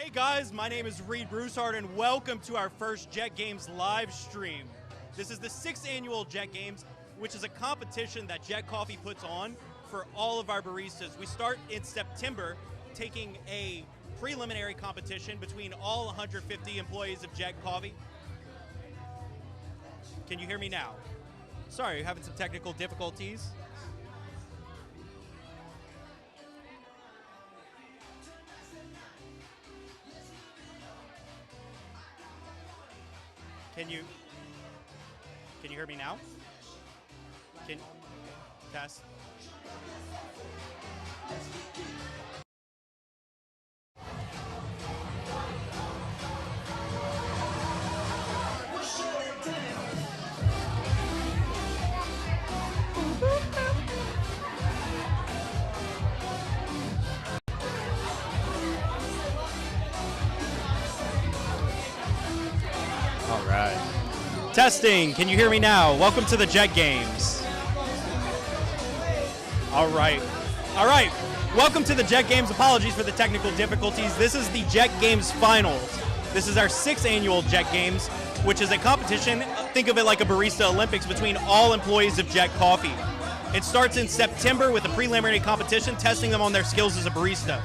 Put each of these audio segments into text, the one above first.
Hey guys, my name is Reed Broussard and welcome to our first Jet Games live stream. This is the 6th annual Jet Games, which is a competition that Jet Coffee puts on for all of our baristas. We start in September taking a preliminary competition between all 150 employees of Jet Coffee. Can you hear me now? Sorry, you're having some technical difficulties. Can you hear me now? Can test? All right. Testing. Can you hear me now? Welcome to the Jet Games. All right. All right. Welcome to the Jet Games. Apologies for the technical difficulties. This is the Jet Games Finals. This is our 6th annual Jet Games, which is a competition, think of it like a barista Olympics, between all employees of Jet Coffee. It starts in September with a preliminary competition, testing them on their skills as a barista.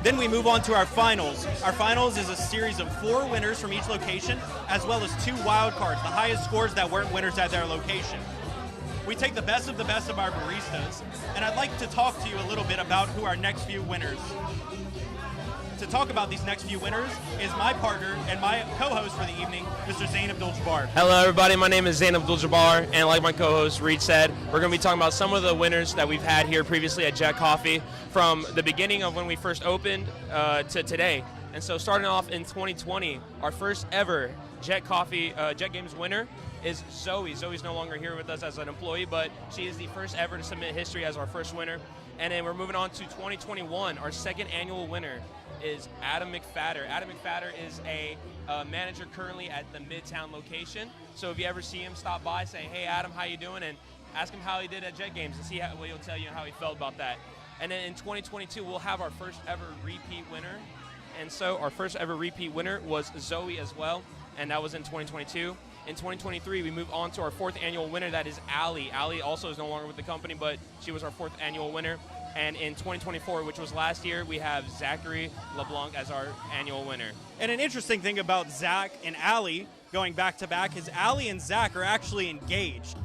Then we move on to our finals. Our finals is a series of 4 winners from each location, as well as 2 wild cards, the highest scores that weren't winners at their location. We take the best of our baristas, and I'd like to talk to you a little bit about who our next few winners. To talk about these next few winners is my partner and my co-host for the evening, Mr. Zain Abdul-Jabbar. Hello everybody, my name is Zain Abdul-Jabbar, and like my co-host Reed said, we're going to be talking about some of the winners that we've had here previously at Jet Coffee from the beginning of when we first opened to today. And so starting off in 2020, our first ever Jet Games winner is Zoe. Zoe's no longer here with us as an employee, but she is the first ever to submit history as our first winner. And then we're moving on to 2021, our 2nd annual winner is Adam McFadder. Adam McFadder is a manager currently at the Midtown location. So if you ever see him, stop by, say, hey Adam, how you doing? And ask him how he did at Jet Games and see what he'll tell you how he felt about that. And then in 2022, we'll have our first ever repeat winner. And so our first ever repeat winner was Zoe as well, and that was in 2022. In 2023, we move on to our 4th annual winner, that is Allie. Allie also is no longer with the company, but she was our 4th annual winner. And in 2024, which was last year, we have Zachary LeBlanc as our annual winner. And an interesting thing about Zach and Allie going back to back is Allie and Zach are actually engaged.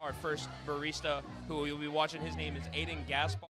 Our first barista who you'll be watching, his name is Aiden Gaspar.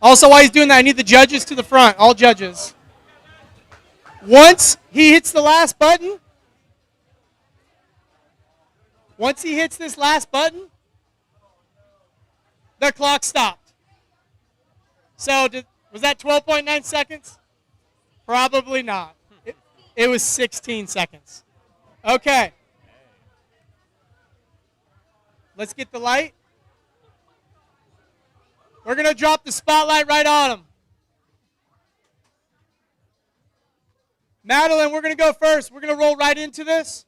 Also, while he's doing that, I need the judges to the front. All judges. Once he hits the last button, this last button, the clock stopped. So was that 12.9 seconds? Probably not. It was 16 seconds. Okay. Let's get the light. We're going to drop the spotlight right on him. Madeline, we're going to go first. We're going to roll right into this.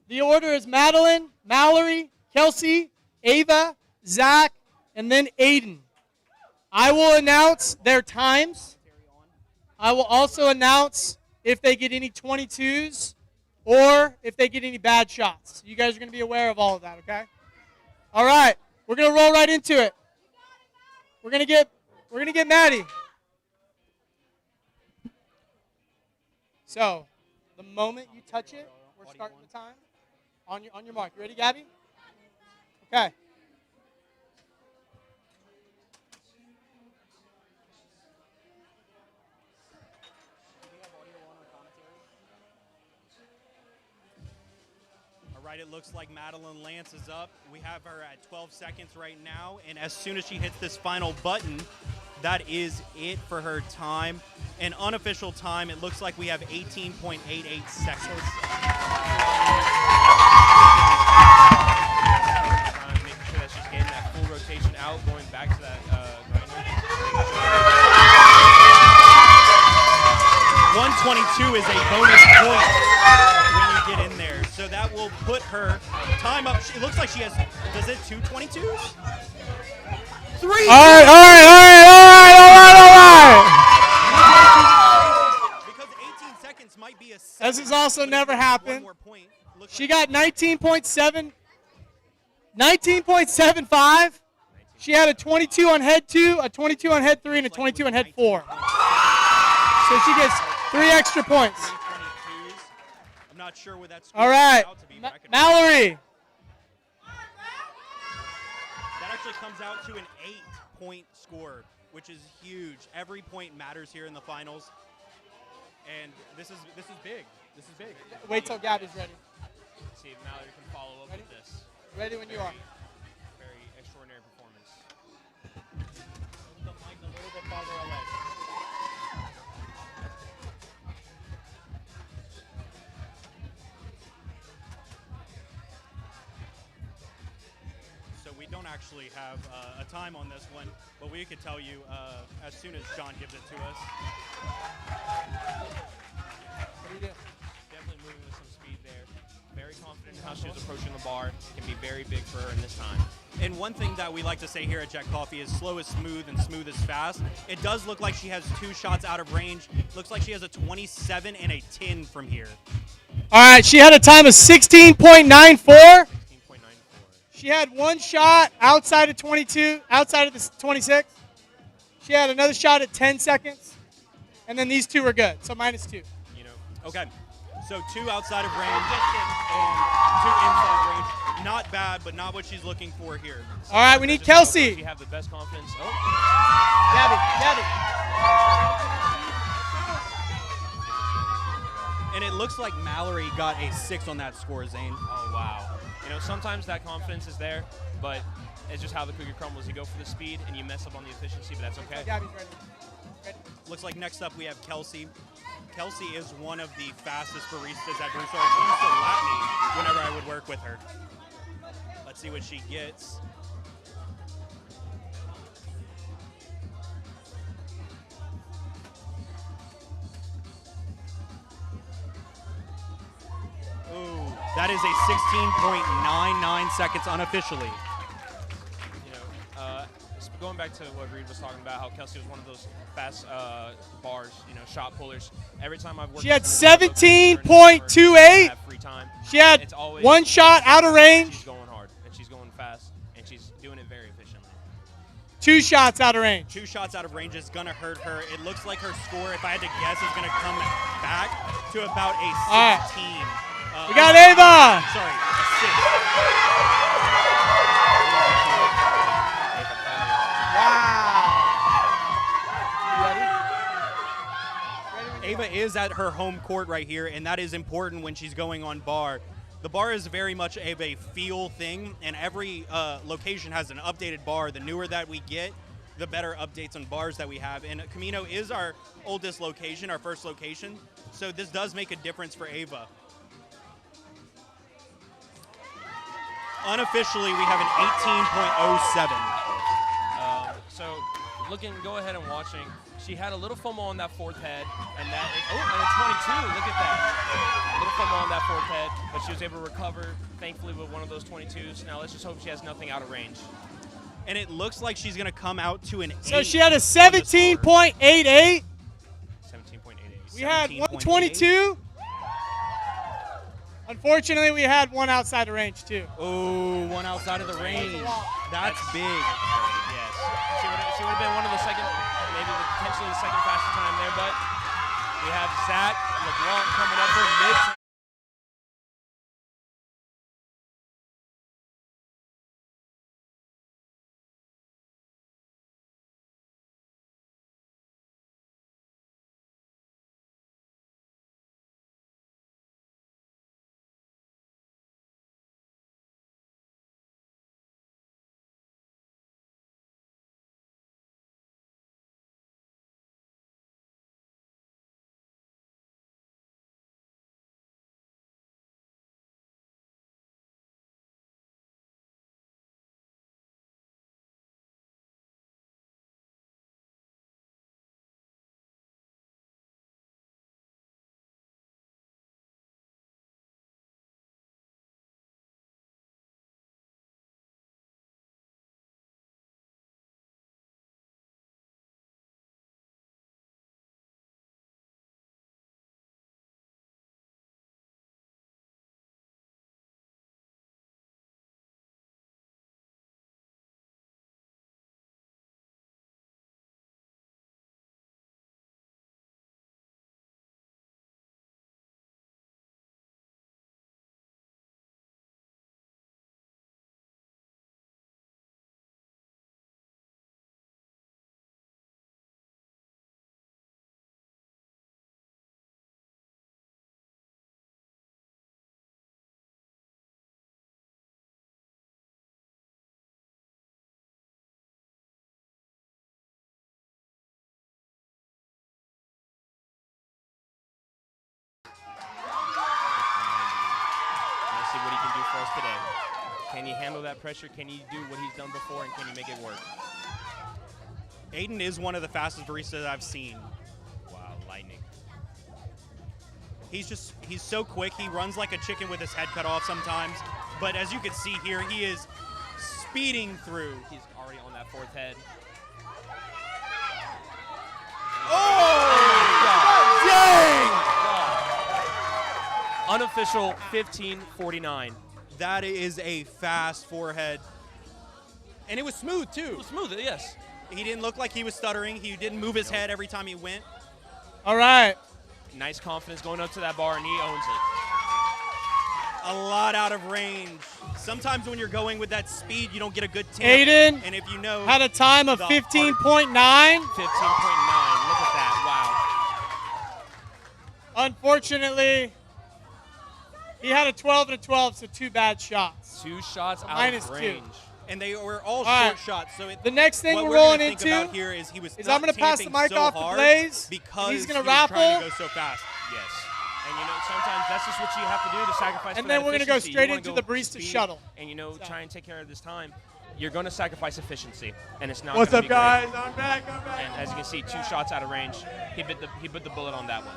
The order is Madeline, Mallory, Kelsey, Ava, Zach, and then Aiden. I will announce their times. I will also announce if they get any 22s or if they get any bad shots. You guys are going to be aware of all of that, okay? All right. We're going to roll right into it. We're going to get Maddie. So, the moment you touch it, we're starting the time. On your mark. You ready, Gabby? Okay. All right, it looks like Madeline Lance is up. We have her at 12 seconds right now, and as soon as she hits this final button, that is it for her time. An unofficial time, it looks like we have 18.88 seconds. Making sure that she's getting that full rotation out, going back to that grinder. 122 is a bonus point when you get in there. So that will put her time up. It looks like she has, does it 222s? Three. All right. Because 18 seconds might be a second. This has also never happened. One more point. She got 19.75. She had a 22 on head 2, a 22 on head 3, and a 22 on head 4. So she gets 3 extra points. I'm not sure what that score All right, is out to be. Mallory. That actually comes out to an 8-point score, which is huge. Every point matters here in the finals, and this is big. This is big. Wait till Gabby's ready. Let's see if Mallory can follow up with this. Ready when you are. Very extraordinary performance. The mic a little bit farther away. So we don't actually have a time on this one, but we could tell you as soon as John gives it to us. What do you do? Definitely moving with some speed there. Very confident in how she was approaching the bar. Can be very big for her in this time. And one thing that we like to say here at Jet Coffee is slow is smooth and smooth is fast. It does look like she has 2 shots out of range. Looks like she has a 27 and a 10 from here. All right, she had a time of 16.94. She had 1 shot outside of 22, outside of the 26. She had another shot at 10 seconds. And then these 2 were good, so -2. You know. Okay. So 2 outside of range and 2 inside range. Not bad, but not what she's looking for here. All right, we need Kelsey. You have the best confidence. Oh. Gabby. And it looks like Mallory got a 6 on that score, Zane. Oh, wow. You know, sometimes that confidence is there, but it's just how the cookie crumbles. You go for the speed and you mess up on the efficiency, but that's okay. Gabby's ready. Looks like next up we have Kelsey. Kelsey is one of the fastest baristas at Barista. She used to lap me whenever I would work with her. Let's see what she gets. Ooh, that is a 16.99 seconds unofficially. You know, going back to what Reed was talking about, how Kelsey was one of those fast bars, you know, shot pullers. Every time I've worked, She had 17.28. Free time. She had 1 shot out of range. She's going hard and she's going fast and she's doing it very efficiently. 2 shots out of range. 2 shots out of range is going to hurt her. It looks like her score, if I had to guess, is going to come back to about a 16. We got Ava. Sorry, a 6. Wow. Ava is at her home court right here, and that is important when she's going on bar. The bar is very much of a feel thing, and every location has an updated bar. The newer that we get, the better updates on bars that we have. And Camino is our oldest location, our first location, so this does make a difference for Ava. Unofficially, we have an 18.07. So looking, go ahead and watching. She had a little FOMO on that fourth head, and that is, and a 22. Look at that. A little FOMO on that fourth head, but she was able to recover, thankfully, with one of those 22s. Now let's just hope she has nothing out of range. And it looks like she's going to come out to an 8. So she had a 17.88. 17.88. We had 122. Unfortunately, we had one outside of range, too. Oh, one outside of the range. That's big. Yes. She would have been one of the second, maybe potentially the second fastest time there, but we have Zach LeBlanc coming up for mid. See what he can do for us today. Can he handle that pressure? Can he do what he's done before, and can he make it work? Aiden is one of the fastest baristas I've seen. Wow, lightning. He's so quick. He runs like a chicken with his head cut off sometimes. But as you can see here, he is speeding through. He's already on that fourth head. Oh! Dang! Unofficial 15:49. That is a fast forehead. And it was smooth, too. It was smooth, yes. He didn't look like he was stuttering. He didn't move his head every time he went. All right. Nice confidence going up to that bar, and he owns it. A lot out of range. Sometimes when you're going with that speed, you don't get a good tip. Aiden and if you know, had a time of 15.9. 15.9. Look at that. Wow. Unfortunately, he had a 12 and a 12, so 2 bad shots. 2 shots out minus of 2. range. And they were all right. short shots. So The next thing what we're rolling gonna think into about here is he was I'm going to pass the mic so off to hard Blaze. because He's going to he was trying raffle. to go so fast. Yes. And, sometimes that's just what you have to do to sacrifice And for then that we're gonna go efficiency. straight You wanna into go the barista speed shuttle. And, try and take care of this time. You're going to sacrifice efficiency, and it's not What's gonna up, be great. guys? I'm back. And as you can see, 2 shots out of range. He bit the bullet on that one.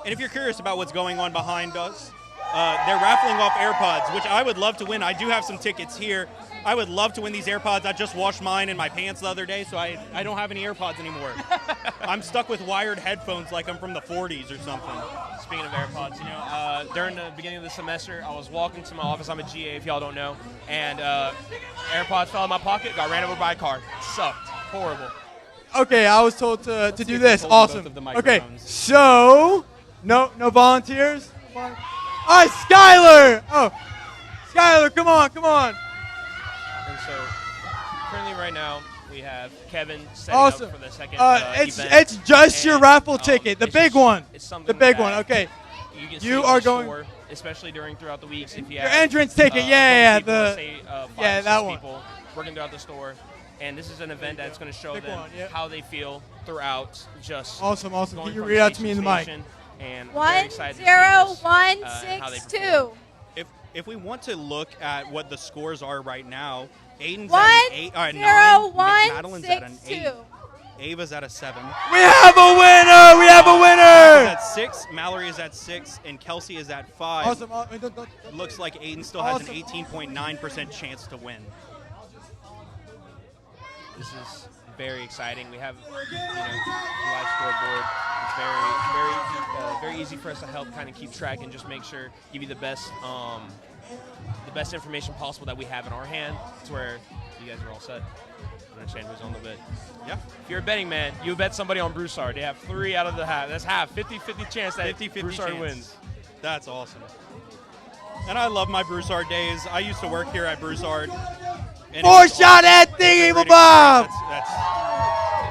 And if you're curious about what's going on behind us, they're raffling off AirPods, which I would love to win. I do have some tickets here. I would love to win these AirPods. I just washed mine in my pants the other day, so I don't have any AirPods anymore. I'm stuck with wired headphones like I'm from the 40s or something. Speaking of AirPods, during the beginning of the semester, I was walking to my office. I'm a GA, if y'all don't know, and AirPods fell in my pocket, got ran over by a car. Sucked. Horrible. Okay, I was told to do this. Hold both Awesome. of the Okay, microphones. so no volunteers. All right, Skylar. Oh, Skylar, come on. And so, currently right now, We have Kevin setting Awesome. up for the second it's event. it's just your And, raffle ticket, the it's big just- one. it's something The big one. that Okay. You, can You see are in the going- store, especially throughout the weeks. If you Your have entrance ticket, a yeah, couple the- people, say, 5 yeah, or 6 that one. people working throughout the store, and this is an event that's going to show Big them one, yep. how they feel throughout just Awesome. going Can you from read out to station me in the mic? station, and very excited to see this, and how they 10-1-6-2. If we want to look at what the scores are right now, Aiden's One, at an 8, 9. zero, one, Madeline's at an 8. 6-2. Ava's at a 7. We have a winner. We have a Is winner. at 6. Mallory is at 6, and Kelsey is at 5. Awesome. Looks like Aiden still has Awesome. an 18.9% chance to win. This is very exciting. We have, live scoreboard. It's very easy for us to help kind of keep track and just make sure, give you the best information possible that we have in our hand. To where you guys are all set. Understand who's on the bid. Yeah. If you're a betting man, you bet somebody on Broussard. They have 3 out of the half. That's half. 50-50 chance that 50-50 Broussard chance. wins. That's awesome. And I love my Broussard days. I used to work here at Broussard. and it Four was shot awesome. at thing, It's a Evil great Bob. experience.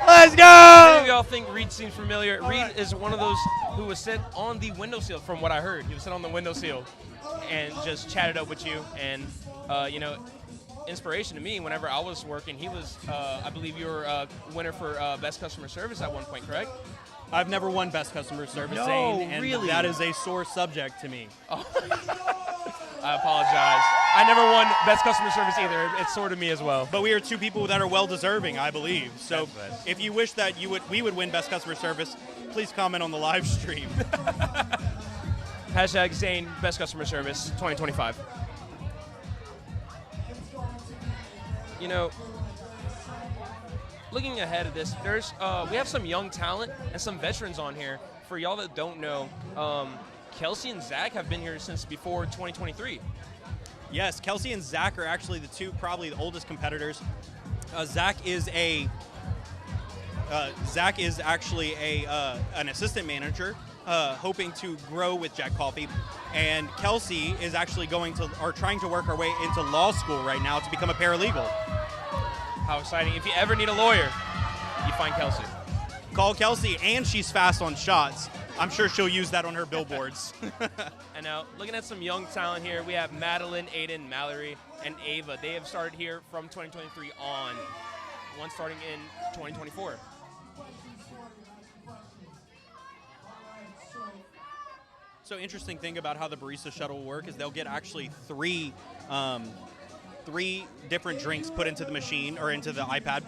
Let's Many of go. y'all think Reed seems familiar. Reed is one of those who was sit on the windowsill, from what I heard. He was sit on the windowsill and just chatted up with you. And, inspiration to me whenever I was working. He was, I believe you were a winner for Best Customer Service at one point, correct? I've never won Best Customer Service, No, Zane, and really? that is a sore subject to me. I apologize. I never won Best Customer Service either. It's sort of me as well. But we are 2 people that are well deserving, I believe. So That's right. if you wish that we would win Best Customer Service, please comment on the live stream. Hashtag Zane Best Customer Service 2025. Looking ahead of this, we have some young talent and some veterans on here. For y'all that don't know, Kelsey and Zach have been here since before 2023. Yes, Kelsey and Zach are actually probably the oldest competitors. Zach is actually an assistant manager, hoping to grow with Jack Coffee, and Kelsey is actually trying to work her way into law school right now to become a paralegal. How exciting. If you ever need a lawyer, you find Kelsey. Call Kelsey, and she's fast on shots. I'm sure she'll use that on her billboards. And now, looking at some young talent here, we have Madeline, Aiden, Mallory, and Ava. They have started here from 2023 on, one starting in 2024. So interesting thing about how the barista shuttle will work is they'll get actually three different drinks put into the machine or into the iPad.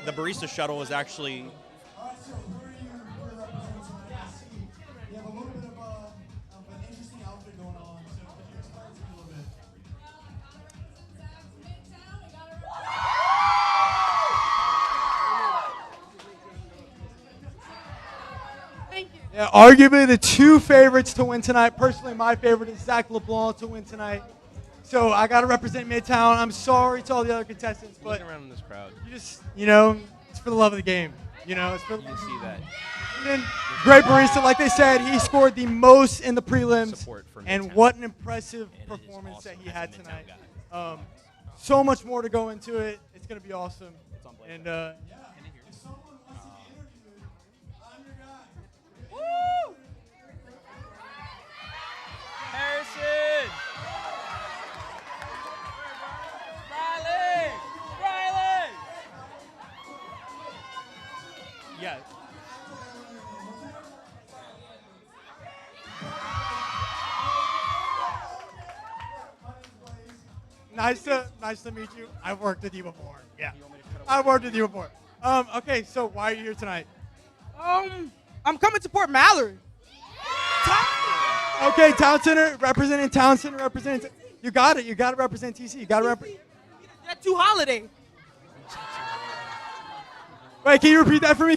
The barista shuttle is actually Yeah, arguably the 2 favorites to win tonight. Personally, my favorite is Zach LeBlanc to win tonight. So I got to represent Midtown. I'm sorry to all the other contestants, but Looking around in this crowd, you just, it's for the love of the game. It's for you can see that and great barista. Like they said, he scored the most in the prelims. support for And Midtown. what an impressive And it is performance awesome that he as had a Midtown tonight. guy. So much more to go into it. It's going to be awesome. And Harrison! Riley! yeah. nice to meet you. I've worked with you before. Yeah. I've worked with you before. Okay, so why are you here tonight? I'm coming to support Mallory. Okay, Town Center, representing Town Center, representing. You got it. You got to represent TC. You got to represent. Jet 2 holiday. Wait, can you repeat that for me?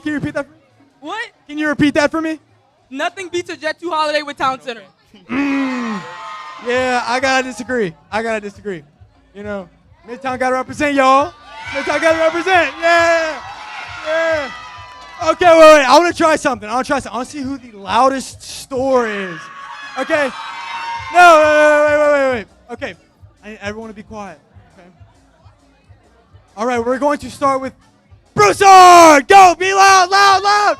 What? Can you repeat that for me? Nothing beats a Jet 2 holiday with Town Center. Yeah, I gotta disagree. Midtown gotta represent, y'all. Midtown gotta represent. Yeah. Okay, wait. I want to try something. I want to see who the loudest store is. Okay. No, wait. Okay, I need everyone to be quiet. Okay. All right, we're going to start with Broussard. Go, be loud, loud, loud.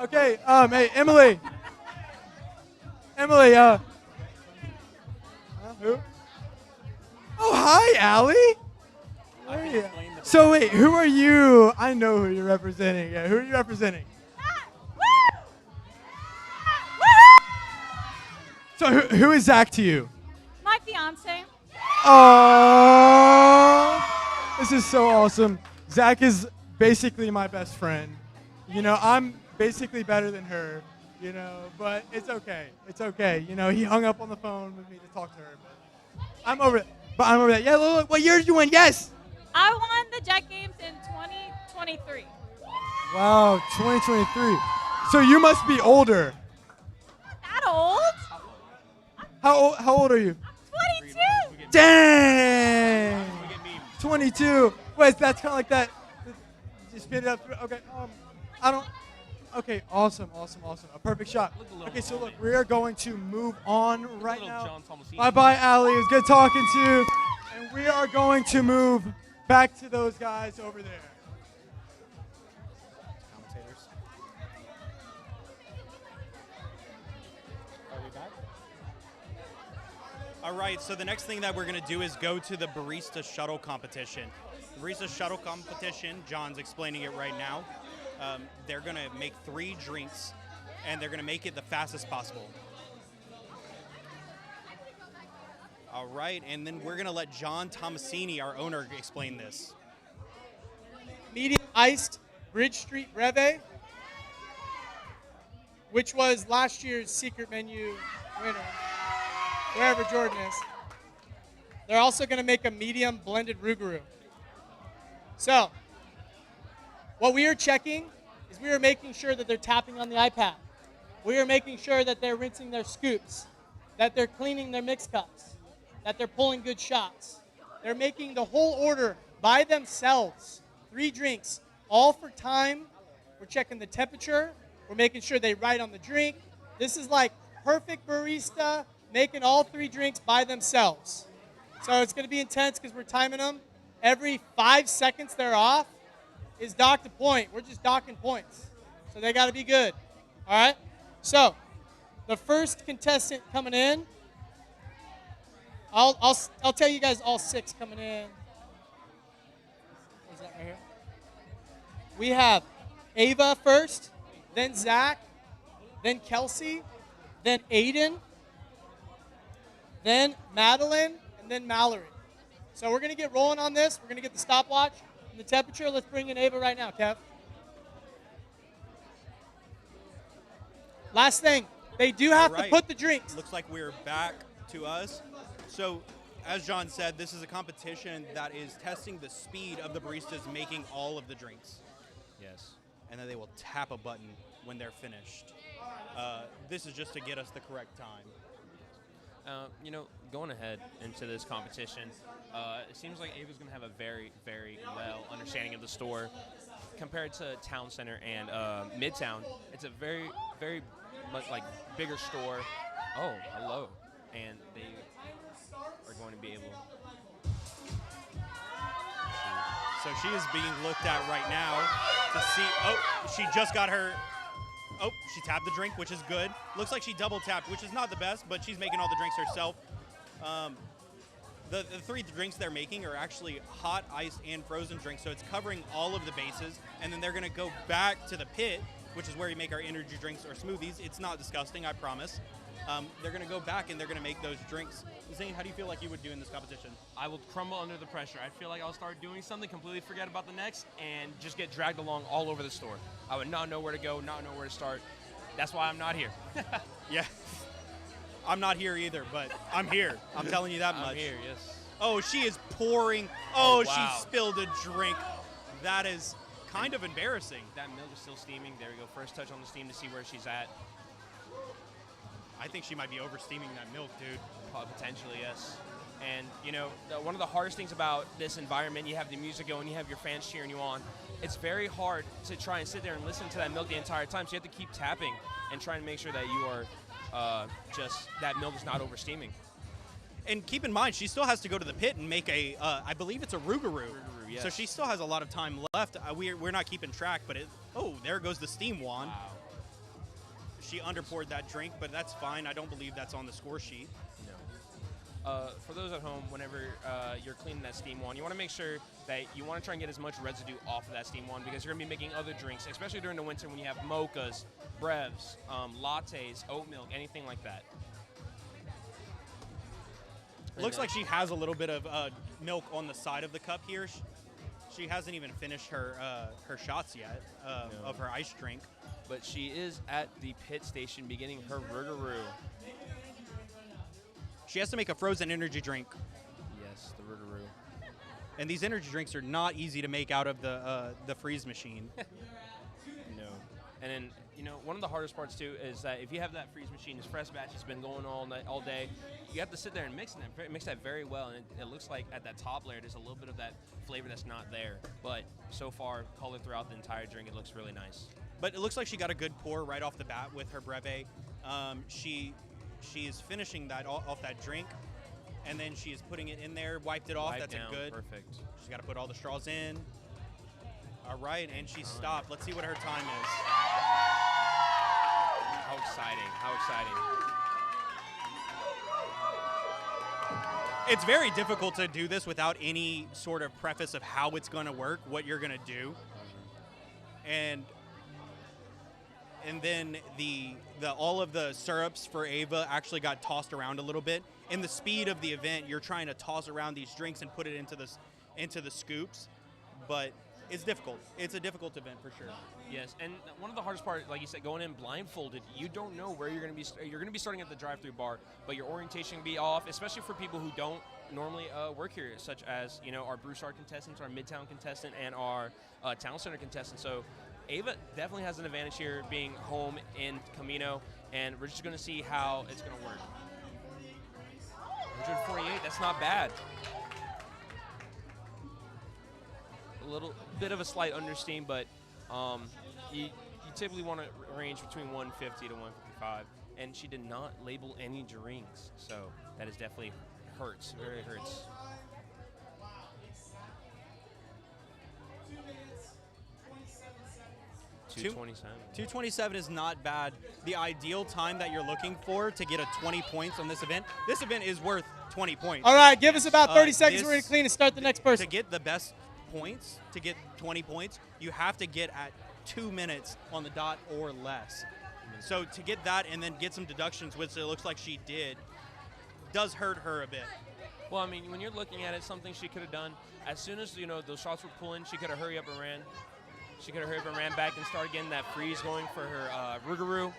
Okay, hey, Emily. Who? Oh, hi, Allie. Hey. So wait, who are you? I know who you're representing. Yeah, who are you representing? So who is Zach to you? My fiance. Oh, this is so awesome. Zach is basically my best friend. You know, I'm basically better than her, you know, but it's okay. It's okay. You know, he hung up on the phone with me to talk to her, but I'm over it. But I'm over that. Yeah, look, what year did you win? Yes. I won the Jet Games in 2023. Wow, 2023. So you must be older. Not that old. How old are you? 22. Dang. 22. Wait, that's kind of like that. Just spin it up. Okay. I don't. Okay. Awesome. A perfect shot. Okay. So look, we are going to move on right now. Bye, Allie. It was good talking to you. And we are going to move back to those guys over there. Commentators. Are we back? All right, so the next thing that we're going to do is go to the barista shuttle competition. The barista shuttle competition, John's explaining it right now. They're going to make 3 drinks, and they're going to make it the fastest possible. All right, and then we're going to let John Tomasini, our owner, explain this. Medium iced Bridge Street Breve, which was last year's secret menu winner, wherever Jordan is. They're also going to make a medium blended Rougarou. So, what we are checking is we are making sure that they're tapping on the iPad. We are making sure that they're rinsing their scoops, that they're cleaning their mix cups, that they're pulling good shots. They're making the whole order by themselves. 3 drinks, all for time. We're checking the temperature. We're making sure they write on the drink. This is like perfect barista making all 3 drinks by themselves. So it's going to be intense because we're timing them. Every 5 seconds they're off is docked a point. We're just docking points. So they got to be good. All right? So the first contestant coming in, I'll tell you guys all 6 coming in. Where's that right here? We have Ava first, then Zach, then Kelsey, then Aiden, then Madeline, and then Mallory. So we're going to get rolling on this. We're going to get the stopwatch and the temperature. Let's bring in Ava right now, Kev. Last thing, they do have to put the drinks. Looks like we're back to us. So, as John said, this is a competition that is testing the speed of the baristas making all of the drinks. Yes. And then they will tap a button when they're finished. This is just to get us the correct time. You know, going ahead into this competition, it seems like Ava's going to have a very, very well understanding of the store. Compared to Town Center and Midtown, it's a very, very much like bigger store. Oh, hello. And they are going to be able So she is being looked at right now to see. Oh, she just got her. Oh, she tapped the drink, which is good. Looks like she double tapped, which is not the best, but she's making all the drinks herself. The 3 drinks they're making are actually hot, iced, and frozen drinks, so it's covering all of the bases. And then they're going to go back to the pit, which is where we make our energy drinks or smoothies. It's not disgusting, I promise. They're going to go back and they're going to make those drinks. Zane, how do you feel like you would do in this competition? I will crumble under the pressure. I feel like I'll start doing something, completely forget about the next, and just get dragged along all over the store. I would not know where to go, not know where to start. That's why I'm not here. Yeah. I'm not here either, but I'm here. I'm telling you that much. I'm here, yes. Oh, she is pouring. Oh, wow. She spilled a drink. That is kind of embarrassing. That milk is still steaming. There we go. First touch on the steam to see where she's at. I think she might be over-steaming that milk, dude. Potentially, yes. And, you know, one of the hardest things about this environment, you have the music going, you have your fans cheering you on, it's very hard to try and sit there and listen to that milk the entire time. So you have to keep tapping and trying to make sure that you are just that milk is not over steaming. And keep in mind, she still has to go to the pit and make I believe it's a rougarou. Yes. So she still has a lot of time left. We're not keeping track, but there goes the steam wand. Wow. She underpoured that drink, but that's fine. I don't believe that's on the score sheet. No. For those at home, whenever you're cleaning that steam wand, you want to make sure that you want to try and get as much residue off of that steam wand because you're going to be making other drinks, especially during the winter when you have mochas, brevs, lattes, oat milk, anything like that. Looks like she has a little bit of milk on the side of the cup here. She hasn't even finished her shots yet of her ice drink. But she is at the pit station beginning her rougarou. She has to make a frozen energy drink. Yes, the rougarou. And these energy drinks are not easy to make out of the freeze machine. No. And then, one of the hardest parts, too, is that if you have that freeze machine, this fresh batch has been going all day, you have to sit there and mix that very well. And it looks like at that top layer, there's a little bit of that flavor that's not there. But so far, color throughout the entire drink, it looks really nice. But it looks like she got a good pour right off the bat with her breve. She is finishing that off that drink, and then she is putting it in there, wiped it off. Wiped That's down, a good. Perfect. She's got to put all the straws in. All right, and she stopped. Let's see what her time is. How exciting. How exciting. It's very difficult to do this without any sort of preface of how it's going to work, what you're going to do. And then the all of the syrups for Ava actually got tossed around a little bit. In the speed of the event, you're trying to toss around these drinks and put it into the scoops, but it's difficult. It's a difficult event for sure. Yes, and one of the hardest part, like you said, going in blindfolded, you don't know where you're going to be. You're going to be starting at the drive-through bar, but your orientation can be off, especially for people who don't normally work here, such as our Broussard contestants, our Midtown contestant, and our Town Center contestant. So Ava definitely has an advantage here being home in Camino, and we're just going to see how it's going to work. 148, that's not bad. A little bit of a slight understeam, but you typically want to range between 150 to 155, and she did not label any drinks, so that is definitely hurts, very hurts. 227. 227 is not bad. The ideal time that you're looking for to get a 20 points on this event is worth 20 points. All right, give us about 30 seconds. We're going to clean and start the next person. To get the best points, to get 20 points, you have to get at 2 minutes on the dot or less. So to get that and then get some deductions, which it looks like she did, does hurt her a bit. Well, I mean, when you're looking at it, something she could have done, as soon as, those shots were pulling, she could have hurried up and ran. She could have hurried up and ran back and started getting that freeze going for her rougarou,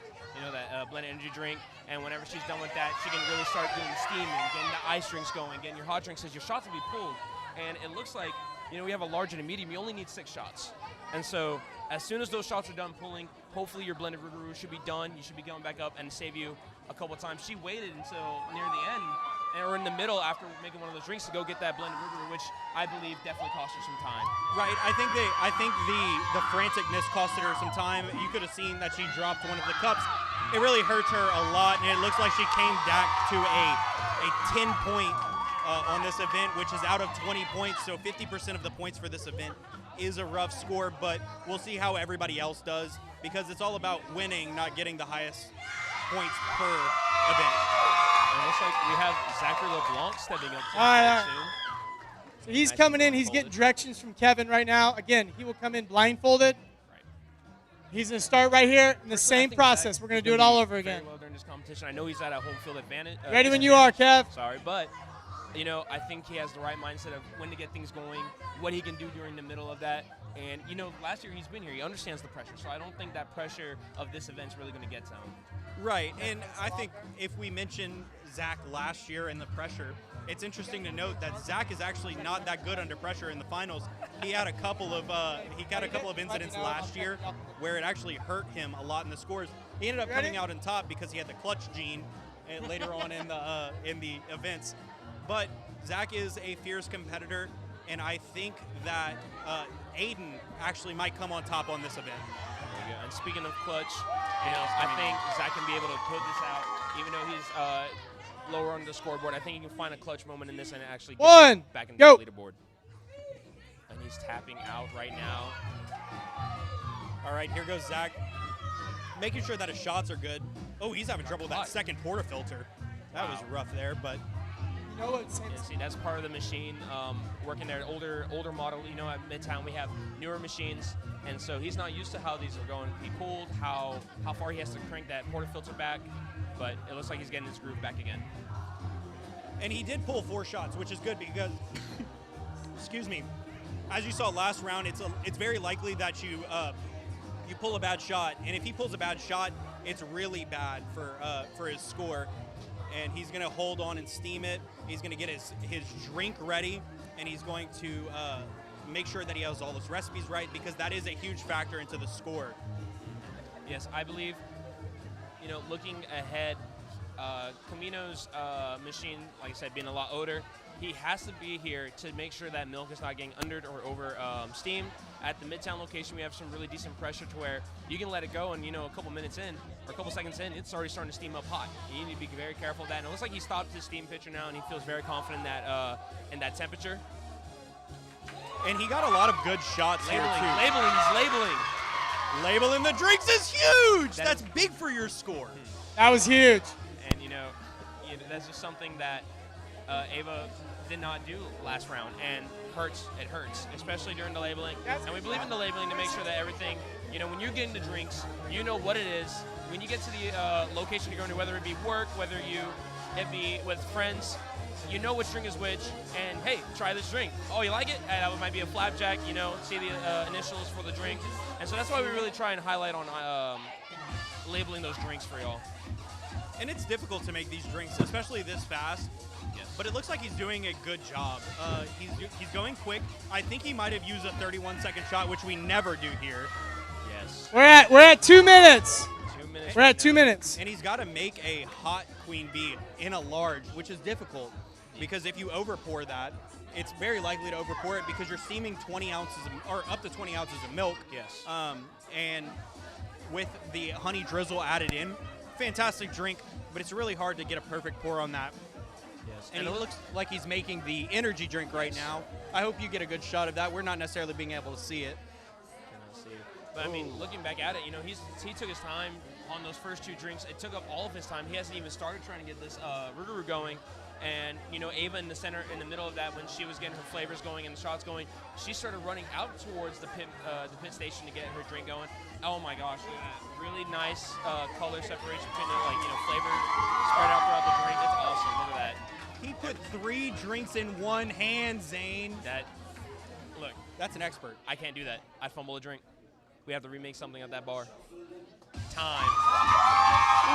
that blended energy drink. And whenever she's done with that, she can really start doing the steaming, getting the ice drinks going, getting your hot drinks as your shots will be pulled. And it looks like, we have a large and a medium. You only need 6 shots. And so as soon as those shots are done pulling, hopefully your blended rougarou should be done. You should be going back up and save you a couple of times. She waited until near the end or in the middle after making one of those drinks to go get that blended rougarou, which I believe definitely cost her some time. Right. I think the franticness costed her some time. You could have seen that she dropped one of the cups. It really hurts her a lot, and it looks like she came back to a 10-point on this event, which is out of 20 points. So 50% of the points for this event is a rough score, but we'll see how everybody else does because it's all about winning, not getting the highest points per event. And it looks like we have Zachary LeBlanc stepping up to All right. soon. So he's Nice coming in. and He's getting blindfolded. directions from Kevin right now. Again, he will come in blindfolded. Right. He's going to start right here in the Personally, I same think process. Zach We're going is to do it gonna all be over very again. well during this competition. I know he's at a home field advantage. Ready when you are, Kev. Sorry, but I think he has the right mindset of when to get things going, what he can do during the middle of that. And last year he's been here. He understands the pressure. So I don't think that pressure of this event's really going to get to him. Right, and I think if we mention Zach last year and the pressure, it's interesting to note that Zach is actually not that good under pressure in the finals. He had a couple of incidents last year where it actually hurt him a lot in the scores. He ended up coming out on top because he had the clutch gene later on in the events. But Zach is a fierce competitor, and I think that Aiden actually might come on top on this event. There you go. And speaking of clutch, I think Zach can be able to put this out, even though he's lower on the scoreboard. I think he can find a clutch moment in this and actually get him back in the leaderboard. And he's tapping out right now. All right, here goes Zach. Making sure that his shots are good. Oh, he's having trouble with that second portafilter. That was rough there, but you know what? See, that's part of the machine. Working there, older model. At Midtown we have newer machines, and so he's not used to how these are going. He pulled how far he has to crank that portafilter back, but it looks like he's getting his groove back again. And he did pull 4 shots, which is good because, excuse me, as you saw last round, it's very likely that you pull a bad shot, and if he pulls a bad shot, it's really bad for his score. And he's going to hold on and steam it. He's going to get his drink ready, and he's going to make sure that he has all his recipes right, because that is a huge factor into the score. Yes, I believe, looking ahead, Camino's machine, like I said, being a lot older, he has to be here to make sure that milk is not getting under or over steamed. At the Midtown location, we have some really decent pressure to where you can let it go, and a couple minutes in or a couple seconds in, it's already starting to steam up hot. You need to be very careful of that. And it looks like he stopped his steam pitcher now, and he feels very confident in that temperature. And he got a lot of good shots here too. Labeling. Labeling the drinks is huge. That's big for your score. That was huge. And that's just something that Ava did not do last round, and it hurts, especially during the labeling. And we believe in the labeling to make sure that everything, when you're getting the drinks, you know what it is. When you get to the location you're going to, whether it be work, whether it be with friends, you know which drink is which, and hey, try this drink. Oh, you like it? That might be a flapjack, see the initials for the drink. And so that's why we really try and highlight on labeling those drinks for y'all. And it's difficult to make these drinks, especially this fast. Yes. But it looks like he's doing a good job. He's going quick. I think he might have used a 31-second shot, which we never do here. Yes. We're at 2 minutes. 2 minutes. We're at 2 minutes. And he's got to make a hot queen bee in a large, which is difficult because if you overpour that, it's very likely to overpour it because you're steaming 20 ounces or up to 20 ounces of milk. Yes. And with the honey drizzle added in, fantastic drink, but it's really hard to get a perfect pour on that. Yes. And it looks like he's making the energy drink right now. I hope you get a good shot of that. We're not necessarily being able to see it. But I mean, looking back at it, he took his time on those first 2 drinks. It took up all of his time. He hasn't even started trying to get this Rougarou going. And Ava in the center, in the middle of that, when she was getting her flavors going and the shots going, she started running out towards the pit station to get her drink going. Oh my gosh, really nice color separation between the flavor spread out throughout the drink. It's awesome. Look at that. He put 3 drinks in one hand, Zane. Look, that's an expert. I can't do that. I'd fumble a drink. We have to remake something at that bar. Time.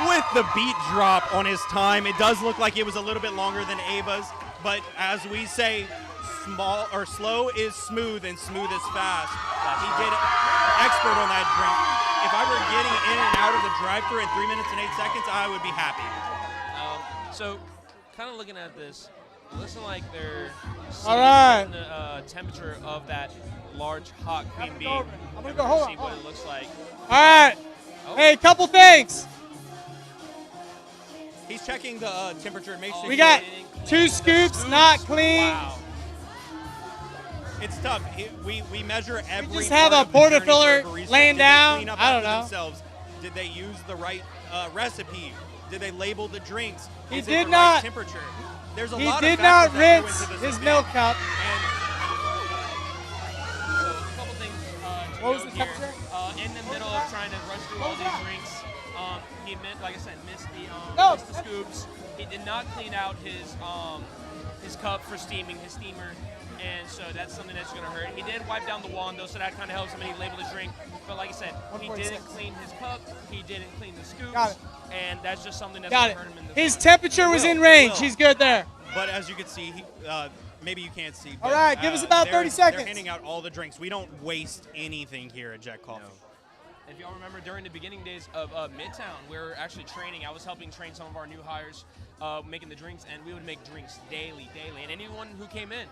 With the beat drop on his time, it does look like it was a little bit longer than Ava's, but as we say, slow is smooth and smooth is fast. He did expert on that drink. If I were getting in and out of the drive-thru in 3 minutes and 8 seconds, I would be happy. So, kind of looking at this, it looks like they're seeing the temperature of that large hot queen bee. I'm gonna go. Hold on. See what it looks like. All right. Oh. Hey, couple things. He's checking the temperature and make sure. We got 2 scoops, not clean. Wow. It's tough. We measure every. We just have a part of the journey portafiller for a barista. laying Did they down. clean up I don't after know. Themselves? Did they use the right recipe? Did they label the drinks? He Is it did the not. Right temperature. There's a He lot did of not factors that go rinse into this his event. milk cup. And So, a couple things to What was note the here. temperature? In the middle of trying to rush through all these drinks, he like I said, missed the scoops. He did not clean out his cup for steaming, his steamer, and so that's something that's going to hurt. He did wipe down the wand, though, so that kind of helps him, and he labeled his drink. But like I said, he didn't clean his cup, he didn't clean the scoops, Got it. and that's just something that's Got going it. to hurt him in the His front. temperature was in range. He's good there. But as you can see, maybe you can't see. All But, right, give us about 30 seconds. They're handing out all the drinks. We don't waste anything here at Jet Coffee. If y'all remember, during the beginning days of Midtown, we were actually training. I was helping train some of our new hires, making the drinks, and we would make drinks daily. And anyone who came in,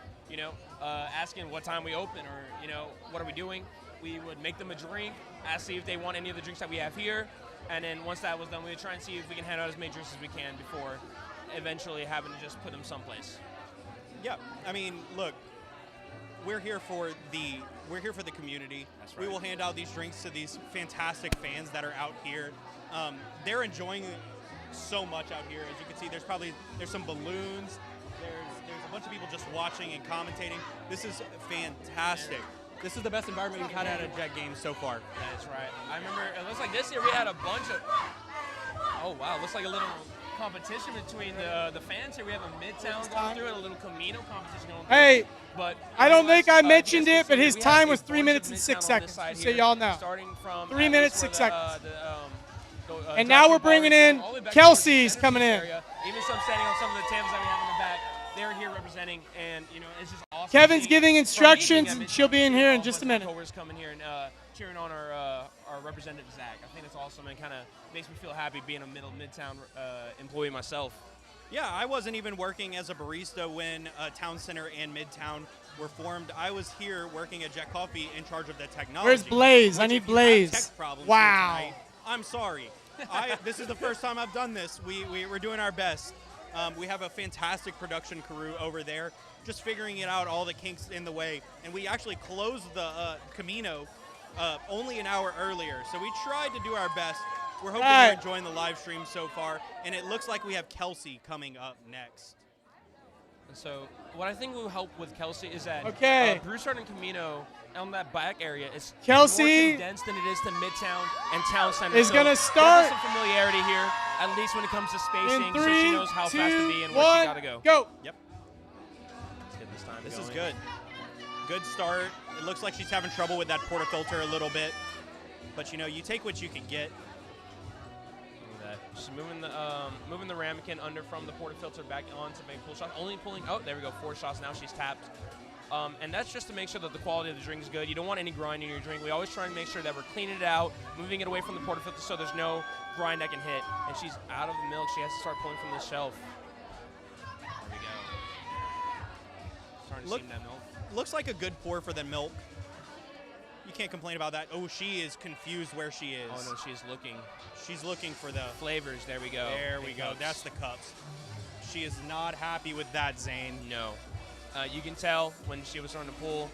asking what time we open or, what are we doing. We would make them a drink, see if they want any of the drinks that we have here. And then once that was done, we would try and see if we can hand out as many drinks as we can before eventually having to just put them someplace. Yeah, I mean, look, we're here for the community. That's right. We will hand out these drinks to these fantastic fans that are out here. They're enjoying it so much out here. As you can see, there's some balloons. There's a bunch of people just watching and commentating. This is fantastic. This is the best environment we've had at a Jet Games so far. That's right. I remember it looks like this year we had a bunch of. Oh wow! Looks like a little competition between the fans here. We have a Midtown going through and a little Camino competition going through. Hey, but I don't think I mentioned this it, but year, his we time have was a 3 bunch minutes of and Midtown 6 on this seconds, side just so here, y'all know. Starting from 3 at minutes, least 6 where seconds. drive-thru And now we're bar bringing is, in all the way back Kelsey's towards the coming in. area. Even some standing on some of the tables that we have in the back. They're here representing, and it's just awesome. Kevin's seeing giving from instructions, meeting and at she'll be in Midtown, here in all just a bunch of minute. coworkers coming here and cheering on our representative Zach. I think it's awesome and kind of makes me feel happy being a Midtown employee myself. Yeah, I wasn't even working as a barista when Town Center and Midtown were formed. I was here working at Jet Coffee in charge of the technology. Where's Blaze? I which need if you have Blaze. tech problems here Wow. tonight, I'm sorry. This is the first time I've done this. We're doing our best. We have a fantastic production crew over there, just figuring it out, all the kinks in the way. And we actually closed the Camino only an hour earlier. So we tried to do our best. We're hoping you're enjoying the live stream so far. And it looks like we have Kelsey coming up next. So what I think will help with Kelsey is that Broussard and Camino on that back area is Kelsey more condensed than it is to Midtown and Town Center. is going to There's start some familiarity here, at least when it comes to spacing, in so 3, she knows how 2, fast to be and 1, where she got to go. Go. Yep. Let's get this time This going. is good. Good start. It looks like she's having trouble with that portafilter a little bit. But, you take what you can get. Look at that. She's moving the ramekin under from the portafilter back on to make pull shots. Only pulling, there we go, 4 shots. Now she's tapped. And that's just to make sure that the quality of the drink is good. You don't want any grind in your drink. We always try and make sure that we're cleaning it out, moving it away from the portafilter so there's no grind that can hit. And she's out of the milk. She has to start pulling from the shelf. There we go. Starting to steam that milk. Looks like a good pour for the milk. You can't complain about that. Oh, she is confused where she is. Oh, no, she's looking. She's looking for the Flavors, there we go. There we go. Cups. That's the cups. She is not happy with that, Zane. No. You can tell when she was starting to pull,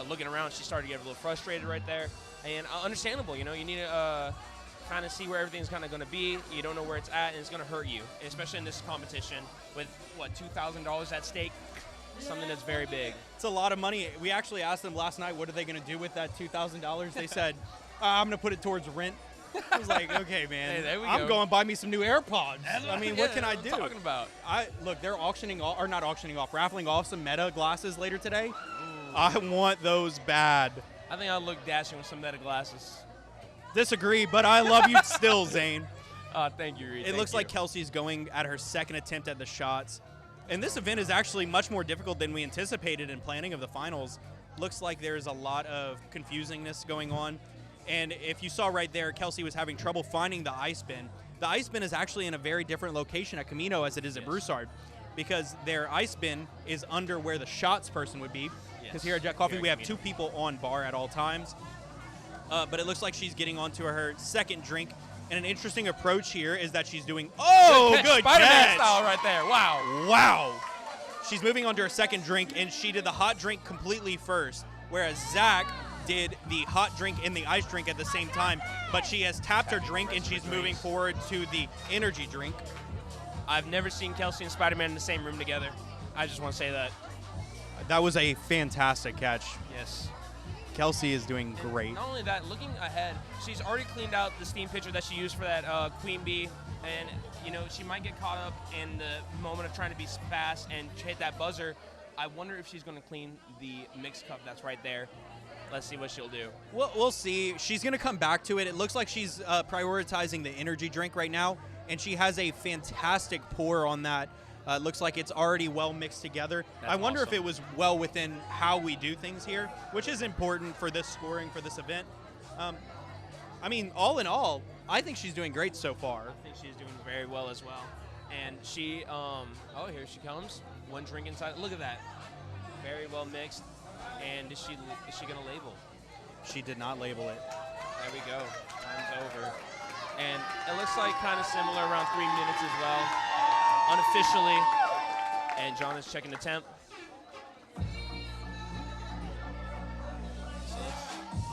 looking around, she started to get a little frustrated right there. And understandable, you need to kind of see where everything's kind of going to be. You don't know where it's at, and it's going to hurt you, especially in this competition with, $2,000 at stake? Something that's very big. It's a lot of money. We actually asked them last night, what are they going to do with that $2,000? They said, I'm going to put it towards rent. I was like, okay, man. Hey, there we I'm go. going to buy me some new AirPods. I mean, what can I do? What I'm talking about. Look, they're raffling off some Meta glasses later today. Ooh. I want those bad. I think I'll look dashing with some Meta glasses. Disagree, but I love you still, Zane. Thank you, Reed. It looks like Kelsey's going at her second attempt at the shots. And this event is actually much more difficult than we anticipated in planning of the finals. Looks like there's a lot of confusingness going on. And if you saw right there, Kelsey was having trouble finding the ice bin. The ice bin is actually in a very different location at Camino as it is at Broussard, because their ice bin is under where the shots person would be. Because here at Jet Coffee, we have 2 people on bar at all times. But it looks like she's getting onto her second drink. And an interesting approach here is that she's doing, good Spider-Man catch. style right there. Wow. Wow. She's moving on to her second drink, and she did the hot drink completely first, whereas Zach did the hot drink and the ice drink at the same time. But she has tapped her drink, and she's moving forward to the energy drink. I've never seen Kelsey and Spider-Man in the same room together. I just want to say that. That was a fantastic catch. Yes. Kelsey is doing great. And not only that, looking ahead, she's already cleaned out the steam pitcher that she used for that queen bee, and she might get caught up in the moment of trying to be fast and hit that buzzer. I wonder if she's going to clean the mixed cup that's right there. Let's see what she'll do. We'll see. She's going to come back to it. It looks like she's prioritizing the energy drink right now, and she has a fantastic pour on that. Looks like it's already well mixed together. I wonder if it was well within how we do things here, which is important for this scoring for this event. I mean, all in all, I think she's doing great so far. I think she's doing very well as well. And she, here she comes. One drink inside. Look at that. Very well mixed. And is she gonna label? She did not label it. There we go. Time's over. And it looks like kind of similar, around 3 minutes as well, unofficially. And John is checking the temp. So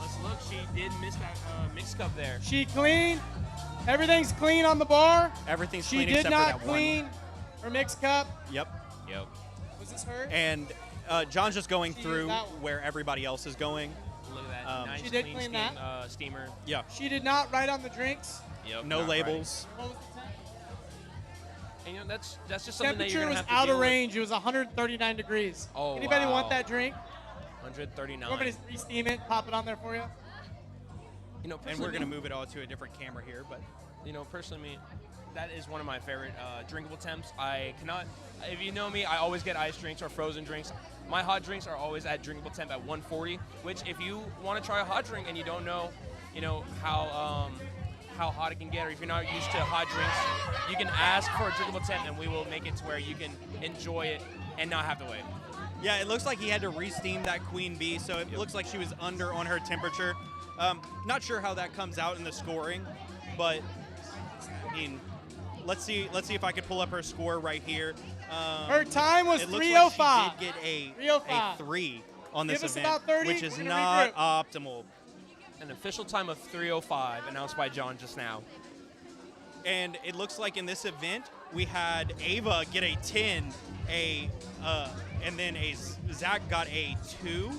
let's look. She did miss that mixed cup there. She clean. Everything's clean on the bar. Everything's She clean did except for not that clean her mixed cup. one. Yep. Yep. Was this her? And John's just going She through used that one. where everybody else is going. Look at that. Nice She did clean clean steam, that. steamer. Yeah. She did not write on the drinks. Yep. No not labels. What was the temp? Right. And that's just something that Temperature you're gonna was have to out deal of with. range. It was 139 degrees. Oh, Anybody wow. want that drink? 139. You want me to re-steam it, pop it on there for you? You know, And we're going to move it all to a different camera here, but You know, personally, me, that is one of my favorite drinkable temps. I cannot, if you know me, I always get iced drinks or frozen drinks. My hot drinks are always at drinkable temp at 140, which if you want to try a hot drink and you don't know, how hot it can get, or if you're not used to hot drinks, you can ask for a drinkable temp and we will make it to where you can enjoy it and not have to wait. yeah, it looks like he had to re-steam that Queen Bee, so it looks like she was under on her temperature. Not sure how that comes out in the scoring, but I mean, let's see if I could pull up her score right here. Her time was It looks 3:05. like she did get a 3:05. 3 on this Give us event, about 30, which is we're gonna not regroup. optimal. An official time of 3:05 announced by John just now. And it looks like in this event we had Ava get a 10, and then Zach got a 2,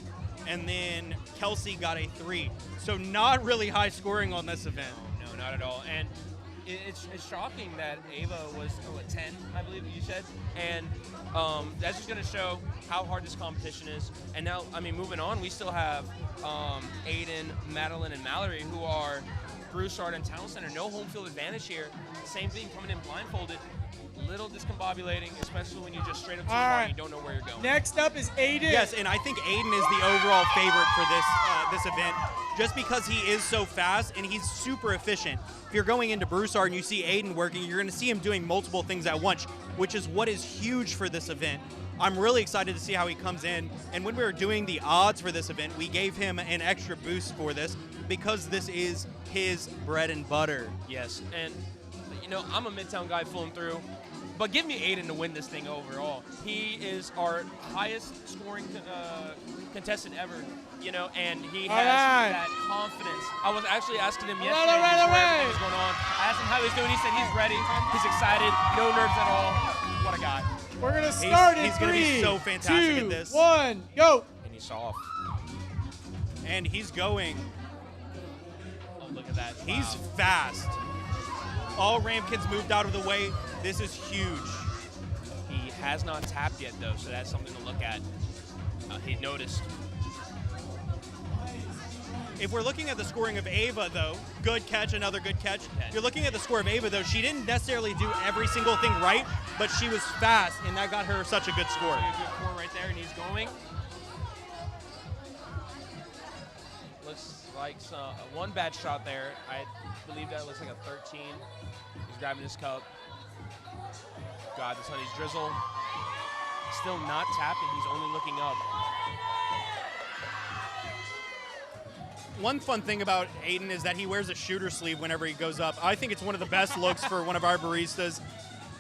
and then Kelsey got a 3. So not really high scoring on this event. No, not at all. And it's shocking that Ava was a 10, I believe you said. And that's just going to show how hard this competition is. And now, I mean, moving on, we still have Aiden, Madeline, and Mallory, who are Broussard and Town Center. No home field advantage here. Same thing, coming in blindfolded. Little discombobulating, especially when you just straight up to the All bar right. and you don't know where you're going. Next up is Aiden. Yes, and I think Aiden is the overall favorite for this event, just because he is so fast and he's super efficient. If you're going into Broussard and you see Aiden working, you're going to see him doing multiple things at once, which is what is huge for this event. I'm really excited to see how he comes in. And when we were doing the odds for this event, we gave him an extra boost for this because this is his bread and butter. Yes, and I'm a Midtown guy flowing through, but give me Aiden to win this thing overall. He is our highest scoring contestant ever, and he has that confidence. I was actually asking him yesterday All right, before everything was going on. I asked him how he's doing. He said he's ready. He's excited. No nerves at all. What a guy. We're going to start in He's gonna be 3, so fantastic 2, at this. 1, go. And he's soft. And he's going. Oh, look at that. He's Wow. fast. All ramp kids moved out of the way. This is huge. He has not tapped yet, though, so that's something to look at. He noticed. If we're looking at the scoring of Ava, though, good catch, another good catch. If you're looking at the score of Ava, though, she didn't necessarily do every single thing right, but she was fast, and that got her such a good score. A good score right there, and he's going. Looks like one bad shot there. I believe that looks like a 13. He's grabbing his cup. God, this honey's drizzle. Still not tapping. He's only looking up. One fun thing about Aiden is that he wears a shooter sleeve whenever he goes up. I think it's one of the best looks for one of our baristas.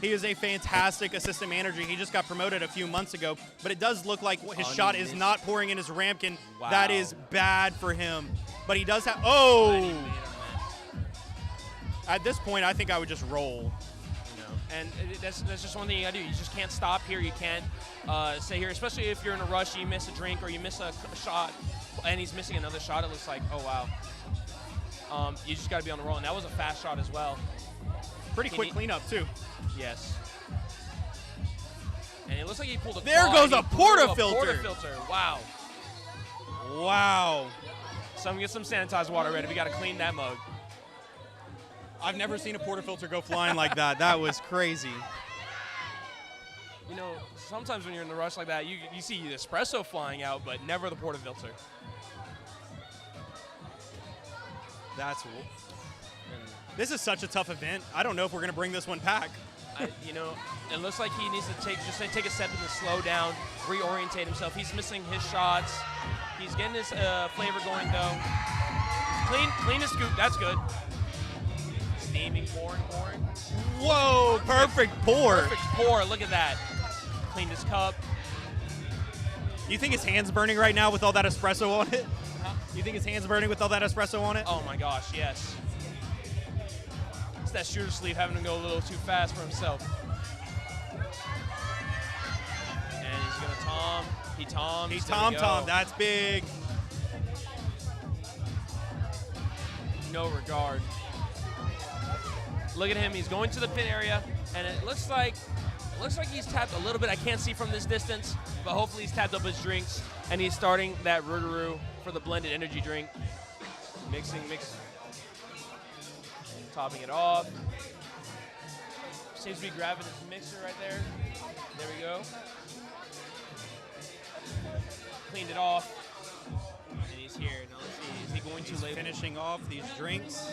He is a fantastic assistant manager. He just got promoted a few months ago, but it does look like his shot is not pouring in his rampkin. Wow. That is bad for him. But he does have, At this point, I think I would just roll. And that's just one thing you gotta do. You just can't stop here. You can't stay here, especially if you're in a rush, you miss a drink or you miss a shot, and he's missing another shot. It looks like, oh wow. You just gotta be on the roll, and that was a fast shot as well. Pretty quick cleanup too. Yes. And it looks like he pulled a There claw goes and a he blew portafilter. portafilter. Wow. Wow. Someone get some sanitized water ready. We gotta clean that mug. I've never seen a portafilter go flying like that. That was crazy. Sometimes when you're in the rush like that, you see the espresso flying out, but never the portafilter. That's cool. This is such a tough event. I don't know if we're going to bring this one back. It looks like he needs to take a step and slow down, reorientate himself. He's missing his shots. He's getting his flavor going though. Clean his scoop. That's good. Steaming, pouring. Whoa, perfect pour. Perfect pour. Look at that. Cleaned his cup. You think his hand's burning right now with all that espresso on it? You think his hand's burning with all that espresso on it? Oh my gosh, yes. It's that shooter sleeve having to go a little too fast for himself. And he's gonna tom. He toms. He There we go. tom. That's big. No regard. Look at him. He's going to the pit area, and it looks like he's tapped a little bit. I can't see from this distance, but hopefully he's tapped up his drinks, and he's starting that Roogaroo for the blended energy drink. Mix. Topping it off. Seems to be grabbing his mixer right there. There we go. Cleaned it off. And he's here. Now let's see. Is he going to label? Finishing off these drinks.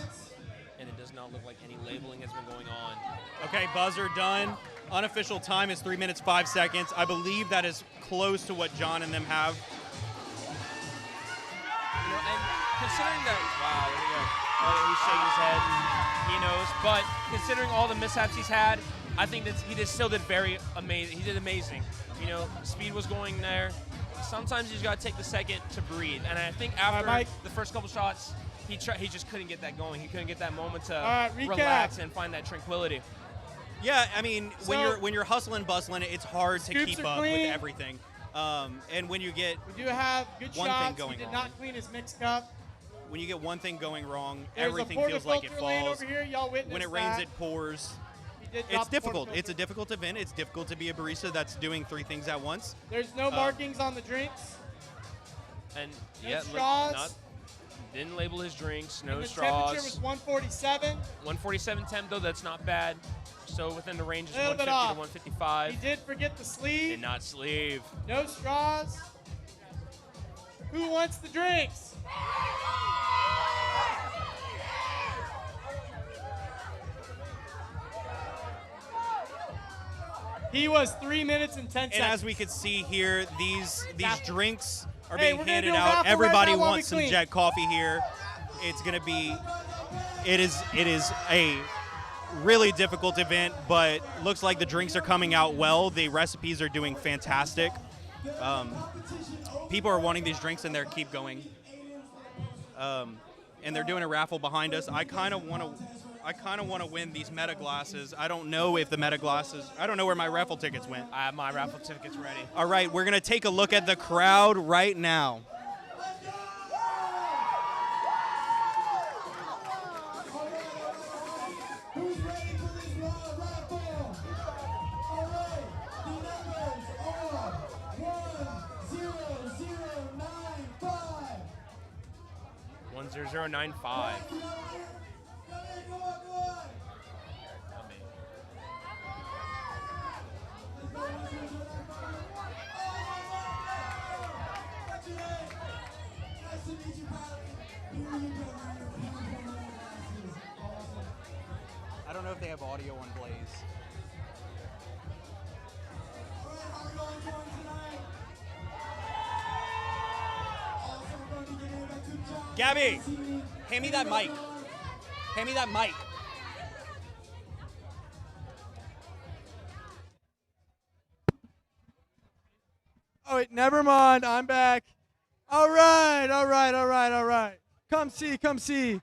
And it does not look like any labeling has been going on. Okay, buzzer done. Unofficial time is 3 minutes, 5 seconds. I believe that is close to what John and them have. And considering that, wow, there we go. Oh, he's shaking his head. He knows. But considering all the mishaps he's had, I think that he still did very amazing. He did amazing. Speed was going there. Sometimes you just got to take the second to breathe. And I think after the first couple shots, he just couldn't get that going. He couldn't get that moment to relax and find that tranquility. Yeah, I mean, when you're hustling, bustling, it's hard to keep up with everything. And when you get we do have good one shots. thing going He did wrong, not clean his mixed cup. when you get one thing going wrong, There's everything a feels like it portafilter laying falls. over here. Y'all witnessed When it rains, that. it pours. He did It's drop the difficult. portafilter. It's a difficult event. It's difficult to be a barista that's doing 3 things at once. There's no markings on the drinks. And No straws. Didn't label his drinks. No And the straws. temperature was 147. 147 temp though. That's not bad. So within the range is Little bit 150 off. to 155. He did forget the sleeve. Did not sleeve. No straws. Who wants the drinks? He was 3 minutes and 10 seconds. And as we could see here, these drinks are Hey, being we're gonna handed do a out. raffle right Everybody now while wants we some clean. Jet coffee here. It's gonna be. It is a really difficult event, but looks like the drinks are coming out well. The recipes are doing fantastic. People are wanting these drinks, and they keep going. And they're doing a raffle behind us. I kind of want to win these meta glasses. I don't know if the meta glasses. I don't know where my raffle tickets went. I have my raffle tickets ready. All right, we're gonna take a look at the crowd right now. Who's ready for this raffle? All right, the numbers are 10095. 10095. Go on. Nice to meet you, Pilot. Here you go. I don't know if they have audio on Blaze. All right, how we going tonight? Also, we're going to get in back to John. Gabby, hand me that mic. Hand me that mic. Oh, wait, never mind. I'm back. All right. Come see.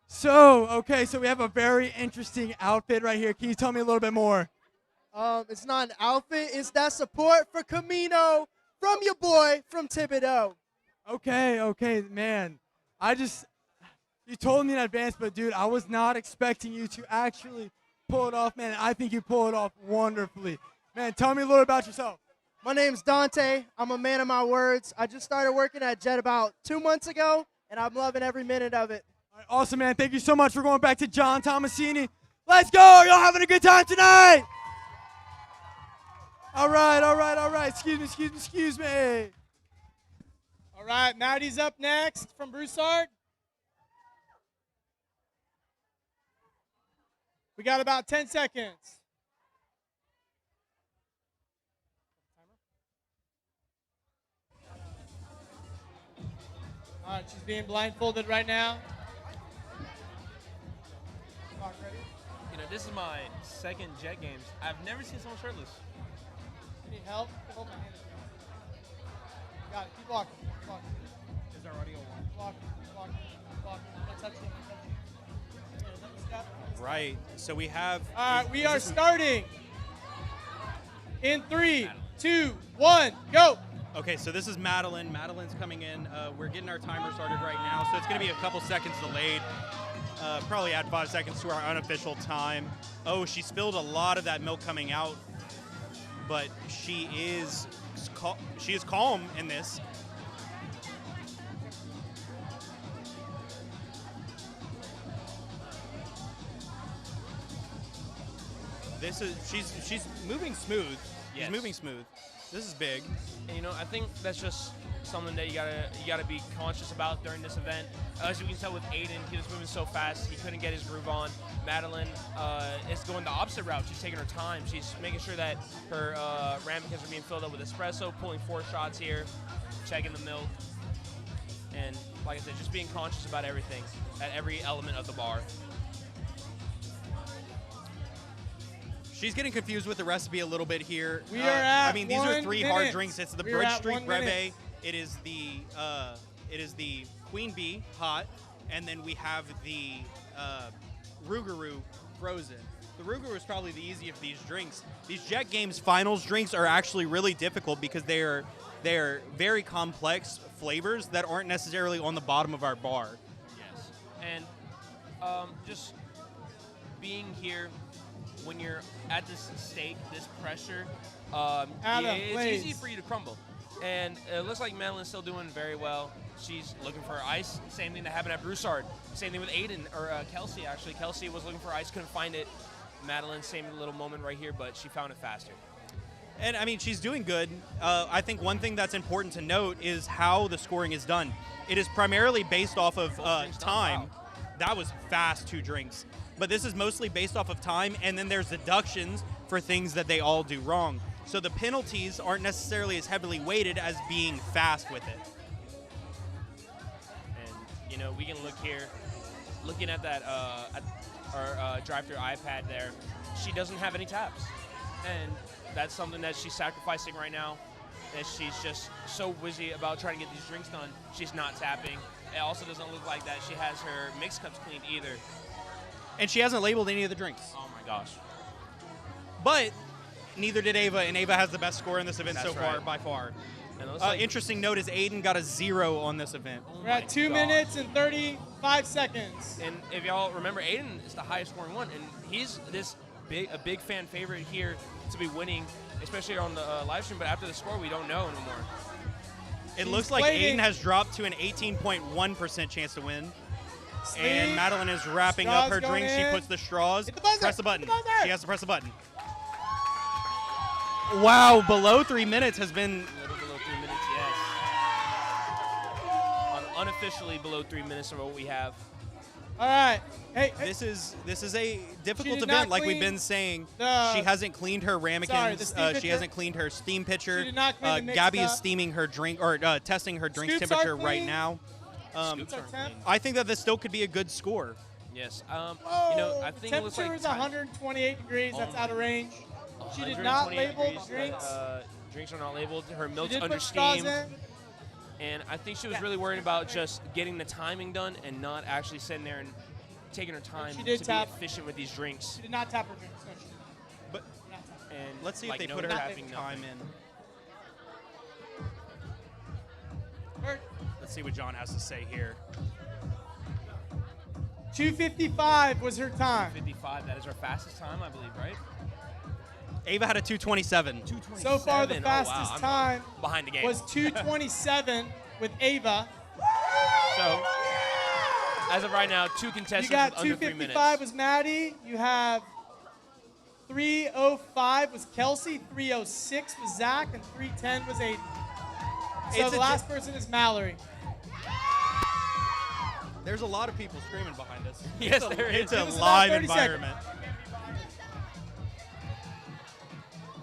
So, okay, so we have a very interesting outfit right here. Can you tell me a little bit more? It's not an outfit. It's that support for Camino from your boy from Thibodeau. Okay, man. You told me in advance, but dude, I was not expecting you to actually pull it off, man. I think you pull it off wonderfully. Man, tell me a little about yourself. My name's Dante. I'm a man of my words. I just started working at Jet about 2 months ago, and I'm loving every minute of it. All right, awesome, man. Thank you so much for going back to John Tomasini. Let's go. Y'all having a good time tonight? All right. Excuse me. All right, Maddie's up next from Broussard. We got about 10 seconds. right, she's being blindfolded right now. Clock ready. You know, this is my second Jet Games. I've never seen someone shirtless. Need help? Hold my hand. You got it. Keep walking. Keep walking. Is our audio on? Keep walking. Keep walking. Keep walking. Don't touch him. Don't touch him. Okay, another step. Right. So we have. All right, we is are this- starting. In 3, 2, 1, go. Okay, so this is Madeline. Madeline's coming in. We're getting our timer started right now, so it's going to be a couple seconds delayed. Probably add 5 seconds to our unofficial time. Oh, she spilled a lot of that milk coming out, but she is calm in this. This is she's moving smooth. Yes. She's moving smooth. This is big. And, you know, I think that's just something that you gotta be conscious about during this event. As you can tell with Aiden, he was moving so fast, he couldn't get his groove on. Madeline is going the opposite route. She's taking her time. She's making sure that her ramekins are being filled up with espresso, pulling 4 shots here, checking the milk. And like I said, just being conscious about everything, at every element of the bar. She's getting confused with the recipe a little bit here. We are at I mean, these are 1 3 hard minute. drinks. It's the We are Bridge at Street 1 minute. Breve. It is the Queen Bee hot, and then we have the Rougarou frozen. The Rougarou is probably the easiest of these drinks. These Jet Games finals drinks are actually really difficult because they're very complex flavors that aren't necessarily on the bottom of our bar. Yes. And just being here when you're at this stake, this pressure, Adam, it's please. easy for you to crumble. And it looks like Madeline's still doing very well. She's looking for ice. Same thing that happened at Broussard. Same thing with Aiden, or Kelsey, actually. Kelsey was looking for ice, couldn't find it. Madeline, same little moment right here, but she found it faster. And I mean, she's doing good. I think one thing that's important to note is how the scoring is done. It is primarily based off of drinks done, time. wow. That was fast, 2 drinks. But this is mostly based off of time, and then there's deductions for things that they all do wrong. So the penalties aren't necessarily as heavily weighted as being fast with it. And, you know, we can look here, looking at that, at our drive-through iPad there, she doesn't have any taps. And that's something that she's sacrificing right now, as she's just so busy about trying to get these drinks done, she's not tapping. It also doesn't look like that she has her mixed cups cleaned either. And she hasn't labeled any of the drinks. Oh my gosh. But neither did Ava, and Ava has the best score in this event That's so far, right. by far. And it looks like, Interesting note is Aiden got a 0 on this event. oh We're my at 2 gosh. minutes and 35 seconds. And if y'all remember, Aiden is the highest scoring one, and he's a big fan favorite here to be winning, especially on the live stream. But after the score, we don't know anymore. It She's looks like waiting. Aiden has dropped to an 18.1% chance to win. Sleeve. And Madeline is wrapping up Straws her going drink. She in. puts the straws. Hit the buzzer. Press the button. Hit the buzzer. She has to press the button. Wow, below 3 minutes has been. A little below 3 minutes, yes. Unofficially below 3 minutes of what we have. All right. Hey, This is a difficult did event, not like we've clean been saying. the- She hasn't cleaned her Sorry, the ramekins. steam She pitcher. hasn't cleaned her steam pitcher. She did not clean the mixed Gabby is cup. steaming her drink or testing her drink's Scoops temperature are right clean. now. Scoops our aren't temp. clean. I think that this still could be a good score. Yes. Oh, You know, I think it looks temperature like is 128 degrees. That's out of range. She did 128 not label degrees, drinks. Drinks are not labeled. Her She milk's did under put straws steam. in. And I think she was really worried about just getting the timing done and not actually sitting there and taking her time She to did be tap. efficient with these drinks. She did not tap her drinks. No, she did But not tap. And let's see like, if they no put her tapping, time nothing. in. Her- Let's see what John has to say here. 2:55 was her time. 55. That is our fastest time, I believe, right? Ava had a 2:27. So far, the 2:27. fastest I'm time behind the game. was 2:27 with Ava. So, as of right now, 2 You contestants got with under 3 minutes. 2:55 was Maddie. You have 3:05 was Kelsey. 3:06 was Zach, and 3:10 was Aiden. So It's the a last person is Mallory. There's a lot of people screaming behind us. Yes, there is. It's a Give us about live 30 seconds. environment.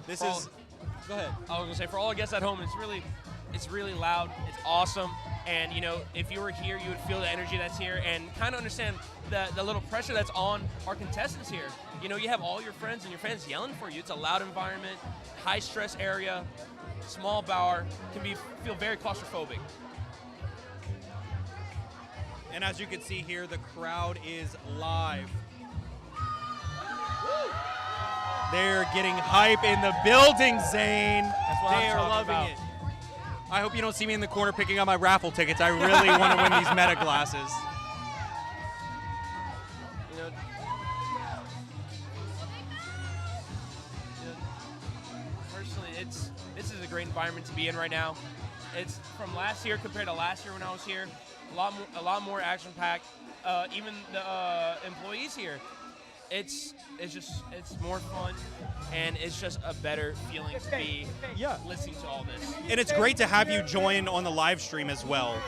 This For all- is. Go ahead. I was gonna say, for all our guests at home, It's really loud. It's awesome. And, you know, if you were here, you would feel the energy that's here and kind of understand the little pressure that's on our contestants here. You know, you have all your friends and your fans yelling for you. It's a loud environment, high stress area, small bar, feel very claustrophobic. And as you can see here, the crowd is live. They're getting hype in the building, Zane. That's what they I'm are talking loving about. it. I hope you don't see me in the corner picking up my raffle tickets. I really want to win these meta glasses. You know, personally, this is a great environment to be in right now. It's from last year compared to last year when I was here, a lot more action packed. Even the employees here, it's more fun, and it's just a better feeling to be listening to all this. And it's great to have you join on the live stream as well.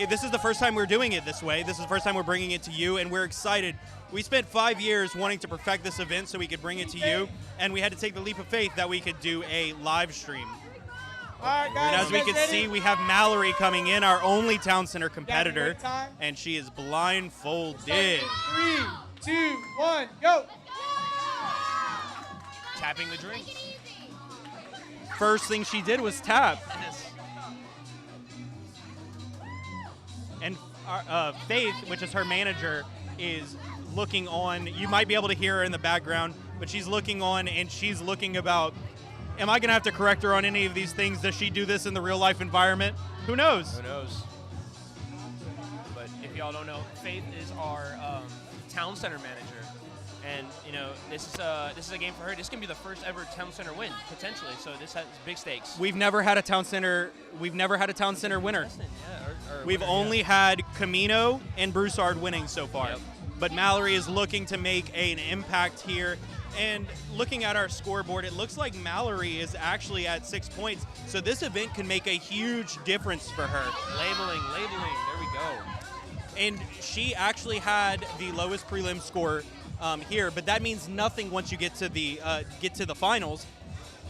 This is the first time we're doing it this way. This is the first time we're bringing it to you, and we're excited. We spent 5 years wanting to perfect this event so we could bring it to you, and we had to take the leap of faith that we could do a live stream. All right, guys. And as we you can guys see, ready? we have Mallory coming in, our only Town Center competitor, wait time? and she is blindfolded. 3, 2, 1, go. Tapping the drink. First thing she did was tap. And Faith, which is her manager, is looking on. You might be able to hear her in the background, but she's looking on, and she's looking about, am I going to have to correct her on any of these things? Does she do this in the real life environment? Who knows? Who knows? But if y'all don't know, Faith is our Town Center manager. And, you know, this is a game for her. This can be the first ever Town Center win, potentially. So this has big stakes. We've never had a Town Center winner. We've only had Camino and Broussard winning so far. Yep. But Mallory is looking to make an impact here. And looking at our scoreboard, it looks like Mallory is actually at 6 points. So this event can make a huge difference for her. Labeling. There we go. And she actually had the lowest prelim score here, but that means nothing once you get to the finals,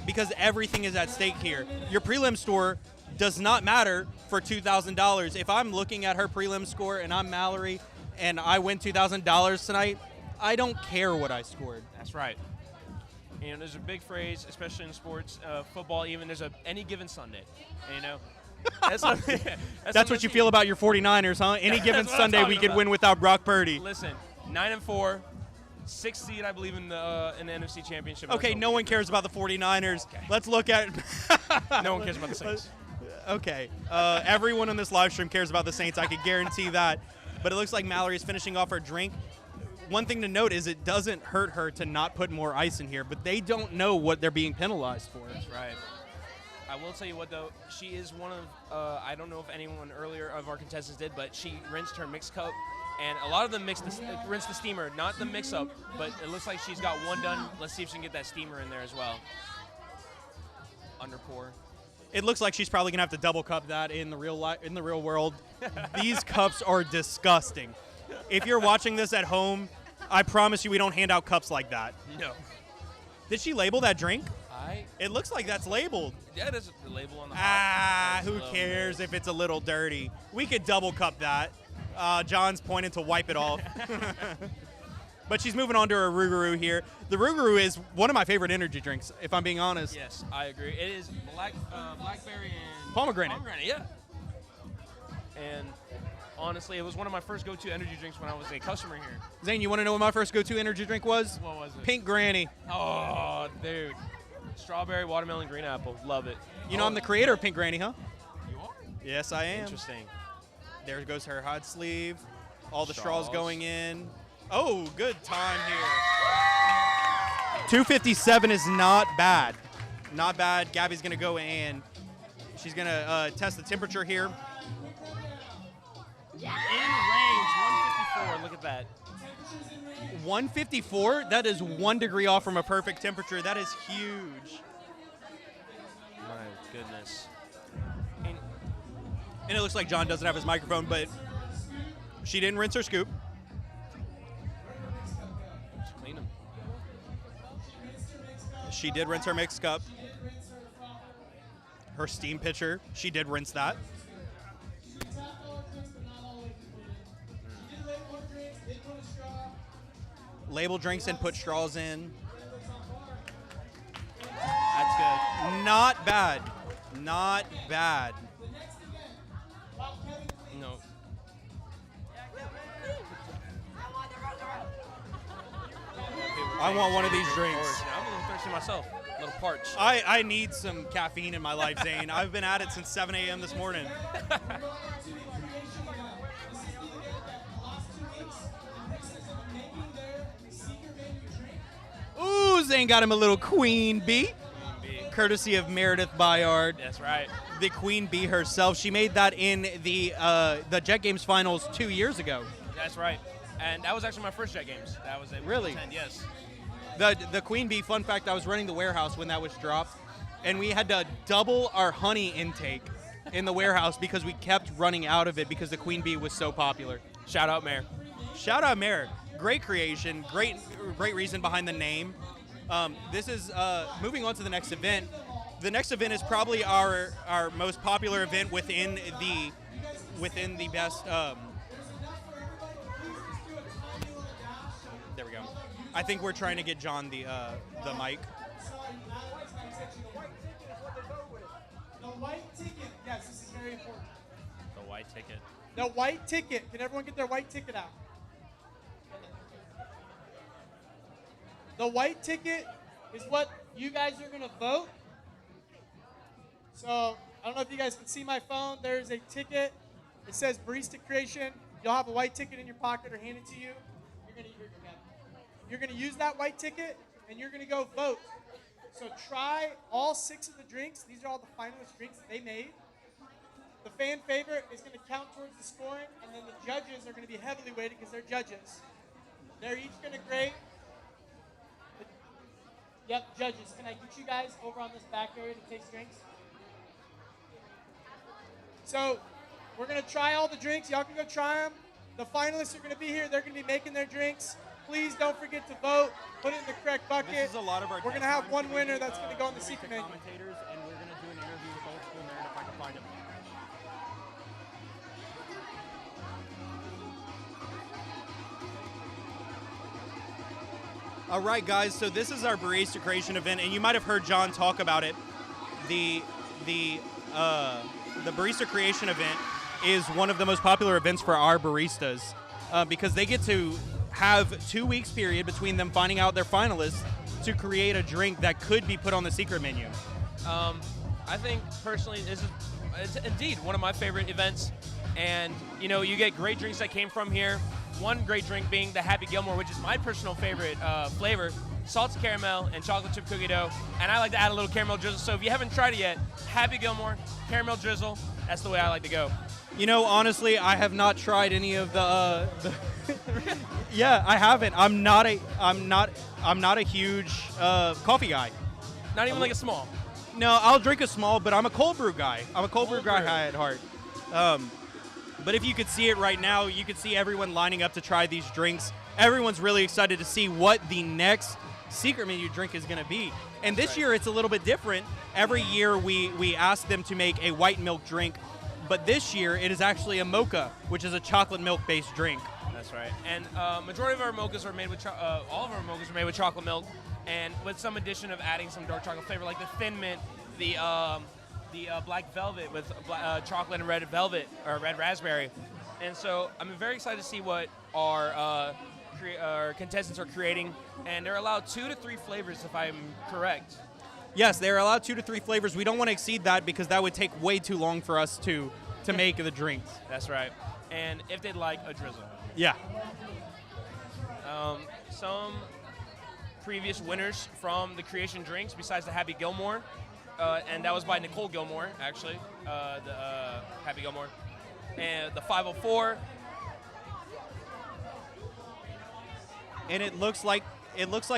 because everything is at stake here. Your prelim score does not matter for $2,000. If I'm looking at her prelim score and I'm Mallory and I win $2,000 tonight, I don't care what I scored. That's right. You know, there's a big phrase, especially in sports, football even, there's any given Sunday. And, you know, That's what you feel about your 49ers, huh? Any given Sunday we could win without Brock Purdy. Listen, 9-4, 6th seed, I believe, in the NFC Championship. Okay, no one cares about the 49ers. Okay. Let's look at... No one cares about the Saints. Okay. Everyone on this live stream cares about the Saints. I can guarantee that. But it looks like Mallory is finishing off her drink. One thing to note is it doesn't hurt her to not put more ice in here, but they don't know what they're being penalized for. That's right. I will tell you what, though. She is one of, I don't know if anyone earlier of our contestants did, but she rinsed her mixed cup. And a lot of them rinse the steamer, not the mix-up, but it looks like she's got one done. Let's see if she can get that steamer in there as well. Under pour. It looks like she's probably gonna have to double cup that in the real world. These cups are disgusting. If you're watching this at home, I promise you we don't hand out cups like that. No. Did she label that drink? I It looks like that's labeled. Yeah, there's a label on the Who cares if it's a little dirty? We could double cup that. John's pointing to wipe it off. But she's moving on to her Rougarou here. The Rougarou is one of my favorite energy drinks, if I'm being honest. Yes, I agree. It is blackberry and Pomegranate. Yeah. And honestly, it was one of my first go-to energy drinks when I was a customer here. Zane, you want to know what my first go-to energy drink was? What was it? Pink Granny. Oh, dude. Strawberry, watermelon, green apple. Love it. You know I'm the creator of Pink Granny, huh? You are? Yes, I am. Interesting. There goes her hot sleeve. All the straws Straws. going in. Oh, good time here. 257 is not bad. Not bad. Gabby's going to go in. She's going to test the temperature here. In range, 154. Look at that. 154? That is 1 degree off from a perfect temperature. That is huge. My goodness. And it looks like John doesn't have his microphone, but she didn't rinse her scoop. Just clean them. She did rinse her mixed cup. her steam pitcher. She did rinse that. Label drinks and put straws in. That's good. Not bad. Not bad. No. I want one of these drinks. I'm a little thirsty myself. A little parched. I need some caffeine in my life, Zane. I've been at it since 7 a.m. this morning. Ooh, Zane got him a little Queen Bee, courtesy of Meredith Bayard. That's right. The Queen Bee herself. She made that in the Jet Games finals 2 years ago. That's right. And that was actually my first Jet Games. That was a Really? 10, yes. The Queen Bee, fun fact, I was running the warehouse when that was dropped, and we had to double our honey intake in the warehouse because we kept running out of it because the Queen Bee was so popular. Shout out, Mayor. Shout out Mare. Great creation, great reason behind the name. This is moving on to the next event. The next event is probably our most popular event within the best. There we go. I think we're trying to get John the mic. The white ticket. Yes, this is very important. The white ticket. The white ticket. Can everyone get their white ticket out? The white ticket is what you guys are going to vote. So, I don't know if you guys can see my phone. There's a ticket. It says Barista Creation. You'll have a white ticket in your pocket or hand it to you. You're going to use that white ticket, and you're going to go vote. So try all 6 of the drinks. These are all the finalist drinks that they made. The fan favorite is going to count towards the scoring, and then the judges are going to be heavily weighted because they're judges. They're each going to grade. Yep, judges. Can I get you guys over on this back area to taste drinks? So we're going to try all the drinks. Y'all can go try them. The finalists are going to be here. They're going to be making their drinks. Please don't forget to vote. Put it in the correct bucket. This is a lot of our. We're going to have one winner that's going to go on the secret menu. Commentators, and we're going to do an interview with old school nerd if I can find him. All right, guys. So this is our Barista Creation event, and you might have heard John talk about it. The Barista Creation event is one of the most popular events for our baristas because they get to have 2 weeks period between them finding out their finalists to create a drink that could be put on the secret menu. I think personally it's indeed one of my favorite events, and you get great drinks that came from here. One great drink being the Happy Gilmore, which is my personal favorite flavor, salted caramel and chocolate chip cookie dough, and I like to add a little caramel drizzle. So if you haven't tried it yet, Happy Gilmore caramel drizzle, that's the way I like to go. Honestly, I have not tried any of the yeah, I haven't. I'm not a huge coffee guy. Not even like a small. No, I'll drink a small, but I'm a cold brew guy. I'm a cold brew guy at heart. But if you could see it right now, you could see everyone lining up to try these drinks. Everyone's really excited to see what the next secret menu drink is going to be. And this year, it's a little bit different. Every year, we ask them to make a white milk drink. But this year, it is actually a mocha, which is a chocolate milk-based drink. That's right. And majority of our mochas are made with all of our mochas are made with chocolate milk, and with some addition of adding some dark chocolate flavor, like the thin mint, the black velvet with chocolate and red velvet or red raspberry. And so I'm very excited to see what our contestants are creating, and they're allowed 2 to 3 flavors, if I'm correct. Yes, they're allowed 2 to 3 flavors. We don't want to exceed that because that would take way too long for us to make the drinks. That's right. And if they'd like a drizzle. Yeah. Some previous winners from the creation drinks, besides the Happy Gilmore, and that was by Nicole Gilmore, actually, the Happy Gilmore, and the 504. And it looks like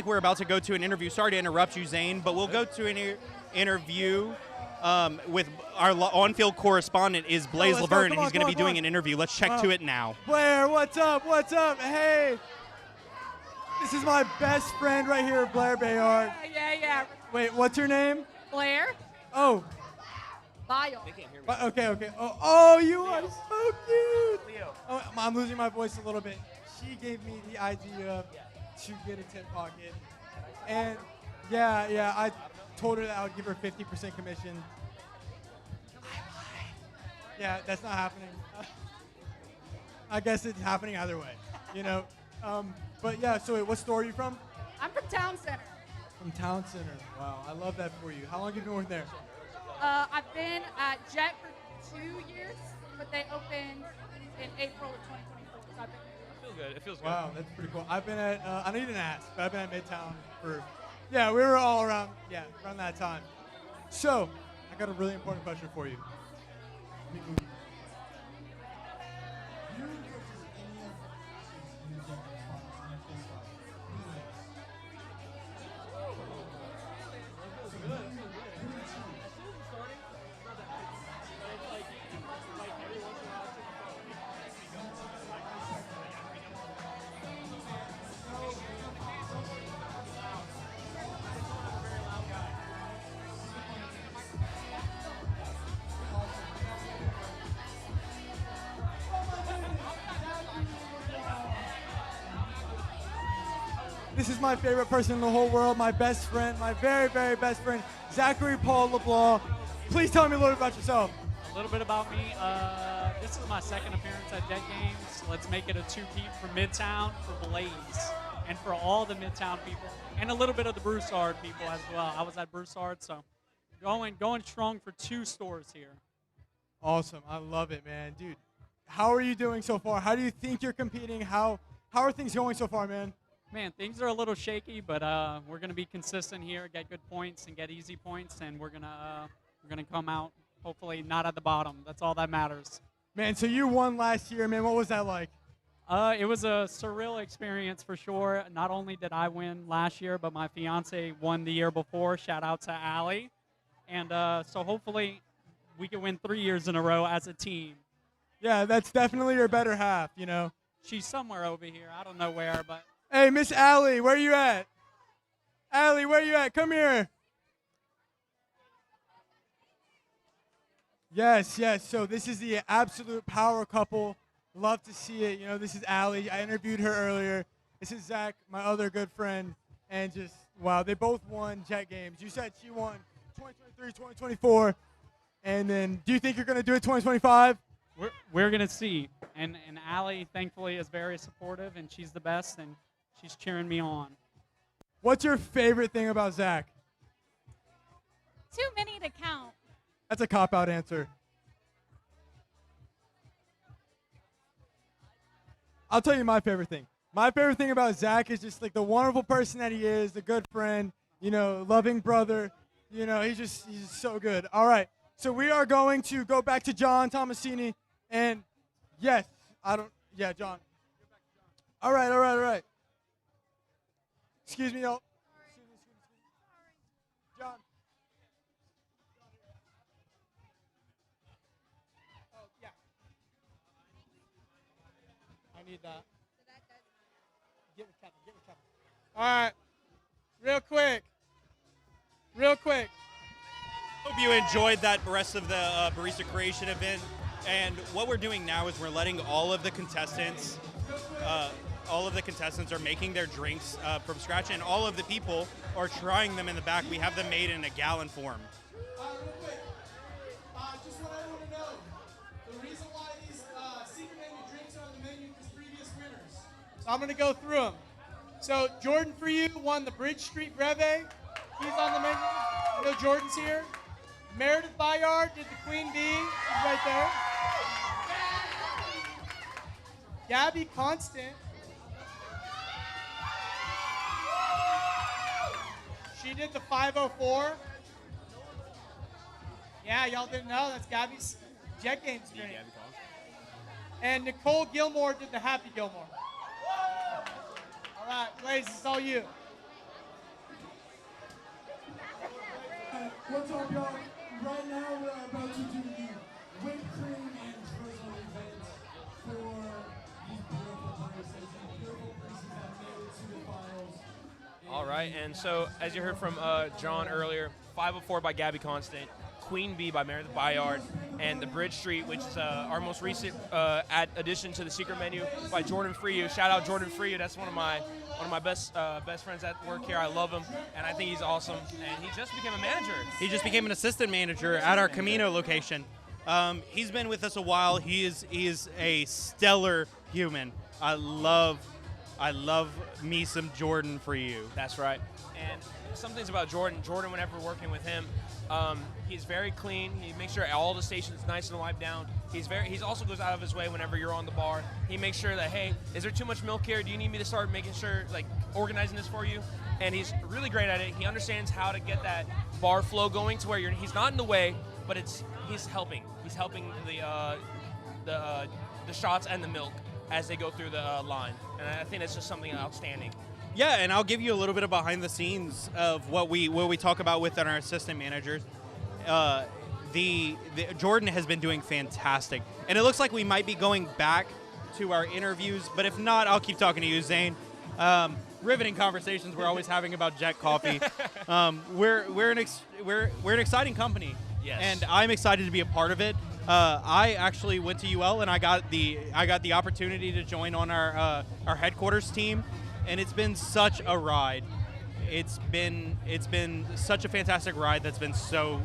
we're about to go to an interview. Sorry to interrupt you, Zane, but we'll go to an interview with our on-field correspondent is Blaze let's go. Laverne, Come and on, he's going to come be on, doing come on. an interview. Let's check to it now. Blair, what's up? What's up? Hey. This is my best friend right here, Blair Bayard. Yeah. Wait, what's your name? Blair? Oh. Lyle. But okay. Oh, you are so cute. Leo. Oh, I'm losing my voice a little bit. She gave me the idea to get a tip pocket, and yeah, I told her that I would give her 50% commission. Yeah, that's not happening. I guess it's happening either way, you know. But yeah, so wait, what store are you from? I'm from Town Center. From Town Center. Wow, I love that for you. How long have you been working there? I've been at Jet for 2 years, but they opened in April of 2024. So I've been It feels good. Wow, that's pretty cool. I've been at, I know you didn't ask, but I've been at Midtown for, yeah, we were all around that time. So, I got a really important question for you. This is my favorite person in the whole world, my best friend, my very, very best friend, Zachary Paul LeBlanc. Please tell me a little bit about yourself. A little bit about me. This is my second appearance at Jet Games. Let's make it a two-peat for Midtown, for Blaze, and for all the Midtown people, and a little bit of the Broussard people as well. I was at Broussard, so going strong for 2 stores here. Awesome. I love it, man. Dude, how are you doing so far? How do you think you're competing? How are things going so far, man? Man, things are a little shaky, but we're going to be consistent here, get good points and get easy points, and we're gonna come out hopefully not at the bottom. That's all that matters. Man, so you won last year, man. What was that like? It was a surreal experience for sure. Not only did I win last year, but my fiance won the year before. Shout out to Allie. And so hopefully we can win 3 years in a row as a team. Yeah, that's definitely your better half, you know. She's somewhere over here. I don't know where, but. Hey, Miss Allie, where you at? Allie, where you at? Come here. Yes. So this is the absolute power couple. Love to see it. You know, this is Allie. I interviewed her earlier. This is Zach, my other good friend. And just, wow, they both won Jet Games. You said she won 2023, 2024. And then, do you think you're going to do it 2025? We're going to see. And Allie, thankfully, is very supportive, and she's the best, and she's cheering me on. What's your favorite thing about Zach? too many to count. That's a cop-out answer. I'll tell you my favorite thing. My favorite thing about Zach is just like the wonderful person that he is, the good friend, you know, loving brother. You know, he's so good. All right, so we are going to go back to John Tomasini, and yes, John. All right. Excuse me, y'all. John. Oh, yeah. I need that. Get with Kevin. All right, real quick. Hope you enjoyed that rest of the barista creation event. And what we're doing now is we're letting all of the contestants are making their drinks from scratch, and all of the people are trying them in the back. We have them made in a gallon form. Real quick, just what I want to know, the reason why these secret menu drinks are on the menu is previous winners. So I'm going to go through them. So Jordan for you won the Bridge Street Breve. He's on the menu. I know Jordan's here. Meredith Bayard did the Queen Bee. She's right there. Gabby Constant. She did the 504. Yeah, y'all didn't know. That's Gabby's Jet Games drink. And Nicole Gilmore did the Happy Gilmore. All right, Blaze, it's all you. What's up, y'all? Right now, we're about to do the whipped cream and drizzle event for these beautiful baristas. These beautiful baristas that made it to the finals. All right, and so as you heard from John earlier, 504 by Gabby Constant, Queen Bee by Meredith Bayard, and the Bridge Street, which is our most recent addition to the secret menu by Jordan Freyu. Shout out Jordan Freyu. That's one of my best friends at work here. I love him, and I think he's awesome. And he just became a manager. He just became an assistant manager at our Camino location. He's been with us a while. He is a stellar human. I love me some Jordan for you. That's right. And some things about Jordan, whenever we're working with him, he's very clean. He makes sure all the stations nice and wiped down. He's also goes out of his way whenever you're on the bar. He makes sure that, hey, is there too much milk here? Do you need me to start making sure, like, organizing this for you? And he's really great at it. He understands how to get that bar flow going to where he's not in the way, but he's helping. He's helping the shots and the milk as they go through the line. And I think that's just something outstanding. Yeah, and I'll give you a little bit of behind the scenes of what we talk about with our assistant managers. The Jordan has been doing fantastic, and it looks like we might be going back to our interviews. But if not, I'll keep talking to you, Zane. Riveting conversations we're always having about Jet Coffee. We're an exciting company, yes, and I'm excited to be a part of it. I actually went to UL, and I got the opportunity to join on our headquarters team. And it's been such a ride. It's been such a fantastic ride that's been so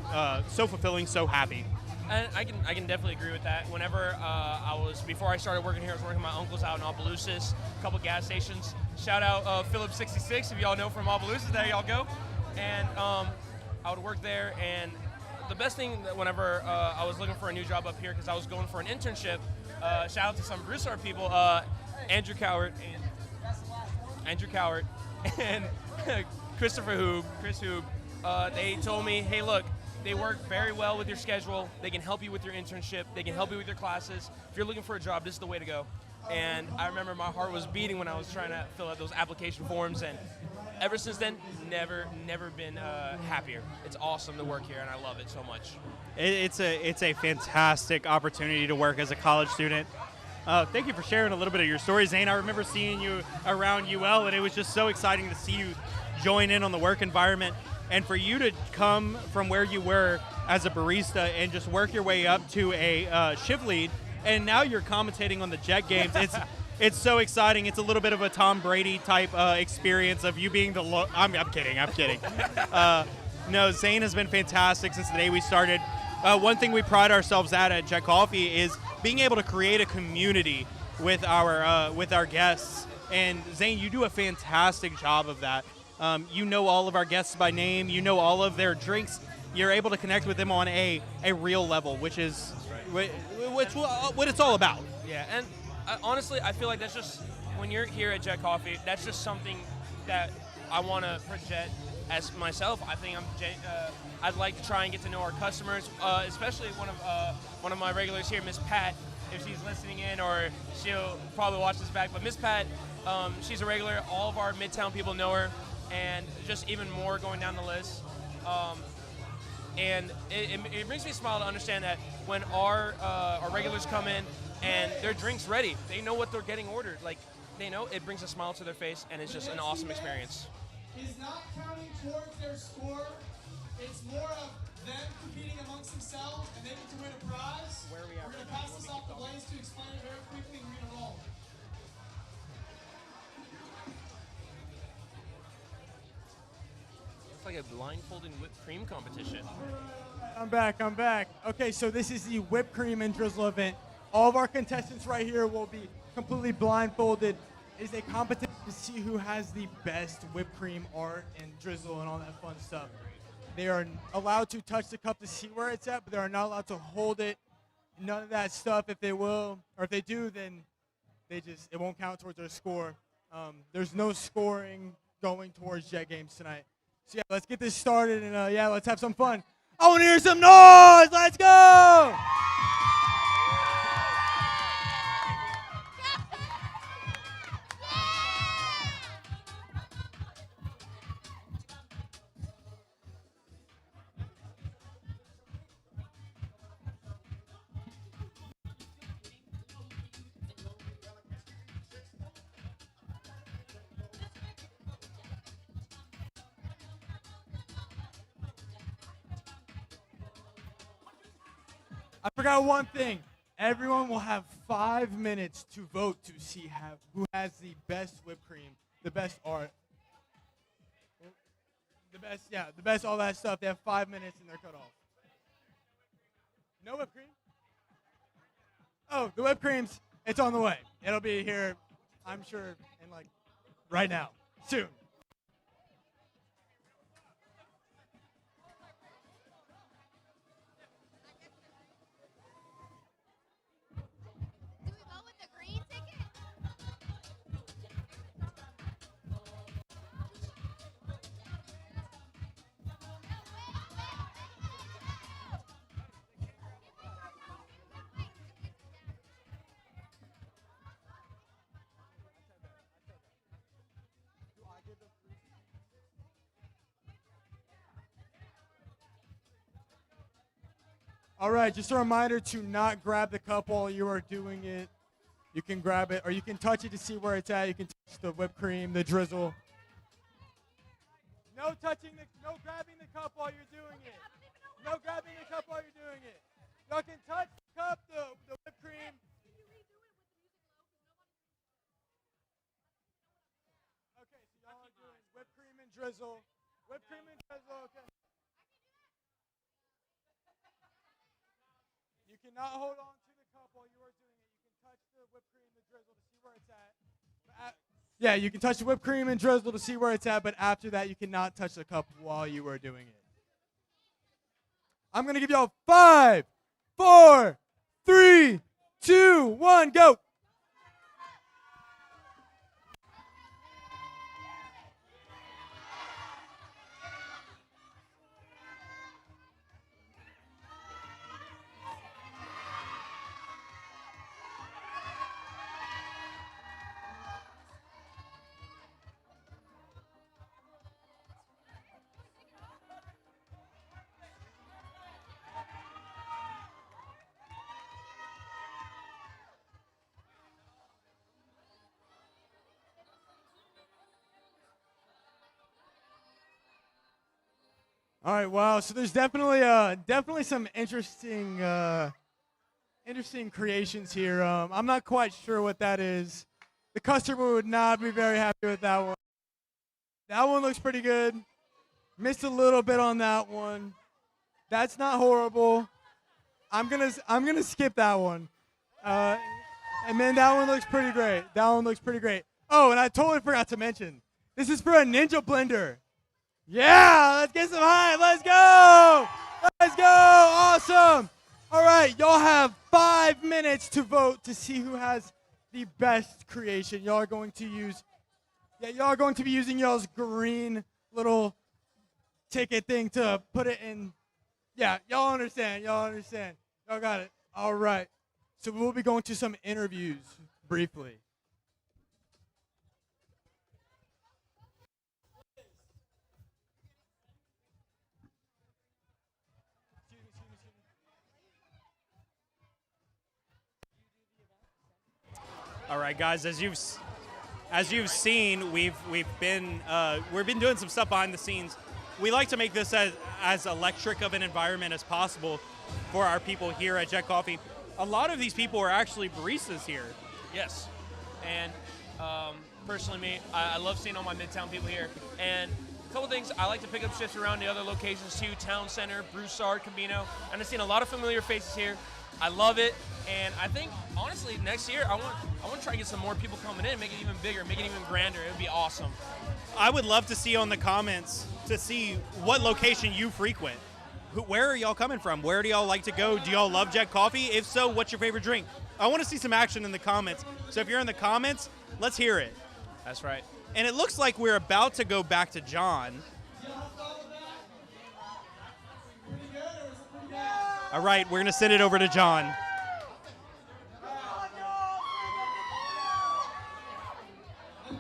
fulfilling, so happy. And I can definitely agree with that. Whenever before I started working here, I was working with my uncles out in Opelousas, a couple gas stations. Shout out Phillips 66, if y'all know from Opelousas, there y'all go. And I would work there, and the best thing that whenever I was looking for a new job up here, because I was going for an internship, shout out to some Broussard people, Andrew Cowart and Chris Hoob, they told me, hey, look, they work very well with your schedule. They can help you with your internship. They can help you with your classes. If you're looking for a job, this is the way to go. And I remember my heart was beating when I was trying to fill out those application forms. And ever since then, never been happier. It's awesome to work here, and I love it so much. It's a fantastic opportunity to work as a college student. Thank you for sharing a little bit of your story, Zane. I remember seeing you around UL, and it was just so exciting to see you join in on the work environment. And for you to come from where you were as a barista and just work your way up to a shift lead, and now you're commentating on the Jet games. It's so exciting. It's a little bit of a Tom Brady type experience of you being the I'm kidding. No, Zane has been fantastic since the day we started. One thing we pride ourselves at Jet Coffee is being able to create a community with our guests. And Zane, you do a fantastic job of that. You know all of our guests by name. You know all of their drinks. You're able to connect with them on a real level, which is what it's all about. Yeah, and honestly, I feel like that's just, when you're here at Jet Coffee, that's just something that I want to project as myself. I think I'd like to try and get to know our customers, especially one of my regulars here, Miss Pat, if she's listening in, or she'll probably watch this back. But Miss Pat, she's a regular. All of our Midtown people know her, and just even more going down the list. And it brings me a smile to understand that when our regulars come in and their drink's ready, they know what they're getting ordered. Like, they know, it brings a smile to their face, and it's just an awesome experience. Is not counting towards their score. It's more of them competing amongst themselves, and they get to win a prize. We're going to pass this off to Blaze to explain it very quickly, and we're going to roll. It's like a blindfolded whipped cream competition. I'm back. Okay, so this is the whipped cream and drizzle event. All of our contestants right here will be completely blindfolded. It is a competition to see who has the best whipped cream art and drizzle and all that fun stuff. They are allowed to touch the cup to see where it's at, but they are not allowed to hold it. None of that stuff. If they will, or if they do, then it won't count towards their score. There's no scoring going towards Jet games tonight. So yeah, let's get this started, and let's have some fun. I want to hear some noise. Let's go! I forgot one thing. Everyone will have 5 minutes to vote to see who has the best whipped cream, the best art, the best all that stuff. They have 5 minutes and they're cut off. No whipped cream? Oh, the whipped cream's, it's on the way. It'll be here, I'm sure, in like right now, soon. All right, just a reminder to not grab the cup while you are doing it. You can grab it, or you can touch it to see where it's at. You can touch the whipped cream, the drizzle. No grabbing the cup while you're doing it. No grabbing the cup while you're doing it. Y'all can touch the cup, the whipped cream. Okay, so y'all are doing whipped cream and drizzle. Whipped cream and drizzle, okay. You cannot hold on to the cup while you are doing it. You can touch the whipped cream and drizzle to see where it's at. Yeah, you can touch the whipped cream and drizzle to see where it's at, but after that, you cannot touch the cup while you are doing it. I'm going to give y'all 5, 4, 3, 2, 1, go. All right, wow. So there's definitely some interesting creations here. I'm not quite sure what that is. The customer would not be very happy with that one. That one looks pretty good. Missed a little bit on that one. That's not horrible. I'm gonna skip that one. And then that one looks pretty great. That one looks pretty great. Oh, and I totally forgot to mention, this is for a Ninja blender. Yeah, let's get some hype. Let's go. Let's go. Awesome. All right, y'all have 5 minutes to vote to see who has the best creation. Y'all are going to be using y'all's green little ticket thing to put it in. Yeah, y'all understand. Y'all got it. All right. So we'll be going to some interviews briefly. All right, guys. As you've seen, we've been doing some stuff behind the scenes. We like to make this as electric of an environment as possible for our people here at Jet Coffee. A lot of these people are actually baristas here. Yes, and personally, I love seeing all my Midtown people here. And a couple things, I like to pick up shifts around the other locations too: Town Center, Broussard, Camino. And I've seen a lot of familiar faces here. I love it, and I think honestly next year I want to try to get some more people coming in, make it even bigger, make it even grander. It would be awesome. I would love to see on the comments to see what location you frequent. Where are y'all coming from? Where do y'all like to go? Do y'all love Jet Coffee? If so, what's your favorite drink? I want to see some action in the comments. So if you're in the comments, let's hear it. That's right. And it looks like we're about to go back to John. All right, we're going to send it over to John. The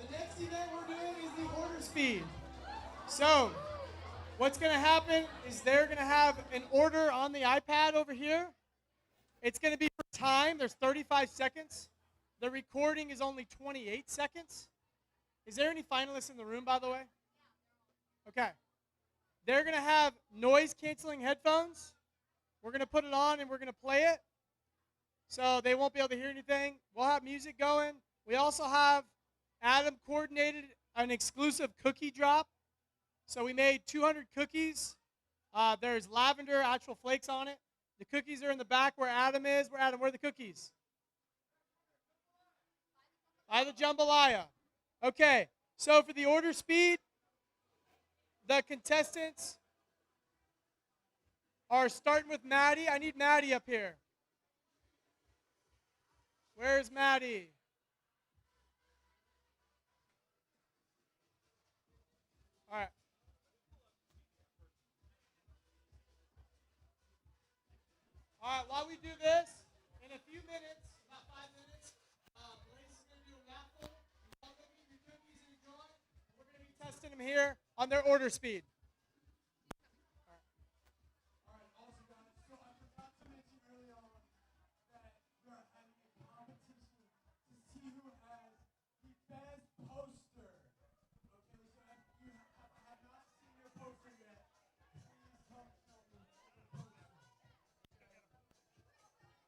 next event we're doing is the order speed. So, what's going to happen is they're going to have an order on the iPad over here. It's going to be for time. There's 35 seconds. The recording is only 28 seconds. Is there any finalists in the room, by the way? Okay. They're going to have noise-canceling headphones. We're going to put it on and we're going to play it. So they won't be able to hear anything. We'll have music going. We also have Adam coordinated an exclusive cookie drop. So we made 200 cookies. There's lavender, actual flakes on it. The cookies are in the back where Adam is. Where are the cookies? By the jambalaya. Okay, so for the order speed, the contestants are starting with Maddie. I need Maddie up here. Where's Maddie? All right. All right, while we do this, in a few minutes, about 5 minutes, Blaze is going to do a raffle. You all go get your cookies and enjoy. We're going to be testing them here on their order speed. All right, awesome, guys. So I forgot to mention early on that we are having a competition to see who has the best poster. Okay, so if you have not seen your poster yet, please come show me the poster.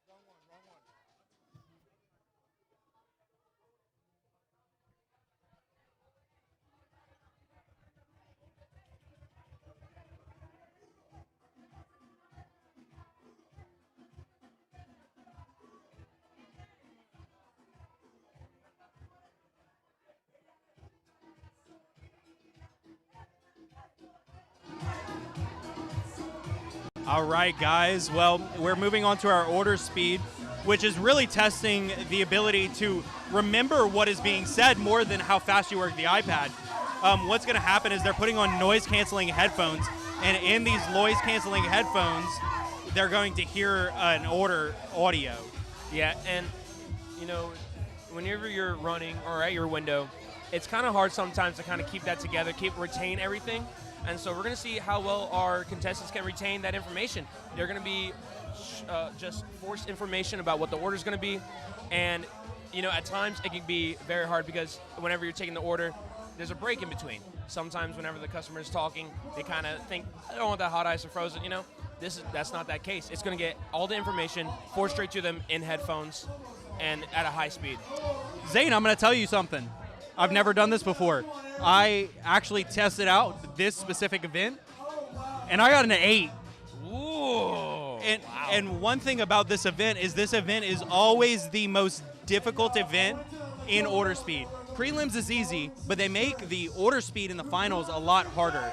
Wrong one. All right, guys. Well, we're moving on to our order speed, which is really testing the ability to remember what is being said more than how fast you work the iPad. What's going to happen is they're putting on noise-canceling headphones, and in these noise-canceling headphones, they're going to hear an order audio. Yeah, and you know, whenever you're running or at your window, it's kind of hard sometimes to kind of keep that together, retain everything. And so we're going to see how well our contestants can retain that information. They're going to be just forced information about what the order is going to be. And, you know, at times it can be very hard because whenever you're taking the order, there's a break in between. Sometimes whenever the customer is talking, they kind of think, I don't want that hot ice or frozen, you know. That's not that case. It's going to get all the information forced straight to them in headphones and at a high speed. Zane, I'm going to tell you something. I've never done this before. I actually tested out this specific event, and I got an 8. Ooh. And one thing about this event is always the most difficult event in order speed. Prelims is easy, but they make the order speed in the finals a lot harder,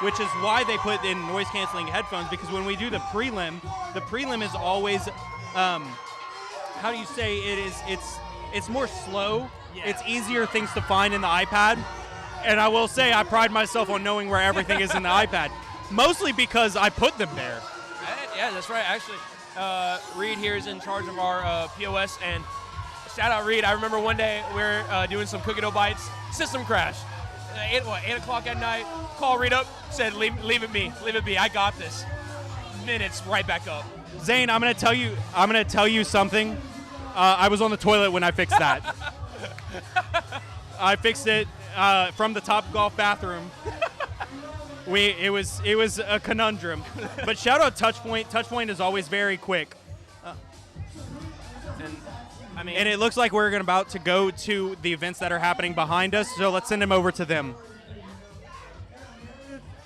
which is why they put in noise-canceling headphones, because when we do the prelim is always, how do you say it is, it's more slow. Yeah. It's easier things to find in the iPad. And I will say I pride myself on knowing where everything is in the iPad, mostly because I put them there. Yeah, that's right. Actually, Reed here is in charge of our POS, and shout out Reed. I remember one day we were doing some cookie dough bites, system crash. 8 o'clock at night, call Reed up, said leave it be, I got this. Minutes, right back up. Zane, I'm gonna tell you something. I was on the toilet when I fixed that. I fixed it from the Top Golf bathroom. It was a conundrum, but shout out Touchpoint. Touchpoint is always very quick. And it looks like we're about to go to the events that are happening behind us, so let's send him over to them.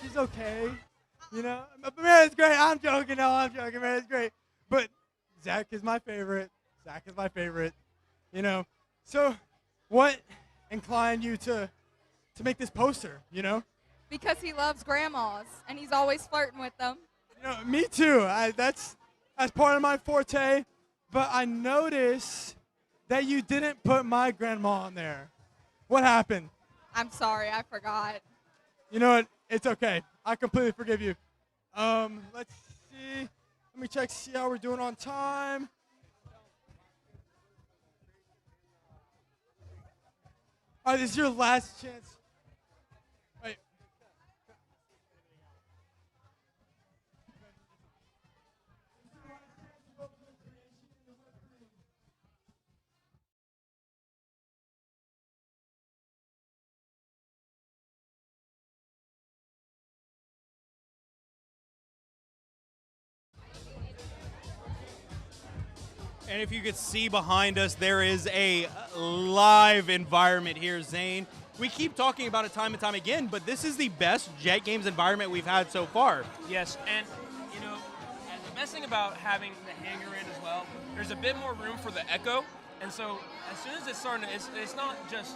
She's okay. You know, Maria's great. I'm joking. No, I'm joking. Maria's great. But Zach is my favorite. You know, so what inclined you to make this poster, you know? Because he loves grandmas, and he's always flirting with them. You know, me too. That's part of my forte. But I noticed that you didn't put my grandma on there. What happened? I'm sorry, I forgot. You know what? It's okay. I completely forgive you. Let's see. Let me check, see how we're doing on time. All right, this is your last chance. And if you could see behind us, there is a live environment here, Zane. We keep talking about it time and time again, but this is the best Jet Games environment we've had so far. Yes, and you know, and the best thing about having the hangar in as well, there's a bit more room for the echo, and so as soon as it's starting to, it's not just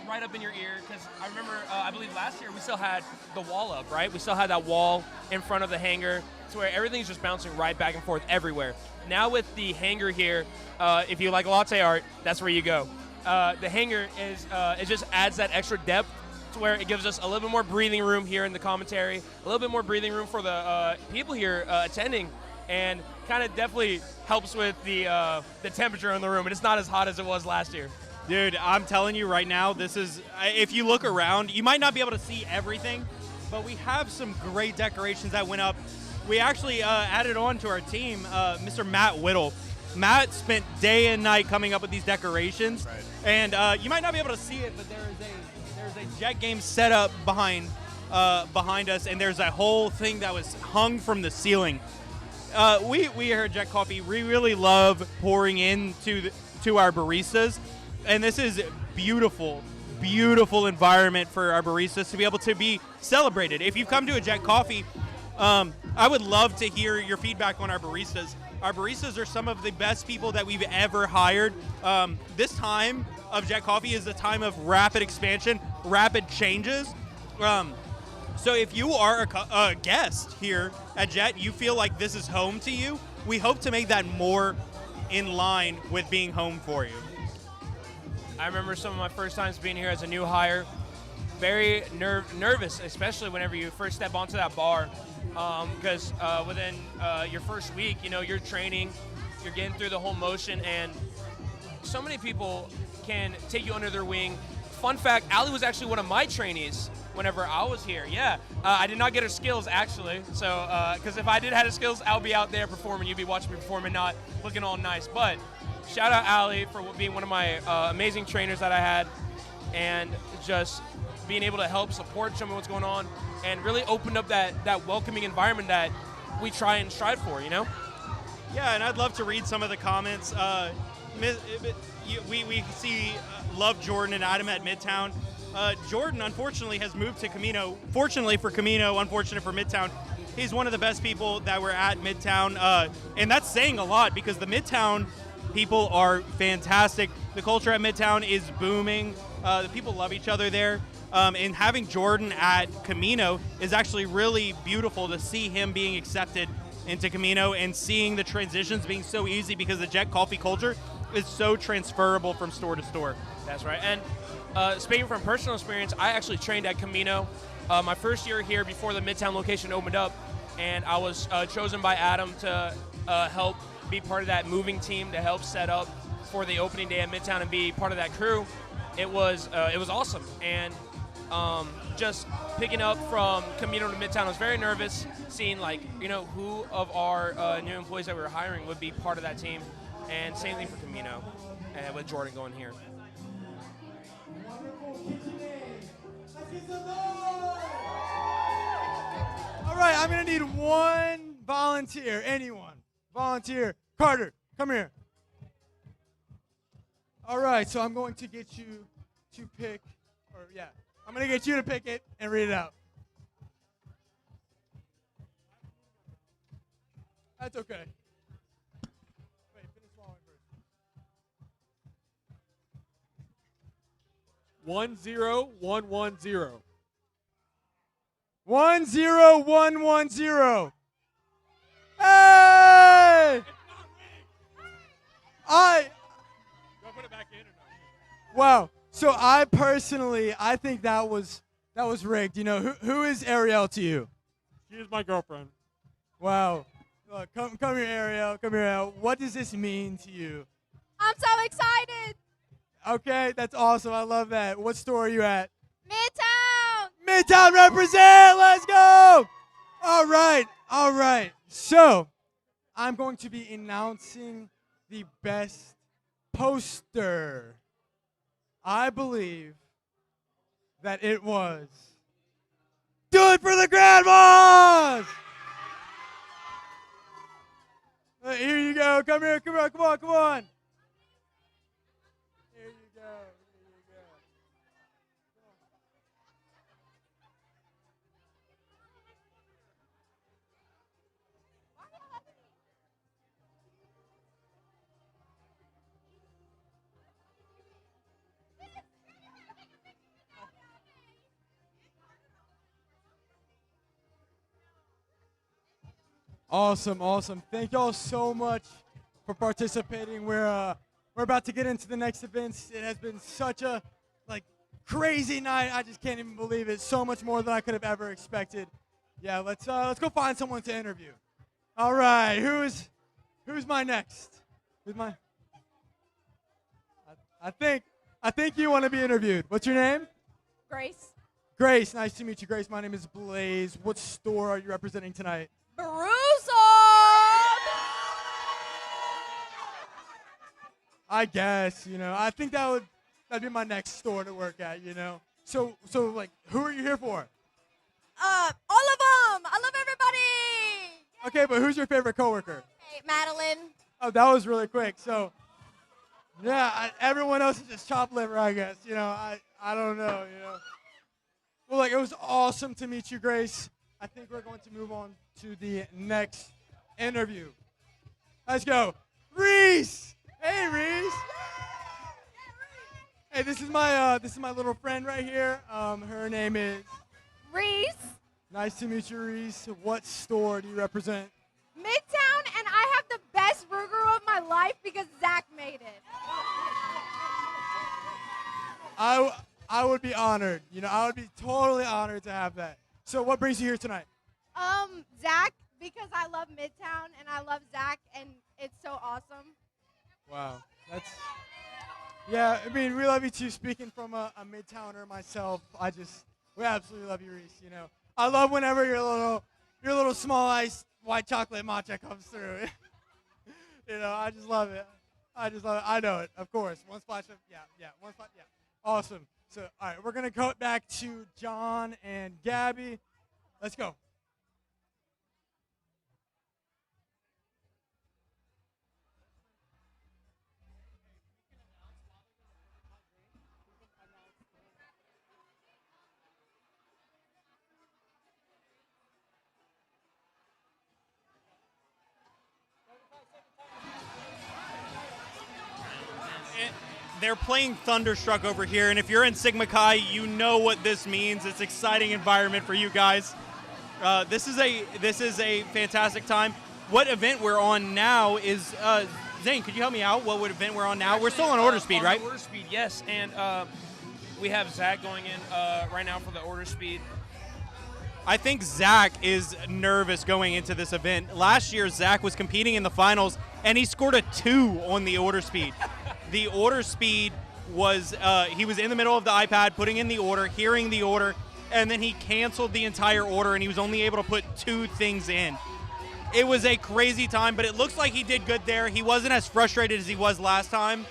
right up in your ear, because I remember, I believe last year we still had the wall up, right? We still had that wall in front of the hangar to where everything's just bouncing right back and forth everywhere. Now with the hangar here, if you like latte art, that's where you go. The hangar is, it just adds that extra depth to where it gives us a little bit more breathing room here in the commentary, a little bit more breathing room for the people here attending, and kind of definitely helps with the temperature in the room. And it's not as hot as it was last year. Dude, I'm telling you right now, this is, if you look around, you might not be able to see everything, but we have some great decorations that went up. We actually added on to our team, Mr. Matt Whittle. Matt spent day and night coming up with these decorations, and you might not be able to see it, but there's a Jet Game setup behind us, and there's a whole thing that was hung from the ceiling. We here at Jet Coffee, we really love pouring into to our baristas. And this is beautiful, beautiful environment for our baristas to be able to be celebrated. If you've come to a Jet Coffee, I would love to hear your feedback on our baristas. Our baristas are some of the best people that we've ever hired. This time of Jet Coffee is a time of rapid expansion, rapid changes. So if you are a guest here at Jet, you feel like this is home to you, we hope to make that more in line with being home for you. I remember some of my first times being here as a new hire, very nervous, especially whenever you first step onto that bar, because within your first week, you know, you're training, you're getting through the whole motion, and so many people can take you under their wing. Fun fact, Allie was actually one of my trainees whenever I was here. Yeah, I did not get her skills, actually, so because if I did have her skills, I'll be out there performing, you'd be watching me perform and not looking all nice, but shout out Allie for being one of my amazing trainers that I had, and just being able to help support, show me what's going on, and really opened up that welcoming environment that we try and strive for, you know? Yeah, and I'd love to read some of the comments. We see Love Jordan and Adam at Midtown. Jordan, unfortunately, has moved to Camino. Fortunately for Camino, unfortunate for Midtown. He's one of the best people that were at Midtown, and that's saying a lot because the Midtown people are fantastic. The culture at Midtown is booming. The people love each other there. And having Jordan at Camino is actually really beautiful to see him being accepted into Camino and seeing the transitions being so easy because the Jet Coffee culture is so transferable from store to store. That's right. And speaking from personal experience, I actually trained at Camino my first year here before the Midtown location opened up, and I was chosen by Adam to help be part of that moving team to help set up for the opening day at Midtown and be part of that crew. It was awesome, and just picking up from Camino to Midtown, I was very nervous, seeing who of our new employees that we were hiring would be part of that team, and same thing for Camino, and with Jordan going here. All right, I'm gonna need one volunteer. Anyone, volunteer. Carter, come here. All right, so I'm going to get you to pick, I'm gonna get you to pick it and read it out. That's okay. Wait, finish swallowing first. 10110. 10110. Hey! Do I put it back in or not? Wow. So I think that was rigged. You know, who is Ariel to you? She is my girlfriend. Wow. Look, come here, Ariel. Come here, Ariel. What does this mean to you? I'm so excited. Okay, that's awesome. I love that. What store are you at? Midtown. Midtown represent. Let's go. All right. So I'm going to be announcing the best poster. I believe that it was Do It for the Grandmas! Here you go. Come here. Come on. Awesome, awesome. Thank y'all so much for participating. We're about to get into the next events. It has been such a crazy night. I just can't even believe it. So much more than I could have ever expected. Yeah, let's go find someone to interview. All right, who's my next? Who's my? I think you want to be interviewed. What's your name? Grace. Grace, nice to meet you, Grace. My name is Blaze. What store are you representing tonight? Broussard. I guess, I think that'd be my next store to work at, So who are you here for? All of them. I love everybody. Okay, but who's your favorite coworker? Hey, Madeline. Oh, that was really quick. So, yeah, everyone else is just chopped liver, I guess. I don't know, Well, it was awesome to meet you, Grace. I think we're going to move on to the next interview. Let's go. Reese! Hey, Reese! Hey, this is my little friend right here. Her name is Reese. Nice to meet you, Reese. What store do you represent? Midtown, and I have the best burger of my life because Zach made it. I would be honored. I would be totally honored to have that. So what brings you here tonight? Zach, because I love Midtown and I love Zach, and it's so awesome. Wow. Yeah, we love you too. Speaking from a Midtowner myself, we absolutely love you, Reese. I love whenever your little small ice white chocolate matcha comes through. I just love it. I know it, of course. One splash of, one splash, yeah. Awesome. So, all right, we're going to cut back to John and Gabby. Let's go. They're playing Thunderstruck over here, and if you're in Sigma Chi, you know what this means. It's an exciting environment for you guys. This is a fantastic time. What event we're on now is Zane. Could you help me out? What event we're on now? We're still on Order Speed, right? Order Speed, yes, and we have Zach going in right now for the Order Speed. I think Zach is nervous going into this event. Last year, Zach was competing in the finals, and he scored a 2 on the Order Speed. The Order Speed was, he was in the middle of the iPad, putting in the order, hearing the order, and then he canceled the entire order, and he was only able to put 2 things in. It was a crazy time, but it looks like he did good there. He wasn't as frustrated as he was last time.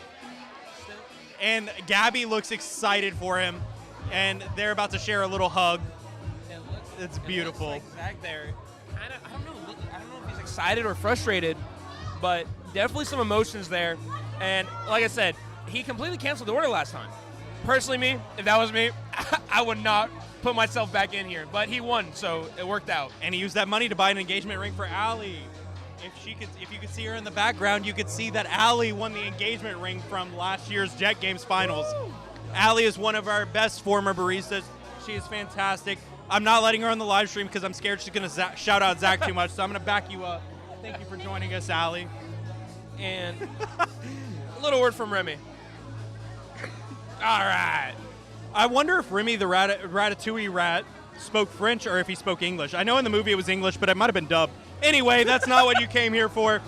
And Gabby looks excited for him, and they're about to share a little hug. It's beautiful. It looks like Zach there, I don't know if he's excited or frustrated, but definitely some emotions there. And like I said, he completely canceled the order last time. Personally, me, if that was me, I would not put myself back in here. But he won, so it worked out. And he used that money to buy an engagement ring for Allie. If you could see her in the background, you could see that Allie won the engagement ring from last year's Jet Games Finals. Woo! Allie is one of our best former baristas. She is fantastic. I'm not letting her on the live stream because I'm scared she's going to shout out Zach too much, so I'm going to back you up. Thank you for joining us, Allie. And a little word from Remy. All right. I wonder if Remy the Ratatouille rat spoke French or if he spoke English. I know in the movie it was English, but it might have been dubbed. Anyway, that's not what you came here for.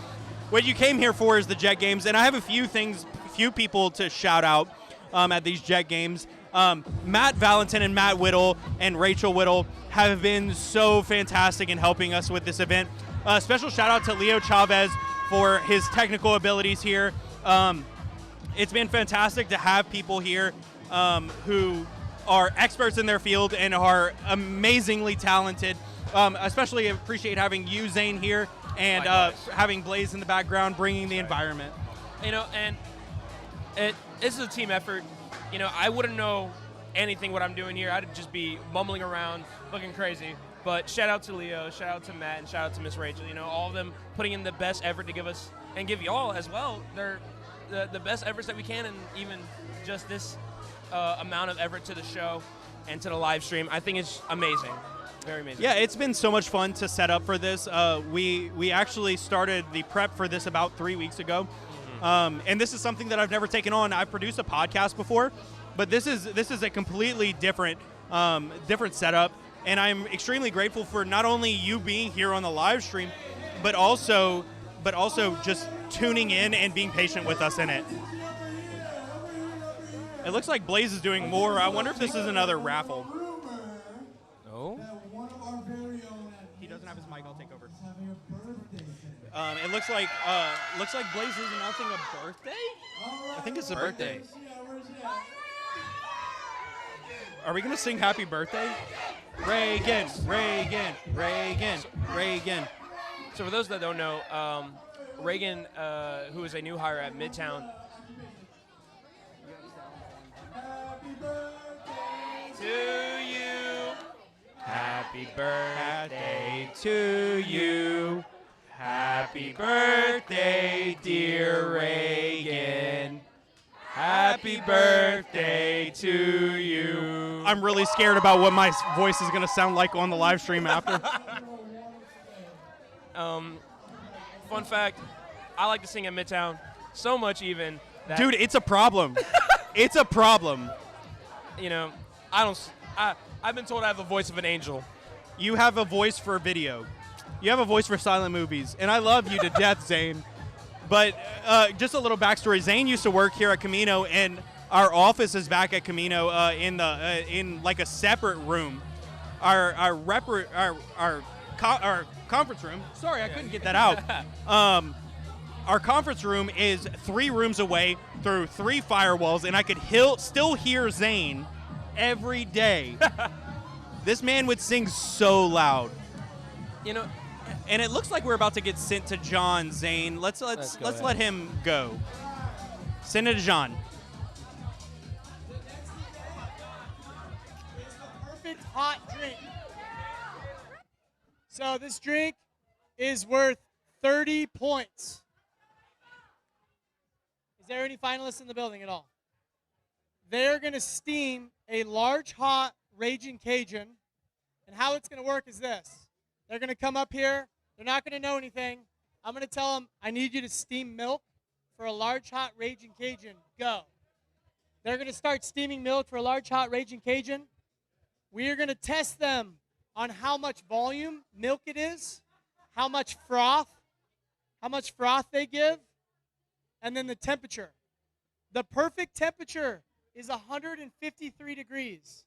What you came here for is the Jet Games, and I have a few people to shout out at these Jet Games. Matt Valentin and Matt Whittle and Rachel Whittle have been so fantastic in helping us with this event. Special shout out to Leo Chavez for his technical abilities here. It's been fantastic to have people here who are experts in their field and are amazingly talented. Especially appreciate having you, Zane, here, and having Blaze in the background, bringing the environment. And this is a team effort. I wouldn't know anything what I'm doing here. I'd just be bumbling around, looking crazy. But shout out to Leo, shout out to Matt, and shout out to Miss Rachel. All of them putting in the best effort to give us, and give y'all as well, the best efforts that we can, and even just this amount of effort to the show and to the live stream. I think it's amazing. Very amazing. Yeah, it's been so much fun to set up for this. We actually started the prep for this about 3 weeks ago, and this is something that I've never taken on. I've produced a podcast before, but this is a completely different setup, and I'm extremely grateful for not only you being here on the live stream, but also just tuning in and being patient with us in it. It looks like Blaze is doing more. I wonder if this is another raffle. Oh. He doesn't have his mic. I'll take over. It looks like Blaze is announcing a birthday. I think it's a birthday. Are we gonna sing Happy Birthday? Reagan, Reagan, Reagan, Reagan. So for those that don't know, Reagan, who is a new hire at Midtown. To you. Happy birthday to you. Happy birthday, dear Reagan. Happy birthday to you. I'm really scared about what my voice is gonna sound like on the live stream after. Fun fact, I like to sing at Midtown so much even that, Dude, it's a problem. It's a problem. you know, I've been told I have the voice of an angel. You have a voice for video. You have a voice for silent movies, and I love you to death, Zane. But just a little backstory: Zane used to work here at Camino, and our office is back at Camino in like a separate room. Our conference room. Sorry, I couldn't get that out. Our conference room is 3 rooms away through 3 firewalls, and I could still hear Zane every day. This man would sing so loud. You know, and it looks like we're about to get sent to John, Zane. Let's let him go. Send it to John. It's the perfect hot drink. So this drink is worth 30 points. Is there any finalists in the building at all? They're going to steam a large hot Raging Cajun. And how it's going to work is this. They're going to come up here. They're not going to know anything. I'm going to tell them, I need you to steam milk for a large hot Raging Cajun. Go. They're going to start steaming milk for a large hot Raging Cajun. We are going to test them on how much volume milk it is, how much froth they give, and then the temperature. The perfect temperature is 153 degrees.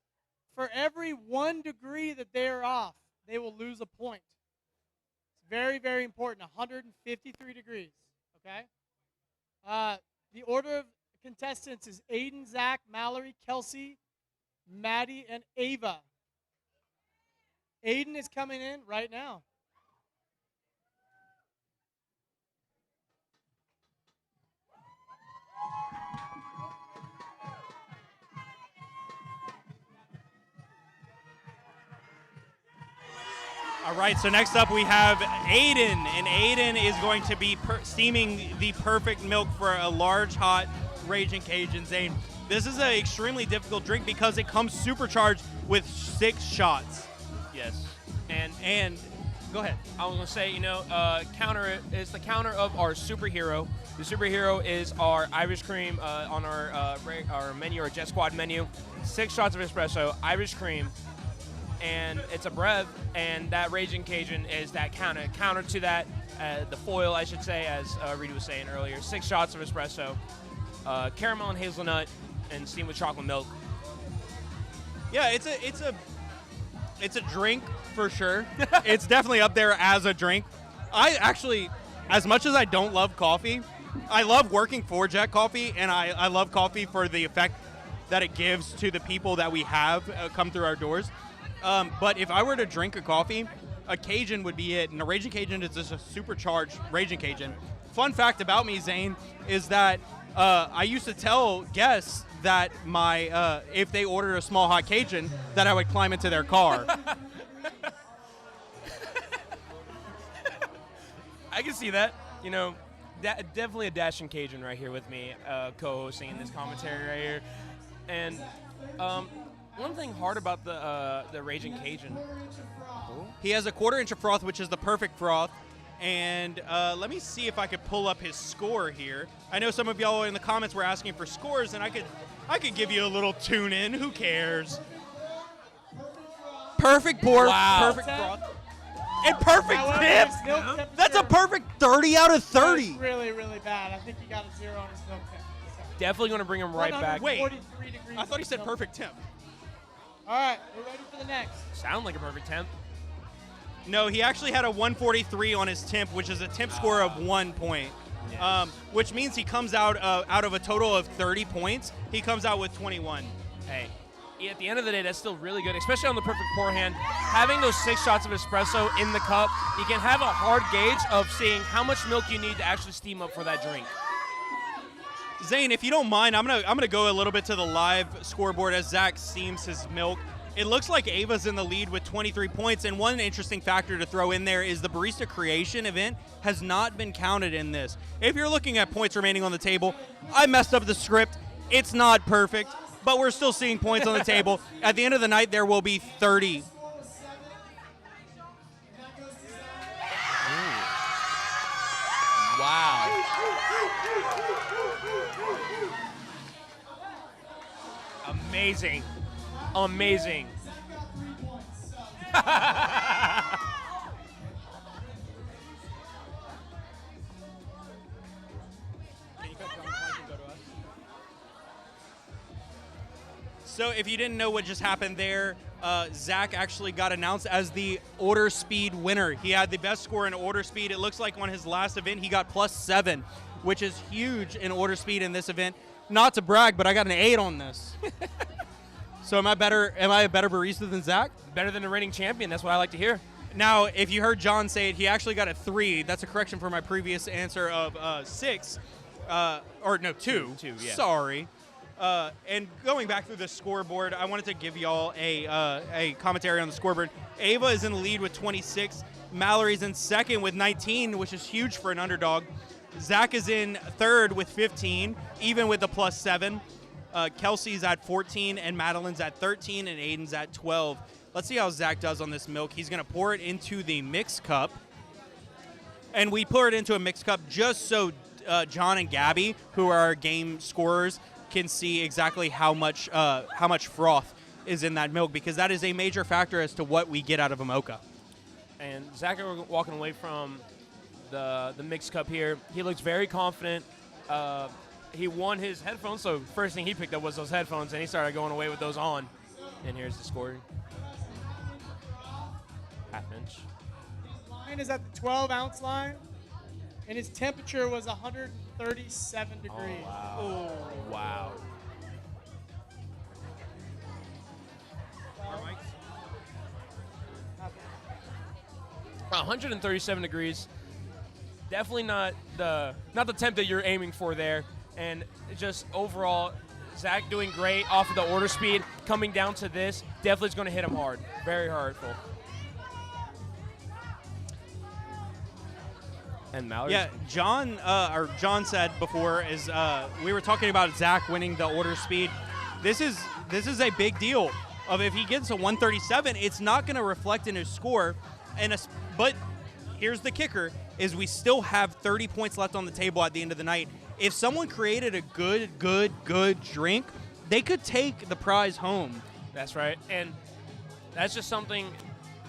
For every 1 degree that they are off, they will lose a point. It's very, very important. 153 degrees. Okay? The order of contestants is Aiden, Zach, Mallory, Kelsey, Maddie, and Ava. Aiden is coming in right now. All right, so next up we have Aiden, and Aiden is going to be steaming the perfect milk for a large, hot Raging Cajun. Zane, this is an extremely difficult drink because it comes supercharged with 6 shots. Yes. And go ahead. I was gonna say, counter is the counter of our superhero. The superhero is our Irish cream on our menu, our Jet Squad menu. 6 shots of espresso, Irish cream, and it's a brev. And that Raging Cajun is that counter to that, the foil, I should say, as Rita was saying earlier. 6 shots of espresso, caramel and hazelnut, and steamed with chocolate milk. Yeah, it's a drink for sure. It's definitely up there as a drink. I actually, as much as I don't love coffee, I love working for Jet Coffee, and I love coffee for the effect that it gives to the people that we have come through our doors. But if I were to drink a coffee, a Cajun would be it, and a Raging Cajun is just a supercharged Raging Cajun. Fun fact about me, Zane, is that I used to tell guests that if they ordered a small hot Cajun, that I would climb into their car. I can see that. Definitely a dashing Cajun right here with me, co-hosting in this commentary right here. And One thing hard about the Raging Cajun. He has a 1/4 inch of froth, which is the perfect froth. And let me see if I could pull up his score here. I know some of y'all in the comments were asking for scores, and I could give you a little tune in. Who cares? Perfect pour, Wow. perfect froth, and perfect However, tip. his milk temperature That's a perfect 30 out of 30. was really, really bad. I think he got a 0 on his milk temperature. Definitely going to bring him right back. Wait. 143 degrees I thought he said milk. perfect temp. All right, we're ready for the next. Sound like a perfect temp. No, he actually had a 143 on his temp, which is a temp score of 1 point, which means he comes out of a total of 30 points. He comes out with 21. Hey, at the end of the day, that's still really good, especially on the perfect pour hand. Having those 6 shots of espresso in the cup, you can have a hard gauge of seeing how much milk you need to actually steam up for that drink. Zane, if you don't mind, I'm gonna go a little bit to the live scoreboard as Zach steams his milk. It looks like Ava's in the lead with 23 points, and one interesting factor to throw in there is the Barista Creation event has not been counted in this. If you're looking at points remaining on the table, I messed up the script. It's not perfect, but we're still seeing points on the table. At the end of the night, there will be 30. Wow. Amazing. Amazing. So if you didn't know what just happened there, Zach actually got announced as the order speed winner. He had the best score in order speed. It looks like on his last event he got +7, which is huge in order speed in this event. Not to brag, but I got an 8 on this. So am I a better barista than Zach? Better than the reigning champion. That's what I like to hear. Now, if you heard John say it, he actually got a 3. That's a correction for my previous answer of 6. Or no, 2. 2, yeah. Sorry. And going back through the scoreboard, I wanted to give y'all a commentary on the scoreboard. Ava is in the lead with 26. Mallory's in second with 19, which is huge for an underdog. Zach is in third with 15, even with the +7. Kelsey's at 14, and Madeline's at 13, and Aiden's at 12. Let's see how Zach does on this milk. He's going to pour it into the mix cup. And we pour it into a mix cup just so John and Gabby, who are our game scorers, can see exactly how much froth is in that milk, because that is a major factor as to what we get out of a mocha. And Zach walking away from the mixed cup here. He looks very confident. He won his headphones, so first thing he picked up was those headphones, and he started going away with those on. And here's the score. Half inch. Line is at the 12-ounce line, and his temperature was 137 degrees. Oh, wow. 137 degrees. Definitely not the temp that you're aiming for there. And just overall, Zach doing great off of the order speed. Coming down to this, definitely is going to hit him hard. Very hurtful. And Mallory. Yeah, John said before is we were talking about Zach winning the order speed. This is a big deal. Of if he gets a 137, it's not going to reflect in his score. But here's the kicker: is we still have 30 points left on the table at the end of the night. If someone created a good drink, they could take the prize home. That's right, and that's just something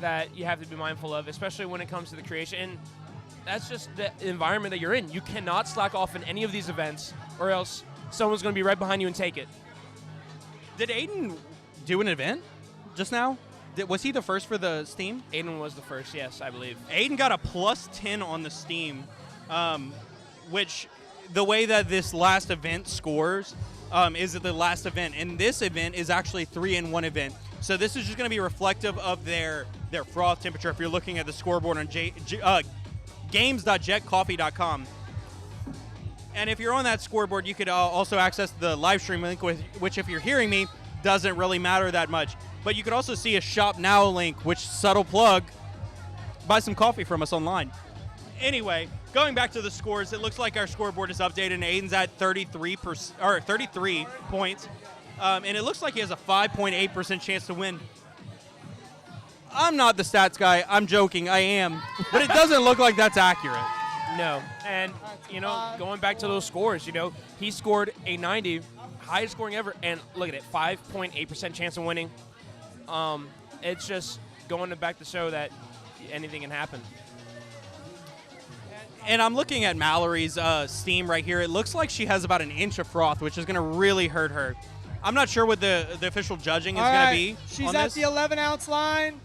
that you have to be mindful of, especially when it comes to the creation. And that's just the environment that you're in. You cannot slack off in any of these events, or else someone's going to be right behind you and take it. Did Aiden do an event just now? Was he the first for the Steam? Aiden was the first, yes, I believe. Aiden got a +10 on the Steam, which the way that this last event scores is the last event. And this event is actually 3-in-1 event. So this is just going to be reflective of their froth temperature if you're looking at the scoreboard on games.jetcoffee.com. And if you're on that scoreboard, you could also access the live stream link, which if you're hearing me, doesn't really matter that much. But you could also see a Shop Now link, which, subtle plug, buy some coffee from us online. Anyway, going back to the scores, it looks like our scoreboard is updated, and Aiden's at 33 points. and it looks like he has a 5.8% chance to win. I'm not the stats guy. I'm joking. I am. But it doesn't look like that's accurate. No. And, going back to those scores, he scored a 90, highest scoring ever, and look at it, 5.8% chance of winning. It's just going back to show that anything can happen. And I'm looking at Mallory's steam right here. It looks like she has about an inch of froth, which is going to really hurt her. I'm not sure what the official judging is going to be. She's at the 11-ounce line.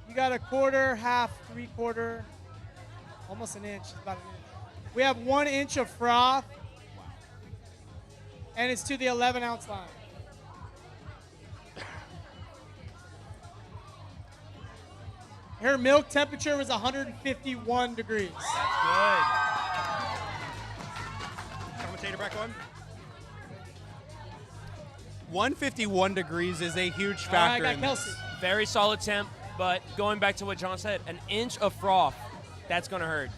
You got a quarter, half, three-quarter, almost an inch. About an inch. We have 1 inch of froth, and it's to the 11-ounce line. Her milk temperature was 151 degrees. Good. Commentator back on. 151 degrees is a huge factor. I got Kelsey. Very solid temp, but going back to what John said, an inch of froth, that's going to hurt.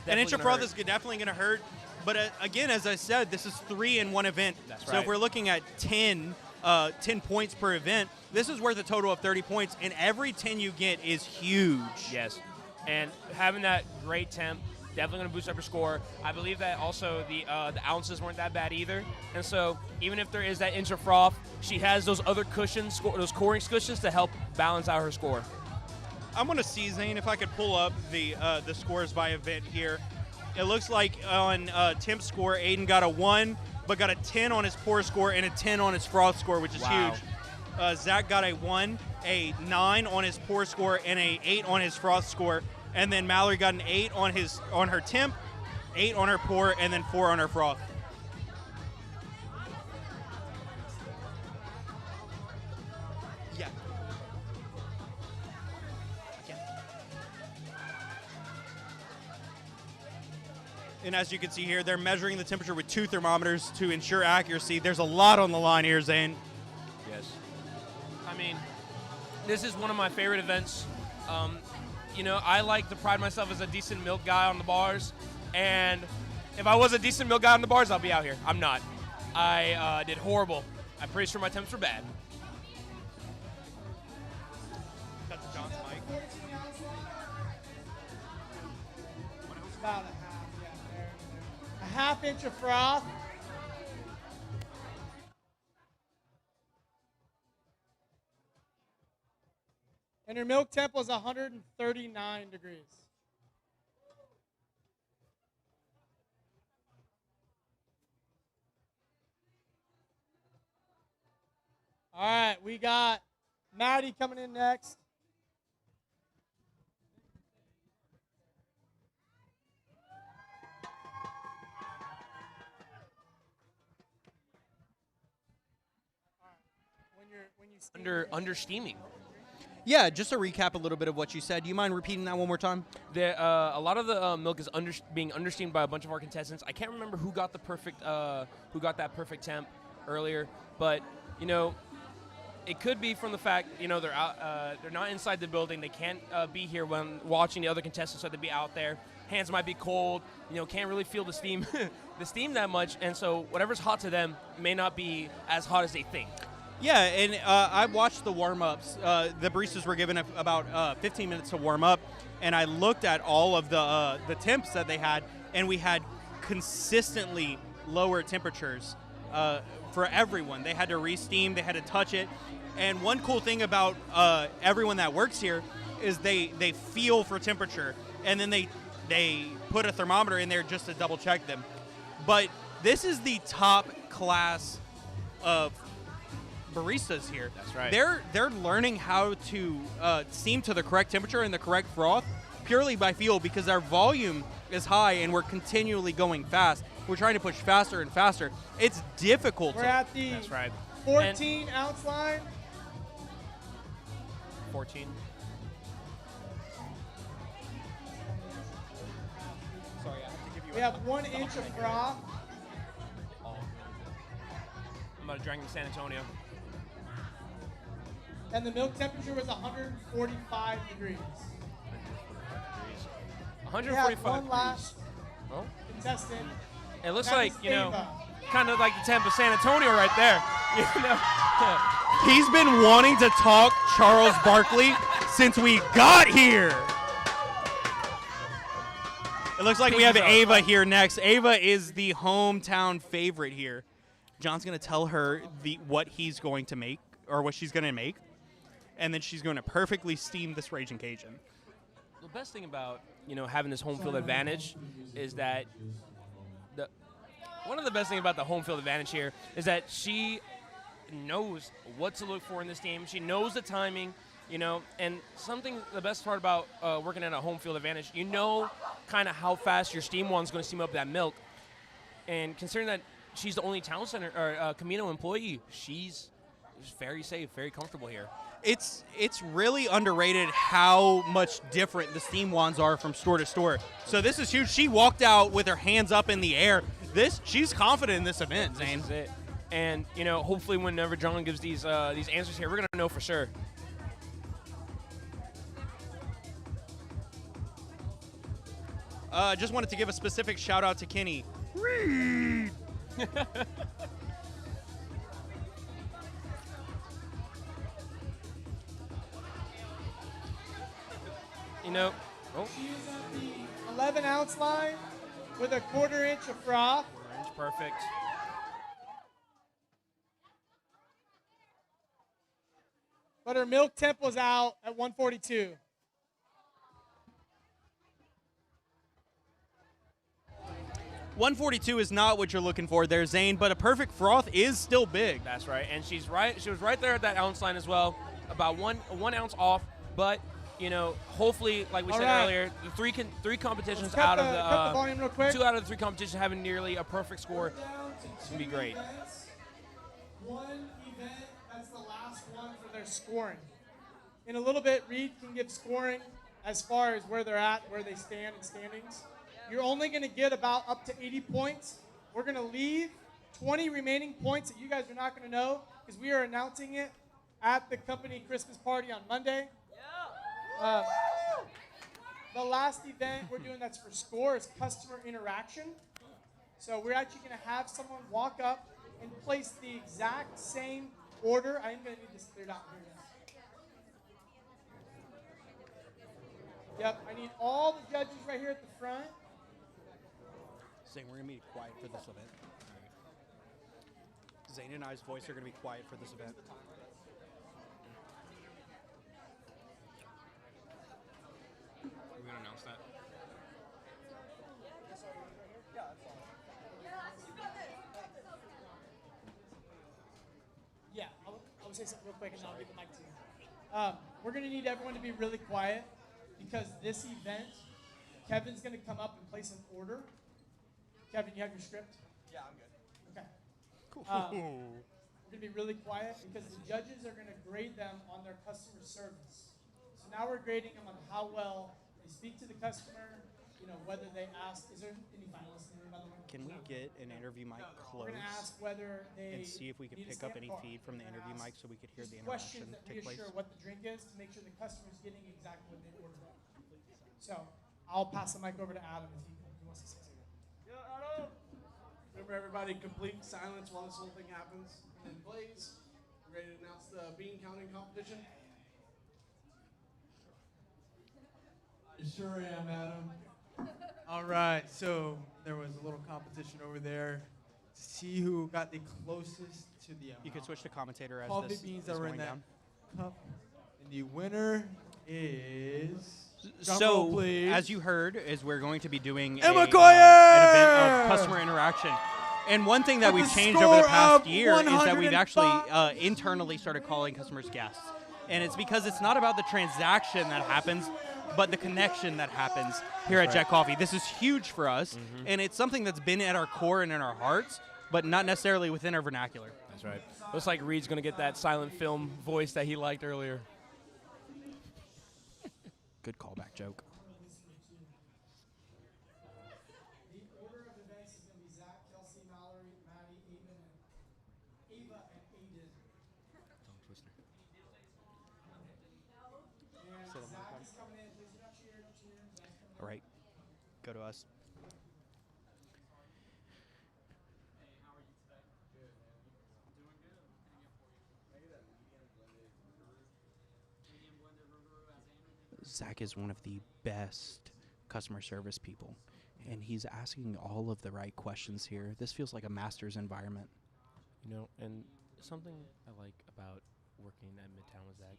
An inch of froth is definitely going to hurt. But again, as I said, this is 3 in one event. That's so right. if we're looking at 10 points per event, this is worth a total of 30 points, and every 10 you get is huge. Yes, and having that great temp, definitely going to boost up your score. I believe that also the ounces weren't that bad either, and so even if there is that inch of froth, she has those other cushions, those coring cushions to help balance out her score. I'm going to see, Zane, if I could pull up the scores by event here. It looks like on temp score, Aiden got a 1, but got a 10 on his pour score and a 10 on his froth score, which is huge. Zach got a 1, a 9 on his pour score, and a 8 on his froth score. And then Mallory got an 8 on her temp, 8 on her pour, and then 4 on her froth. Yeah. And as you can see here, they're measuring the temperature with 2 thermometers to ensure accuracy. There's a lot on the line here, Zane. Yes. I mean, this is one of my favorite events. I like to pride myself as a decent milk guy on the bars. And if I was a decent milk guy on the bars, I'll be out here. I'm not. I did horrible. I'm pretty sure my temps were bad. Cut to John's mic. About a half, yeah, there. A half inch of froth. And her milk temp was 139 degrees. All right, we got Maddie coming in next. Under steaming. Yeah, just to recap a little bit of what you said. Do you mind repeating that one more time? A lot of the milk is being understeamed by a bunch of our contestants. I can't remember who got that perfect temp earlier, but it could be from the fact they're out, they're not inside the building. They can't be here when watching the other contestants, so they'd be out there. Hands might be cold. Can't really feel the steam that much, and so whatever's hot to them may not be as hot as they think. Yeah, and I watched the warm-ups. The baristas were given about 15 minutes to warm up, and I looked at all of the temps that they had, and we had consistently lower temperatures for everyone. They had to re-steam, they had to touch it, and one cool thing about everyone that works here is they feel for temperature, and then they put a thermometer in there just to double-check them. But this is the top class of baristas here. That's right. They're learning how to steam to the correct temperature and the correct froth purely by feel, because our volume is high and we're continually going fast. We're trying to push faster and faster. It's difficult. We're at the 14-ounce line. 14. Sorry, I have to give you. We have 1 inch of froth. I'm about to drink in San Antonio. And the milk temperature was 145 degrees. 145 we have one degrees. last Oh. contestant. It looks That like, is Ava. kind of like the temp of San Antonio right there. You know, He's been wanting to talk Charles Barkley since we got here. It looks like we have Ava here next. Ava is the hometown favorite here. John's going to tell her what he's going to make, or what she's going to make, and then she's going to perfectly steam this Raging Cajun. the best thing about having this home field advantage is that one of the best things about the home field advantage here is that she knows what to look for in this game. She knows the timing, and the best part about working at a home field advantage, kind of how fast your steam wand's going to steam up that milk. And considering that she's the only town center or Camino employee, she's very safe, very comfortable here. It's really underrated how much different the steam wands are from store to store. So this is huge. She walked out with her hands up in the air. She's confident in this event, Zane. This is it. And hopefully, whenever John gives these answers here, we're gonna know for sure. Just wanted to give a specific shout out to Kenny. Reed. She is at the 11-ounce line with a 1/4 inch of froth. 1/4 inch, perfect. But her milk temp was out at 142. $142 is not what you're looking for there, Zane, but a perfect froth is still big. That's right, and she's right. She was right there at that ounce line as well, about one ounce off. But hopefully, like we said earlier, the three competitions out of the volume real quick. 2 out of the 3 competitions having nearly a perfect score. It's gonna be great. One event, that's the last one for their scoring. In a little bit, Reed can give scoring as far as where they're at, where they stand in standings. You're only going to get about up to 80 points. We're going to leave 20 remaining points that you guys are not going to know because we are announcing it at the company Christmas party on Monday. The last event we're doing that's for score is customer interaction. So we're actually going to have someone walk up and place the exact same order. I'm going to need this cleared out here. Yep, I need all the judges right here at the front. Zane, we're going to be quiet for this event. Zane and I's voice are going to be quiet for this event. We're going to announce that. Yeah, I will say something real quick and then I'll give the mic to you. We're going to need everyone to be really quiet because this event, Kevin's going to come up and place an order. Kevin, you have your script? Yeah, I'm good. Okay. Cool. We're going to be really quiet because the judges are going to grade them on their customer service. So now we're grading them on how well they speak to the customer, whether they ask, is there any finalists in there, by the way? Can we get an interview mic We're close going to ask whether they and see if we could need a pick up stamp any card. feed from the We're interview gonna mic so we could hear ask the questions interaction that take place? reassure what the drink is to make sure the customer's getting exactly what they ordered. So I'll pass the mic over to Adam if he wants to say something. Yeah, Adam. Remember, everybody, complete silence while this whole thing happens. And then plays. You ready to announce the bean counting competition? Sure am, Adam. All right, so there was a little competition over there to see who got the closest to the You could switch to commentator as coffee this beans is that were in going that down. cup. And the winner is... So, as you heard, is we're going to be doing Emma an event of customer interaction. And one thing that With we've a changed over the score past of year is that we've actually 105. internally started calling customers guests. And it's because it's not about the transaction that happens, but the connection that happens here at Jet Coffee. This is huge for us, and it's something that's been at our core and in our hearts, but not necessarily within our vernacular. That's right. Looks like Reed's going to get that silent film voice that he liked earlier. Good callback joke. The order of events is going to be Zach, Kelsey, Mallory, Maddie, Ava, and Aiden. And Zach is coming in. Please do not cheer. Don't cheer. Zach's coming in. All right, go to us. Zach is one of the best customer service people, and he's asking all of the right questions here. This feels like a master's environment. You know, and something I like about working at Midtown with Zach,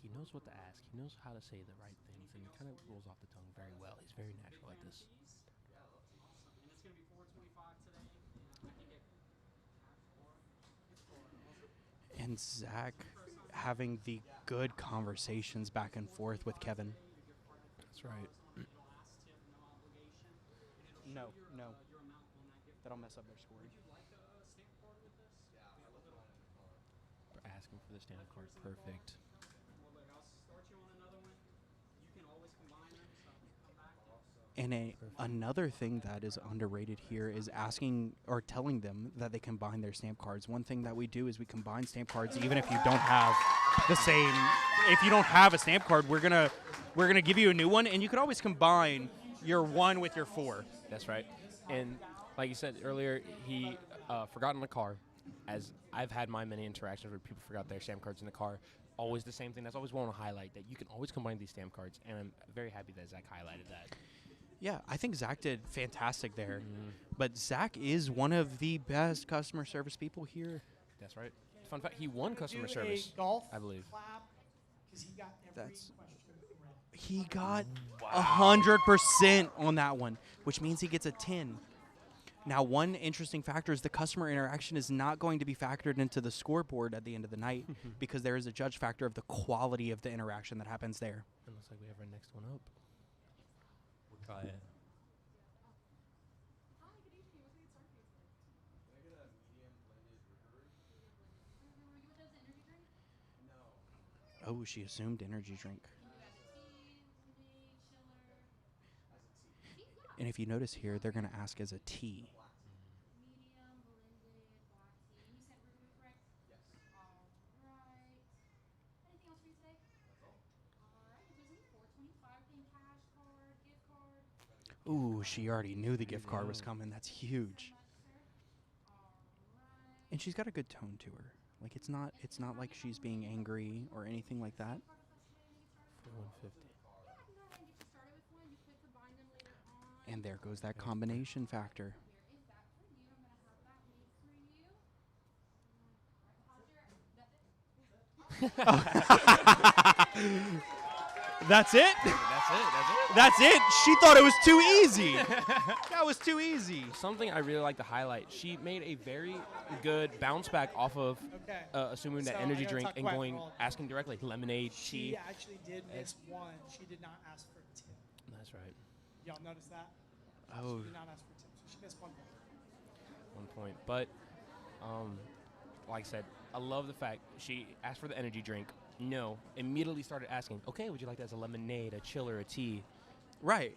he knows what to ask. He knows how to say the right things, and he kind of rolls off the tongue very well. He's very natural at this. And it's going to be 425 today. I can get And Zach having the good conversations back and forth with Kevin. That's right. No. That'll mess up their scoring. Asking for the stamp card. Perfect. And another thing that is underrated here is asking or telling them that they combine their stamp cards. One thing that we do is we combine stamp cards even if you don't have the same. If you don't have a stamp card, we're gonna give you a new one, and you can always combine your 1 with your 4. That's right. And like you said earlier, he forgot in the car. As I've had my many interactions where people forgot their stamp cards in the car. Always the same thing. That's always one to highlight, that you can always combine these stamp cards, and I'm very happy that Zach highlighted that. Yeah, I think Zach did fantastic there. But Zach is one of the best customer service people here. That's right. Fun fact, he won customer Do service, a golf I believe. clap, 'cause he got every That's- question right. He got 100% on that one, which means he gets a 10. Now, one interesting factor is the customer interaction is not going to be factored into the scoreboard at the end of the night because there is a judge factor of the quality of the interaction that happens there. It looks like we have our next one up. We'll try it. Oh, she assumed energy drink. And if you notice here, they're going to ask as a tea. Ooh, she already knew the gift card was coming. That's huge. And she's got a good tone to her. Like it's not like she's being angry or anything like that. For 150. And there goes that combination factor. That's it? That's it. She thought it was too easy. That was too easy. Something I really like to highlight, she made a very good bounce back off of assuming that So energy I gotta drink talk and quiet going, for all. asking directly, lemonade, She tea. actually did miss one. She did not ask for a tip. That's right. Y'all notice that? Oh. She did not ask for a tip. So she missed one point. 1 point. But, like I said, I love the fact she asked for the energy drink. No. Immediately started asking, okay, would you like that as a lemonade, a chiller, a tea? Right.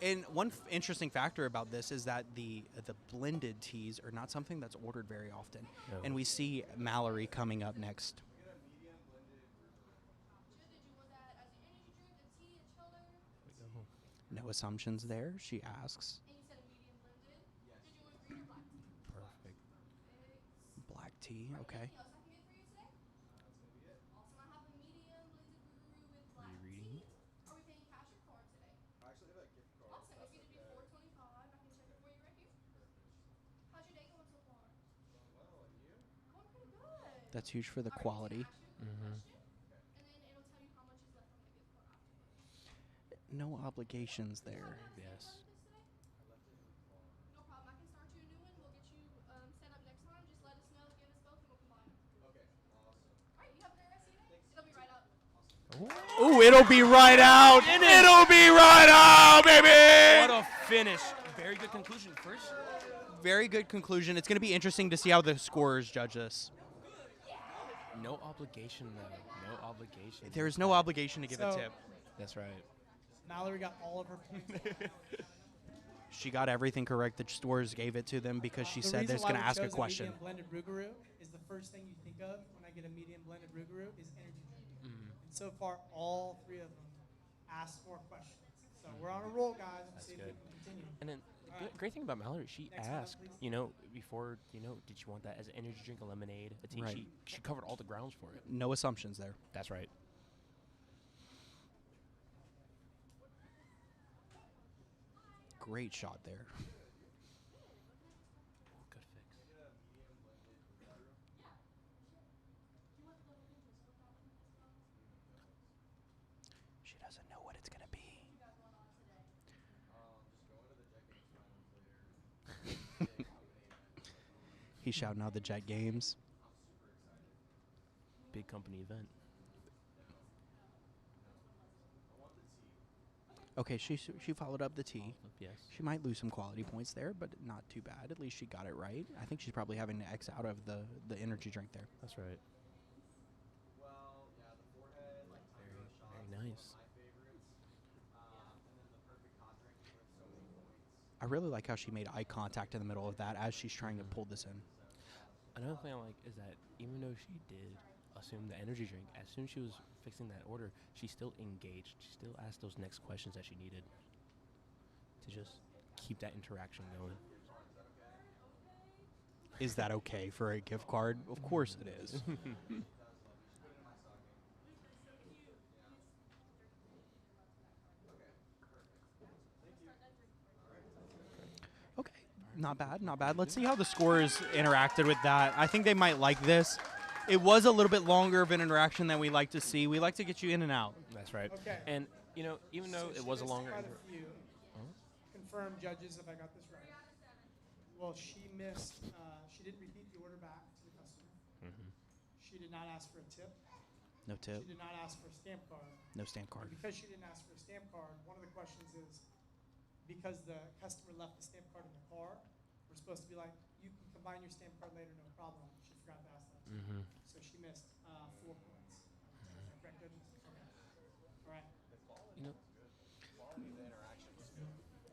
And one interesting factor about this is that the blended teas are not something that's ordered very often. No. And we see Mallory coming up next. No assumptions there. She asks. Perfect. Black tea, okay. Reading. That's huge for the quality. No obligations there. Yes. Ooh, it'll be right out. It'll be right out, baby. What a finish. Very good conclusion. First. Very good conclusion. It's going to be interesting to see how the scorers judge this. No obligation, though. No obligation. There is no obligation to give a So- tip. That's right. Mallory got all of her points. She got everything correct. The scorers gave it to them because she said they're going to ask a question. The medium blended Rougarou is the first thing you think of when I get a medium blended Rougarou is energy drink. And so far, all three of them asked more questions. So we're on a roll, guys. We'll see if we good. can continue. And then All the right. great thing about Mallory, she Next one up, asked, please. before, did you want that as an energy drink, a lemonade, a tea? Right. She covered all the grounds for it. No assumptions there. That's right. great shot there. Good fix. She doesn't know what it's gonna be. He's shouting out the Jet Games. Big company event. Okay, she followed up the tee. Yes. She might lose some quality points there, but not too bad. At least she got it right. I think she's probably having to X out of the energy drink there. That's right. Very nice. I really like how she made eye contact in the middle of that as she's trying to pull this in. Another thing I like is that even though she did assume the energy drink, as soon as she was fixing that order, she still engaged. She still asked those next questions that she needed to just keep that interaction going. Is that okay for a gift card? Of course it is. Okay, not bad, not bad. Let's see how the scorers interacted with that. I think they might like this. It was a little bit longer of an interaction than we like to see. We like to get you in and out. That's right. Okay. And, you know, even though So it she was a missed longer quite a few. Confirm, judges, if I got this right. Well, she missed. She didn't repeat the order back to the customer. Mhm. She did not ask for a tip. No tip. She did not ask for a stamp card. No stamp card. And because she didn't ask for a stamp card, one of the questions is, because the customer left the stamp card in the car, we're supposed to be like, you can combine your stamp card later, no problem. She forgot to ask that. Mhm. So she missed 4 points. Is that correct, judges? Okay. All right. You know,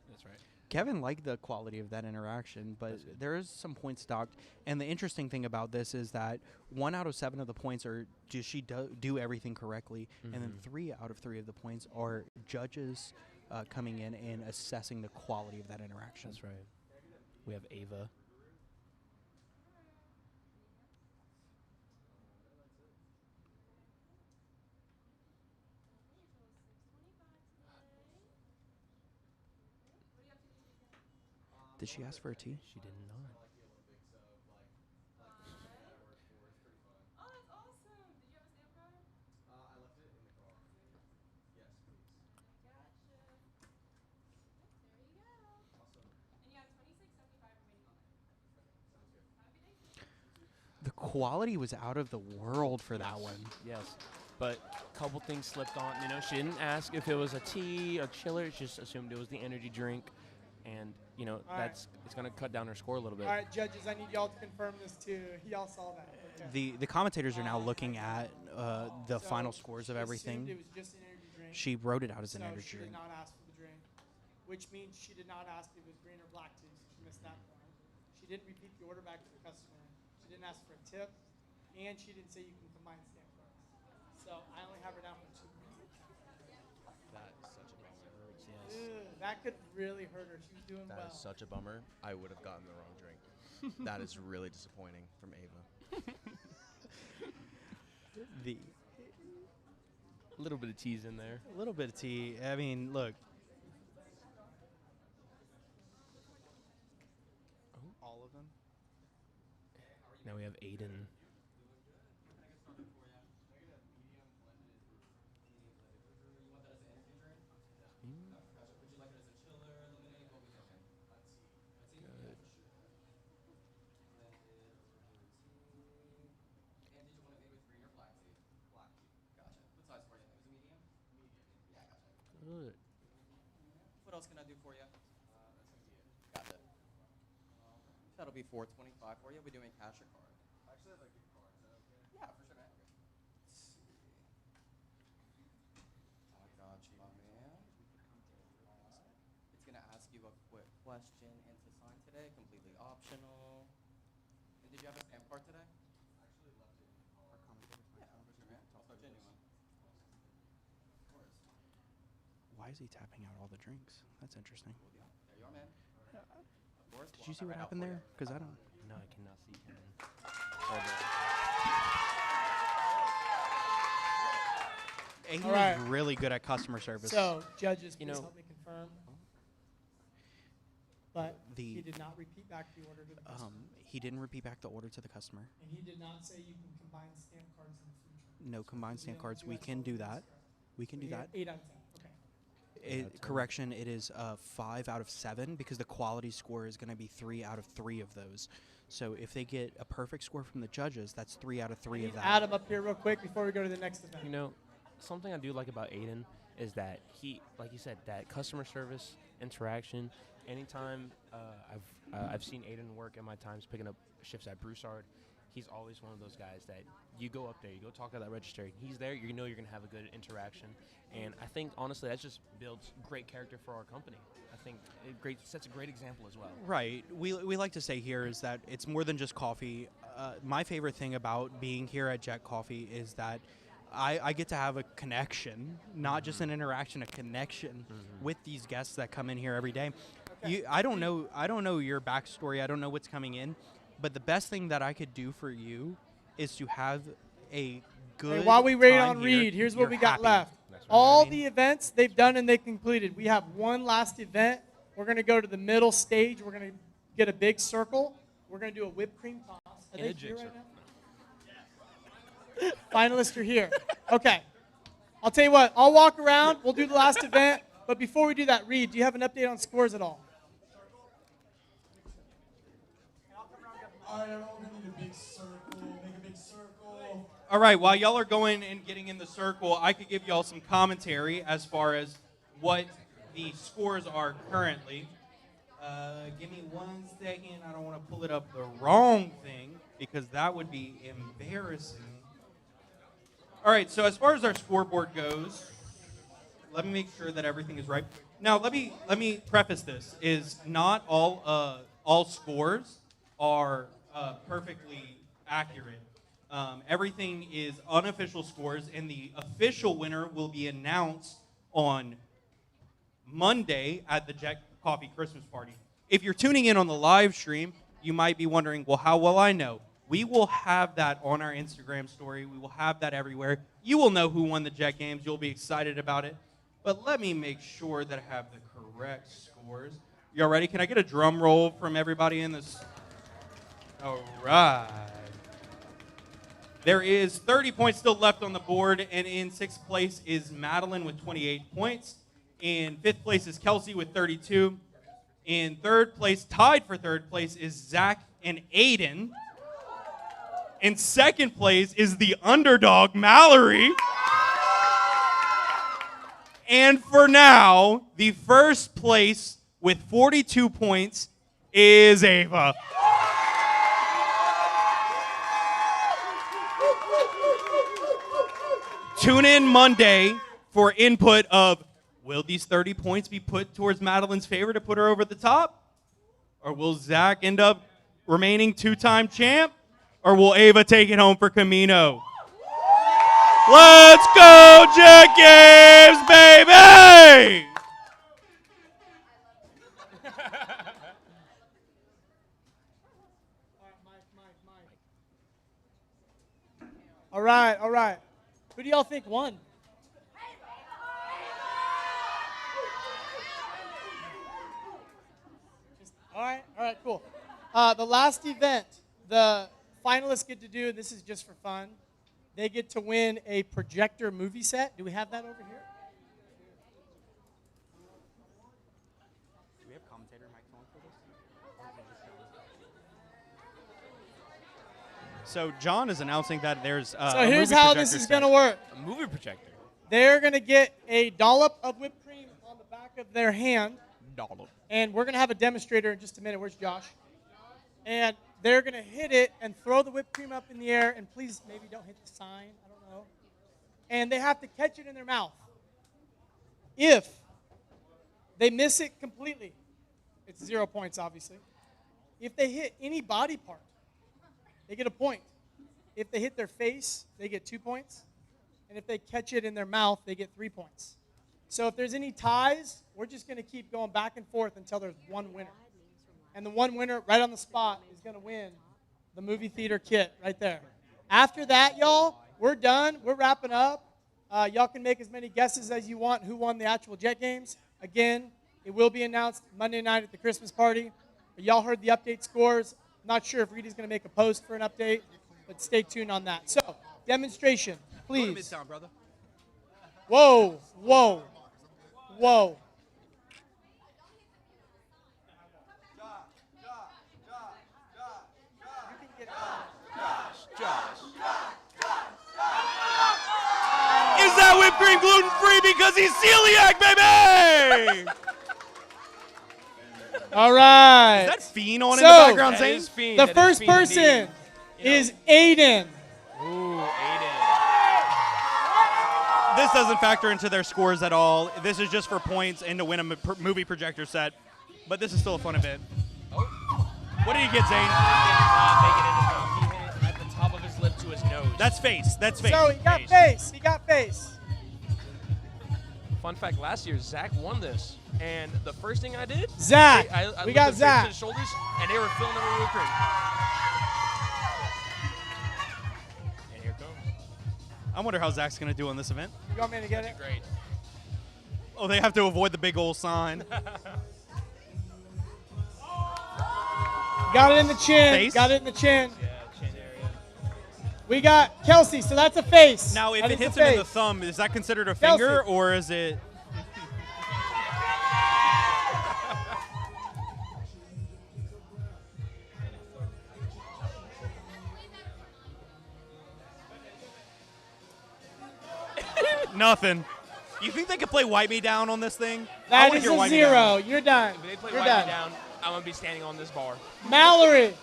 that's right. Kevin liked the quality of that interaction, but there is some points docked. And the interesting thing about this is that 1 out of 7 of the points are does she do everything correctly, and then 3 out of 3 of the points are judges coming in and assessing the quality of that interaction. That's right. We have Ava. Did she ask for a tea? She did not. Oh, that's awesome. Did you have a stamp card? I left it in the car. Yes, please. Gotcha. There you go. Awesome. And you have 26.75 remaining on there. Sounds good. Have a good day. The quality was out of the world for that one. Yes. But a couple things slipped on. You know, she didn't ask if it was a tea or chiller. She just assumed it was the energy drink. And, you know, it's going to cut down her score a little bit. All right, judges, I need y'all to confirm this too. Y'all saw that. Okay. The commentators are now looking at the final scores of she everything. assumed it was just an energy drink. She wrote it out as an So energy she drink. did not ask for the drink, which means she did not ask if it was green or black tea, so she missed that point. She didn't repeat the order back to the customer. She didn't ask for a tip, and she didn't say you can combine stamp cards. So I only have her down for 2 points. That is such a bummer. Ew, that could really hurt her. She was doing That well. is such a bummer. I would have gotten the wrong drink. That is really disappointing from Ava. The A little bit of tease in there. A little bit of tea. I mean, look. All of them? Now we have Aiden. Good. What else can I do for you? Gotcha. That'll be $4.25 for you. We're doing cash or card. Actually, I'd like gift cards. Is that okay? Yeah, for sure, man. Let's see. I got you, my man. It's gonna ask you a quick question and to sign today, completely optional. And did you have a stamp card today? Actually, left it in the car. Yeah, for sure, man. Also genuine. Of course. Why is he tapping out all the drinks? That's interesting. There you are, man. Of course. Did you see what happened there? Because I don't. No, I cannot see him. He All right. was really good at customer service. So, judges, please You know- help me confirm. The He did not repeat back the order to the customer. he didn't repeat back the order to the customer. And he did not say you can combine stamp cards in the future. No combined stamp cards. We can do that. We can do that. 8 out of 10. Okay. Correction, it is 5 out of 7 because the quality score is going to be 3 out of 3 of those. So if they get a perfect score from the judges, that's 3 out of 3 of that. Add him up here real quick before we go to the next event. You know, something I do like about Aiden is that he, like you said, that customer service interaction. Anytime I've seen Aiden work in my times picking up shifts at Broussard, he's always one of those guys that you go up there, you go talk to that register, he's there, you know you're going to have a good interaction. And I think, honestly, that just builds great character for our company. I think it sets a great example as well. Right. We like to say here is that it's more than just coffee. My favorite thing about being here at Jet Coffee is that I get to have a connection, not just an interaction, a connection with these guests that come in here every day. I don't know your backstory. I don't know what's coming in, but the best thing that I could do for you is to have a good. Hey, while we wait time on here, Reed, here's what you're we got happy. left. All the events they've done and they concluded. We have one last event. We're going to go to the middle stage. We're going to get a big circle. We're going to do a whipped cream toss. Are they here right now? Finalists are here. Okay. I'll tell you what. I'll walk around. We'll do the last event. But before we do that, Reed, do you have an update on scores at all? All right, everyone, we need a big circle. Make a big circle. All right, while y'all are going and getting in the circle, I could give y'all some commentary as far as what the scores are currently. Give me 1 second. I don't want to pull it up the wrong thing because that would be embarrassing. All right, so as far as our scoreboard goes, let me make sure that everything is right. Now, let me preface this: is not all scores are perfectly accurate. Everything is unofficial scores, and the official winner will be announced on Monday at the Jet Coffee Christmas Party. If you're tuning in on the live stream, you might be wondering, well, how will I know? We will have that on our Instagram story. We will have that everywhere. You will know who won the Jet Games. You'll be excited about it. But let me make sure that I have the correct scores. Y'all ready? Can I get a drum roll from everybody in this? All right. There is 30 points still left on the board, and in 6th place is Madeline with 28 points. In 5th place is Kelsey with 32. In 3rd place, tied for 3rd place, is Zach and Aiden. In 2nd place is the underdog, Mallory. And for now, the 1st place with 42 points is Ava. Tune in Monday for input of, will these 30 points be put towards Madeline's favor to put her over the top? Or will Zach end up remaining 2-time champ? Or will Ava take it home for Camino? Let's go, Jet Games, baby! All right, all right. Who do y'all think won? All right, cool. The last event, the finalists get to do, and this is just for fun, they get to win a projector movie set. Do we have that over here? Do we have commentator mics on for this? So John is announcing that there's So here's how this is going to work. A movie projector. They're going to get a dollop of whipped cream on the back of their hand. Dollop. And we're going to have a demonstrator in just a minute. Where's Josh? And they're going to hit it and throw the whipped cream up in the air. And please, maybe don't hit the sign. I don't know. And they have to catch it in their mouth. If they miss it completely, it's 0 points, obviously. If they hit any body part, they get a point. If they hit their face, they get 2 points. And if they catch it in their mouth, they get 3 points. So if there's any ties, we're just going to keep going back and forth until there's one winner. And the one winner right on the spot is going to win the movie theater kit right there. After that, y'all, we're done. We're wrapping up. Y'all can make as many guesses as you want who won the actual Jet Games. Again, it will be announced Monday night at the Christmas party. Y'all heard the update scores. Not sure if Reedy's going to make a post for an update, but stay tuned on that. So, demonstration, please. Go to Midtown, brother. Whoa, whoa, whoa. Is that whipped cream gluten-free because he's celiac, baby? All right. Is that Fiend on in the So, background saying? the first person is Aiden. Ooh, Aiden. This doesn't factor into their scores at all. This is just for points and to win a movie projector set. But this is still a fun event. What did he get, Zane? He hit it at the top of his lip to his nose. That's face. That's face. So he got face. He got face. Fun fact, last year, Zach won this. And the first thing I did, Zach. I We looked got at Zach. to the shoulders, and they were filling them with whipped cream. And here it comes. I wonder how Zach's going to do on this event. You want me to get it? Great. Oh, they have to avoid the big old sign. Got it in the chin. Face? Got it in the chin. Yeah, chin area. We got Kelsey, so that's a face. Now, if That it is hits a him in the face. thumb, is that considered a Kelsey. finger, or is it... Nothing. You think they could play Wipe Me Down on this thing? I That wanna is hear a Wipe Me Down. 0. You're done. If they play You're Wipe done. Me Down, I'm going to be standing on this bar. Mallory.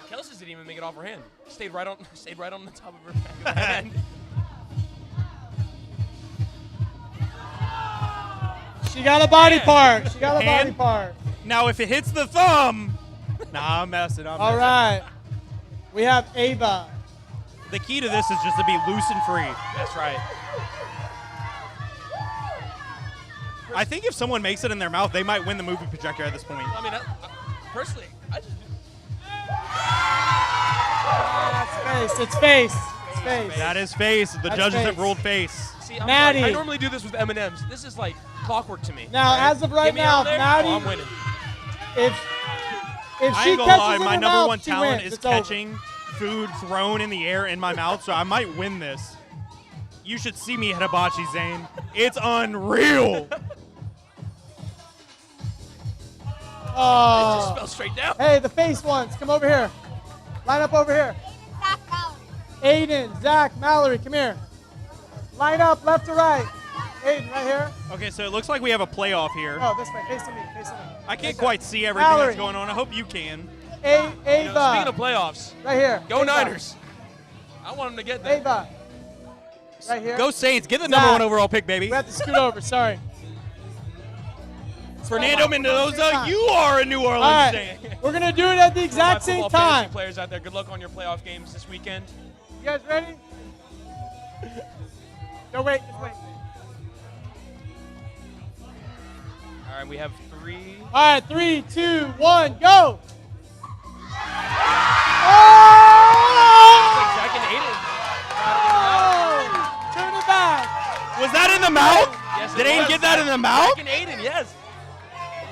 Kelsey's didn't even make it off her hand. Stayed right on the top of her back of her hand. She got a body Hand. part. She got a body Hand? part. Now, if it hits the thumb... Nah, I'm messing. All right. We have Ava. The key to this is just to be loose and free. That's right. I think if someone makes it in their mouth, they might win the movie projector at this point. I mean, personally, I just... That's face. It's face. It's face. That is face. The That's judges have face. ruled face. See, I'm Maddie. sorry. I normally do this with M&Ms. This is like clockwork to me. Now, right? as of right Get me now, out there, Maddie, I'm winning. If I she ain't gonna catches lie, in my her number mouth, one she talent wins. is It's over. catching food thrown in the air in my mouth, so I might win this. You should see me at hibachi, Zane. It's unreal. It Oh. just fell straight down. Hey, the face ones, come over here. Line up over here. Aiden, Zach, Mallory, come here. Line up left to right. Aiden, right here. Okay, so it looks like we have a playoff here. Oh, this way, facing me, facing me. I can't quite see everything Mallory. that's going on. I hope you can. Ava. Speaking of playoffs, Right here. go Ava. Niners. I want them to get there. Ava. Right here. Go Saints. Get the number Zach. one overall pick, baby. We have to scoot over, sorry. Fernando Mendoza, you are a New Orleans All right. Saint. We're going to do it at the exact My same football fantasy time. players out there, good luck on your playoff games this weekend. You guys ready? No, wait, just wait. All right, we have 3. All right, 3, 2, 1, go! Like Zach and Aiden. Turn it back. Was that in the mouth? Yes, Did it Aiden was. get that in the mouth? Zach and Aiden, yes.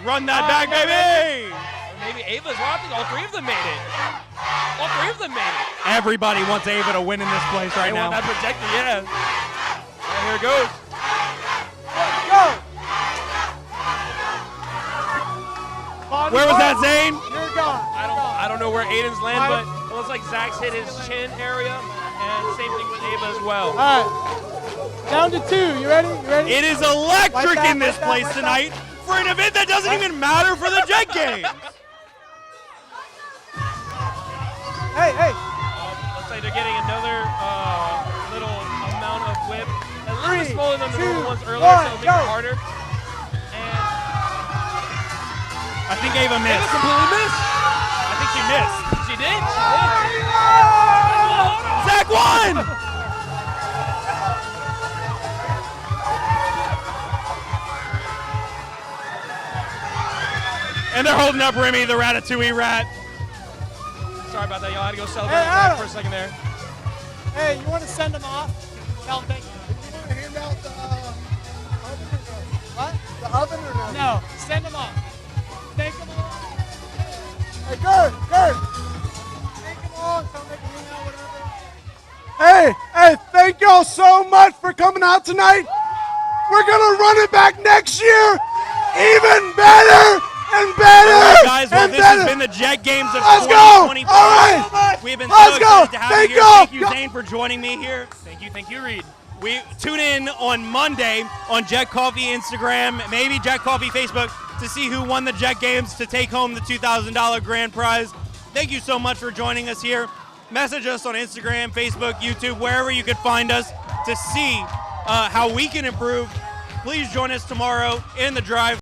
Run that back, baby. Or maybe Ava's well, I think all 3 of them made it. All 3 of them made it. Everybody wants Ava to win in this place right They now. want that projector, yeah. Right, here it goes. Go! Where was that, Zane? You're gone. I don't know where Aiden's land, but it looks like Zach's hit his chin area, and same thing with Ava as well. All right. Down to 2. You ready? You ready? It is electric Wipe in this that, place wipe that. tonight for an event that doesn't even matter for the Jet Games. Hey, hey. Looks like they're getting another little amount of whip. A little bit 3, smaller than the 2, normal ones earlier, so it'll make go. it harder. And I think Ava Ava missed. completely missed. I think she missed. She did. She did. Zach won! And they're holding up Remy, the Ratatouille rat. Sorry about that, y'all. I had to go celebrate Hey, with Zach Adam. for a second there. Hey, you want to send them off? Tell them thank you. Hand out the No, send them off. Take them off. Hey, Kurt. Take them off. Tell them they can hang out, whatever. Hey, thank y'all so much for coming out tonight. We're gonna run it back next year, even better and better. All right, guys. Well, and this better. has been the Jet Games of Let's go. 2024. All right. We've been Let's so go. excited to have Thank you here. y'all. Thank you, Zane, for joining me here. Thank you, Reed. We tune in on Monday on Jet Coffee Instagram, maybe Jet Coffee Facebook, to see who won the Jet Games to take home the $2,000 grand prize. Thank you so much for joining us here. Message us on Instagram, Facebook, YouTube, wherever you could find us to see how we can improve. Please join us tomorrow in the drive.